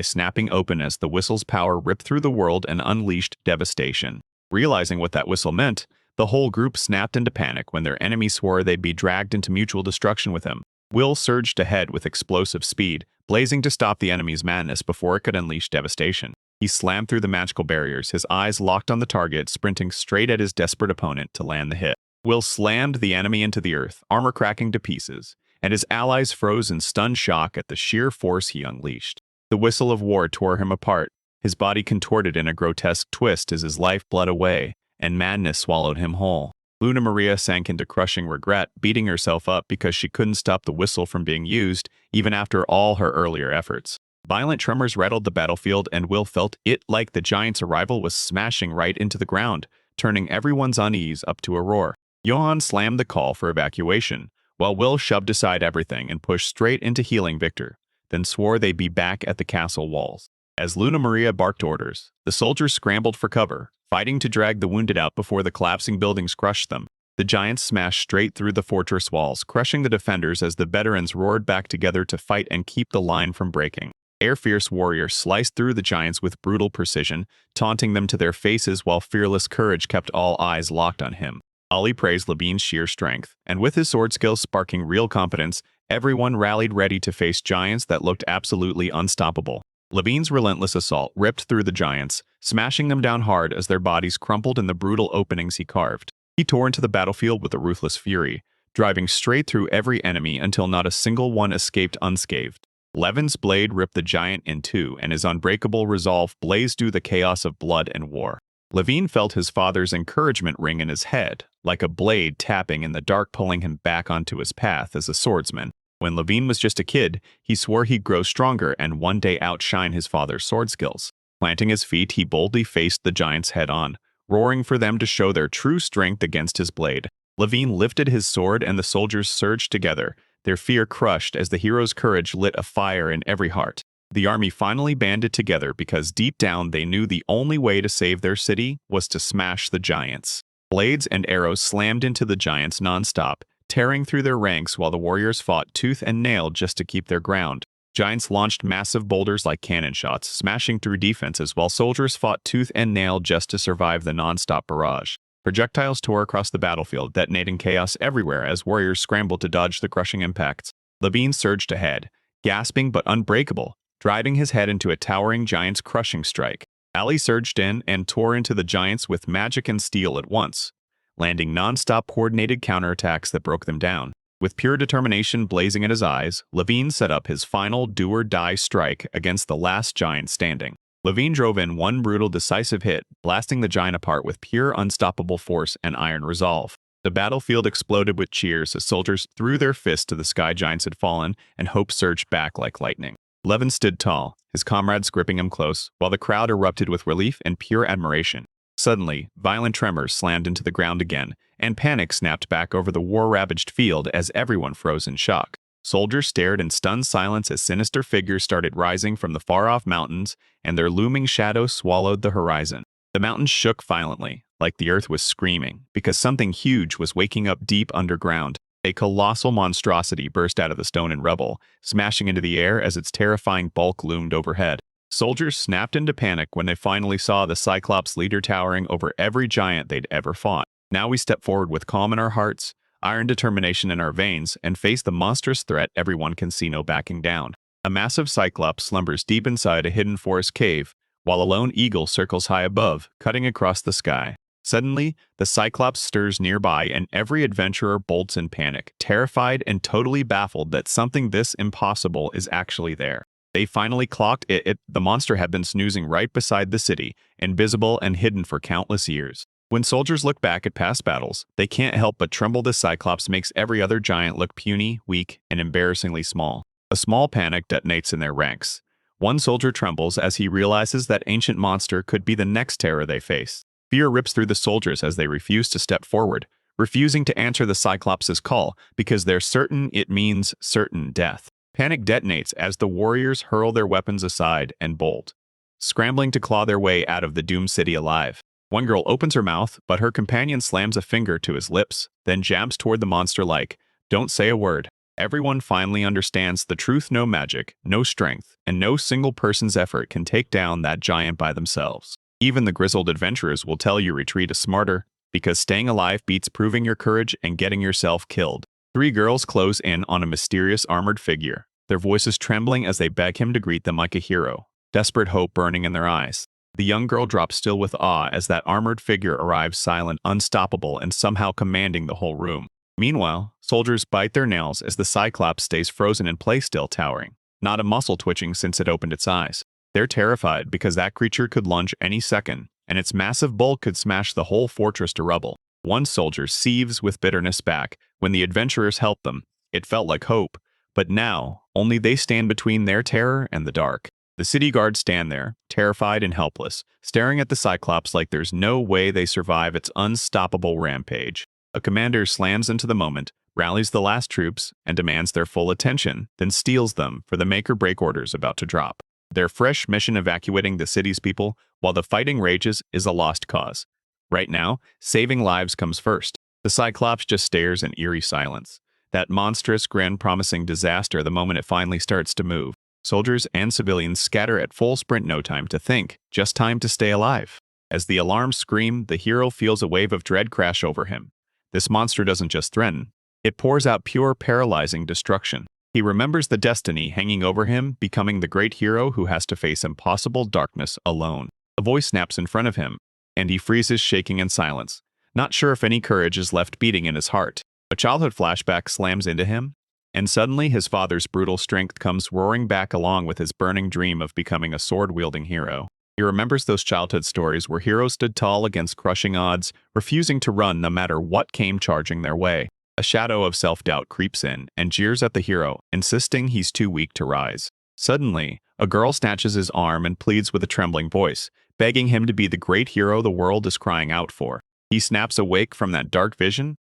snapping open as the whistle's power ripped through the world and unleashed devastation. Realizing what that whistle meant, the whole group snapped into panic when their enemy swore they'd be dragged into mutual destruction with him. Will surged ahead with explosive speed, blazing to stop the enemy's madness before it could unleash devastation. He slammed through the magical barriers, his eyes locked on the target, sprinting straight at his desperate opponent to land the hit. Will slammed the enemy into the earth, armor cracking to pieces, and his allies froze in stunned shock at the sheer force he unleashed. The whistle of war tore him apart, his body contorted in a grotesque twist as his life bled away, and madness swallowed him whole. Luna Maria sank into crushing regret, beating herself up because she couldn't stop the whistle from being used, even after all her earlier efforts. Violent tremors rattled the battlefield, and Will felt it like the giant's arrival was smashing right into the ground, turning everyone's unease up to a roar. Johann slammed the call for evacuation, while Will shoved aside everything and pushed straight into healing Victor, then swore they'd be back at the castle walls. As Luna Maria barked orders, the soldiers scrambled for cover, fighting to drag the wounded out before the collapsing buildings crushed them. The giants smashed straight through the fortress walls, crushing the defenders as the veterans roared back together to fight and keep the line from breaking. Air-fierce warriors sliced through the giants with brutal precision, taunting them to their faces while fearless courage kept all eyes locked on him. Ali praised Levine's sheer strength, and with his sword skills sparking real confidence, everyone rallied ready to face giants that looked absolutely unstoppable. Levine's relentless assault ripped through the giants, smashing them down hard as their bodies crumpled in the brutal openings he carved. He tore into the battlefield with a ruthless fury, driving straight through every enemy until not a single one escaped unscathed. Levin's blade ripped the giant in two, and his unbreakable resolve blazed through the chaos of blood and war. Levine felt his father's encouragement ring in his head, like a blade tapping in the dark, pulling him back onto his path as a swordsman. When Levine was just a kid, he swore he'd grow stronger and one day outshine his father's sword skills. Planting his feet, he boldly faced the giants head-on, roaring for them to show their true strength against his blade. Levine lifted his sword and the soldiers surged together, their fear crushed as the hero's courage lit a fire in every heart. The army finally banded together because deep down they knew the only way to save their city was to smash the giants. Blades and arrows slammed into the giants nonstop, tearing through their ranks while the warriors fought tooth and nail just to keep their ground. Giants launched massive boulders like cannon shots, smashing through defenses while soldiers fought tooth and nail just to survive the nonstop barrage. Projectiles tore across the battlefield, detonating chaos everywhere as warriors scrambled to dodge the crushing impacts. Levine surged ahead, gasping but unbreakable, driving his head into a towering giant's crushing strike. Ali surged in and tore into the giants with magic and steel at once, landing non-stop coordinated counterattacks that broke them down. With pure determination blazing at his eyes, Levine set up his final do-or-die strike against the last giant standing. Levine drove in one brutal, decisive hit, blasting the giant apart with pure, unstoppable force and iron resolve. The battlefield exploded with cheers as soldiers threw their fists to the sky giants had fallen, and hope surged back like lightning. Levin stood tall, his comrades gripping him close, while the crowd erupted with relief and pure admiration. Suddenly, violent tremors slammed into the ground again, and panic snapped back over the war-ravaged field as everyone froze in shock. Soldiers stared in stunned silence as sinister figures started rising from the far-off mountains, and their looming shadows swallowed the horizon. The mountains shook violently, like the earth was screaming, because something huge was waking up deep underground. A colossal monstrosity burst out of the stone and rubble, smashing into the air as its terrifying bulk loomed overhead. Soldiers snapped into panic when they finally saw the Cyclops leader towering over every giant they'd ever fought. Now we step forward with calm in our hearts, iron determination in our veins, and face the monstrous threat everyone can see no backing down. A massive Cyclops slumbers deep inside a hidden forest cave, while a lone eagle circles high above, cutting across the sky. Suddenly, the Cyclops stirs nearby and every adventurer bolts in panic, terrified and totally baffled that something this impossible is actually there. They finally clocked it. The monster had been snoozing right beside the city, invisible and hidden for countless years. When soldiers look back at past battles, they can't help but tremble. The Cyclops makes every other giant look puny, weak, and embarrassingly small. A small panic detonates in their ranks. One soldier trembles as he realizes that ancient monster could be the next terror they face. Fear rips through the soldiers as they refuse to step forward, refusing to answer the Cyclops' call because they're certain it means certain death. Panic detonates as the warriors hurl their weapons aside and bolt, scrambling to claw their way out of the doomed city alive. One girl opens her mouth, but her companion slams a finger to his lips, then jabs toward the monster like, "Don't say a word." Everyone finally understands the truth: no magic, no strength, and no single person's effort can take down that giant by themselves. Even the grizzled adventurers will tell you retreat is smarter, because staying alive beats proving your courage and getting yourself killed. Three girls close in on a mysterious armored figure, their voices trembling as they beg him to greet them like a hero, desperate hope burning in their eyes. The young girl drops still with awe as that armored figure arrives, silent, unstoppable, and somehow commanding the whole room. Meanwhile, soldiers bite their nails as the Cyclops stays frozen in place, still towering, not a muscle twitching since it opened its eyes. They're terrified because that creature could lunge any second, and its massive bulk could smash the whole fortress to rubble. One soldier seethes with bitterness back when the adventurers help them. It felt like hope, but now only they stand between their terror and the dark. The city guards stand there, terrified and helpless, staring at the Cyclops like there's no way they survive its unstoppable rampage. A commander slams into the moment, rallies the last troops, and demands their full attention, then steals them for the make-or-break orders about to drop. Their fresh mission evacuating the city's people while the fighting rages is a lost cause. Right now, saving lives comes first. The Cyclops just stares in eerie silence, that monstrous grin promising disaster the moment it finally starts to move. Soldiers and civilians scatter at full sprint, no time to think, just time to stay alive. As the alarms scream, the hero feels a wave of dread crash over him. This monster doesn't just threaten, it pours out pure, paralyzing destruction. He remembers the destiny hanging over him, becoming the great hero who has to face impossible darkness alone. A voice snaps in front of him, and he freezes, shaking in silence, not sure if any courage is left beating in his heart. A childhood flashback slams into him, and suddenly his father's brutal strength comes roaring back along with his burning dream of becoming a sword-wielding hero. He remembers those childhood stories where heroes stood tall against crushing odds, refusing to run no matter what came charging their way. A shadow of self-doubt creeps in and jeers at the hero, insisting he's too weak to rise. Suddenly, a girl snatches his arm and pleads with a trembling voice, begging him to be the great hero the world is crying out for. He snaps awake from that dark vision,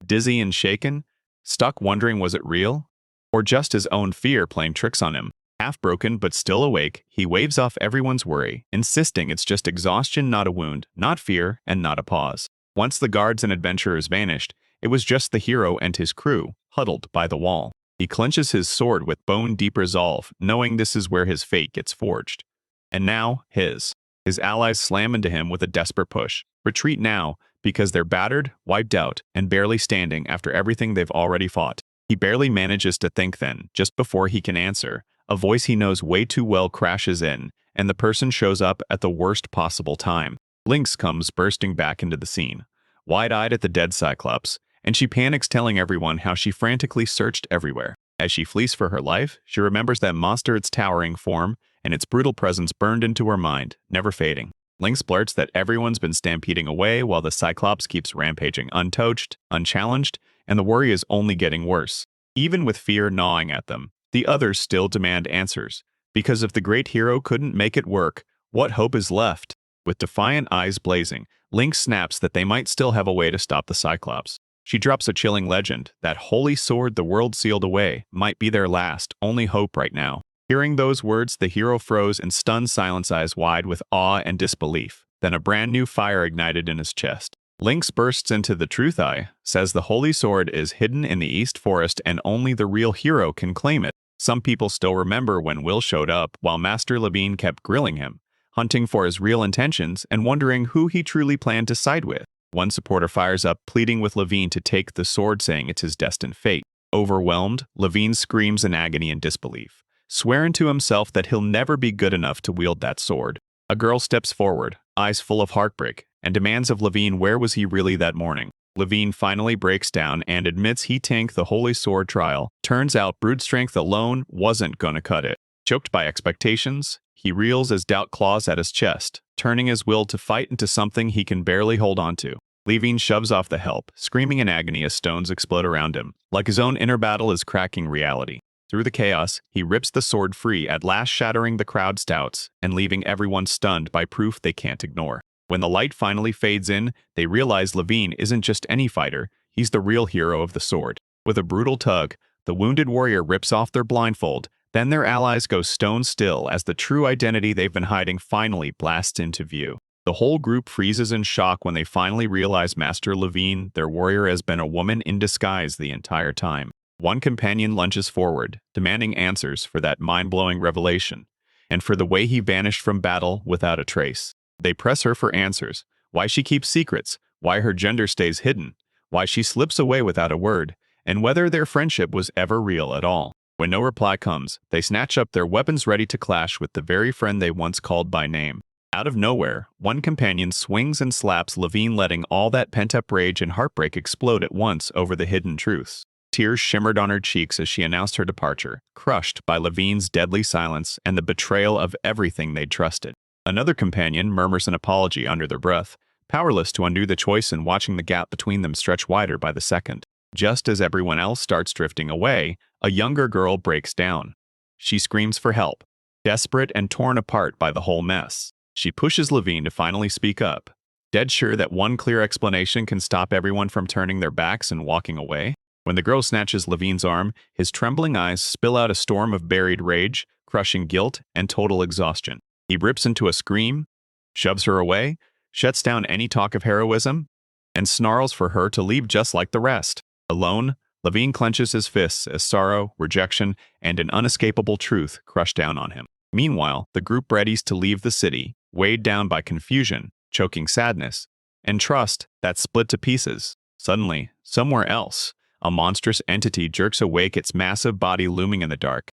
dizzy and shaken, stuck wondering was it real, or just his own fear playing tricks on him. Half broken but still awake, he waves off everyone's worry, insisting it's just exhaustion, not a wound, not fear, and not a pause. Once the guards and adventurers vanished, it was just the hero and his crew, huddled by the wall. He clenches his sword with bone-deep resolve, knowing this is where his fate gets forged. And now, his allies slam into him with a desperate push. Retreat now, because they're battered, wiped out, and barely standing after everything they've already fought. He barely manages to think then, just before he can answer, a voice he knows way too well crashes in, and the person shows up at the worst possible time. Lynx comes bursting back into the scene, wide-eyed at the dead Cyclops, and she panics, telling everyone how she frantically searched everywhere. As she flees for her life, she remembers that monster, its towering form, and its brutal presence burned into her mind, never fading. Lynx blurts that everyone's been stampeding away while the Cyclops keeps rampaging untouched, unchallenged, and the worry is only getting worse. Even with fear gnawing at them, the others still demand answers. Because if the great hero couldn't make it work, what hope is left? With defiant eyes blazing, Lynx snaps that they might still have a way to stop the Cyclops. She drops a chilling legend that holy sword the world sealed away might be their last, only hope right now. Hearing those words, the hero froze in stunned silence, eyes wide with awe and disbelief. Then a brand new fire ignited in his chest. Lynx bursts into the truth eye, says the holy sword is hidden in the East Forest and only the real hero can claim it. Some people still remember when Will showed up while Master Levine kept grilling him, hunting for his real intentions and wondering who he truly planned to side with. One supporter fires up, pleading with Levine to take the sword, saying it's his destined fate. Overwhelmed, Levine screams in agony and disbelief, swearing to himself that he'll never be good enough to wield that sword. A girl steps forward, eyes full of heartbreak, and demands of Levine where was he really that morning. Levine finally breaks down and admits he tanked the holy sword trial. Turns out brute strength alone wasn't gonna cut it. Choked by expectations, he reels as doubt claws at his chest, turning his will to fight into something he can barely hold on to. Levine shoves off the help, screaming in agony as stones explode around him, like his own inner battle is cracking reality. Through the chaos, he rips the sword free, at last shattering the crowd's doubts and leaving everyone stunned by proof they can't ignore. When the light finally fades in, they realize Levine isn't just any fighter, he's the real hero of the sword. With a brutal tug, the wounded warrior rips off their blindfold, then their allies go stone still as the true identity they've been hiding finally blasts into view. The whole group freezes in shock when they finally realize Master Levine, their warrior, has been a woman in disguise the entire time. One companion lunges forward, demanding answers for that mind-blowing revelation, and for the way he vanished from battle without a trace. They press her for answers, why she keeps secrets, why her gender stays hidden, why she slips away without a word, and whether their friendship was ever real at all. When no reply comes, they snatch up their weapons ready to clash with the very friend they once called by name. Out of nowhere, one companion swings and slaps Levine, letting all that pent-up rage and heartbreak explode at once over the hidden truths. Tears shimmered on her cheeks as she announced her departure, crushed by Levine's deadly silence and the betrayal of everything they'd trusted. Another companion murmurs an apology under their breath, powerless to undo the choice and watching the gap between them stretch wider by the second. Just as everyone else starts drifting away, a younger girl breaks down. She screams for help, desperate and torn apart by the whole mess. She pushes Levine to finally speak up, dead sure that one clear explanation can stop everyone from turning their backs and walking away. When the girl snatches Levine's arm, his trembling eyes spill out a storm of buried rage, crushing guilt, and total exhaustion. He rips into a scream, shoves her away, shuts down any talk of heroism, and snarls for her to leave just like the rest. Alone, Levine clenches his fists as sorrow, rejection, and an unescapable truth crush down on him. Meanwhile, the group readies to leave the city, weighed down by confusion, choking sadness, and trust that split to pieces. Suddenly, somewhere else, a monstrous entity jerks awake, its massive body looming in the dark.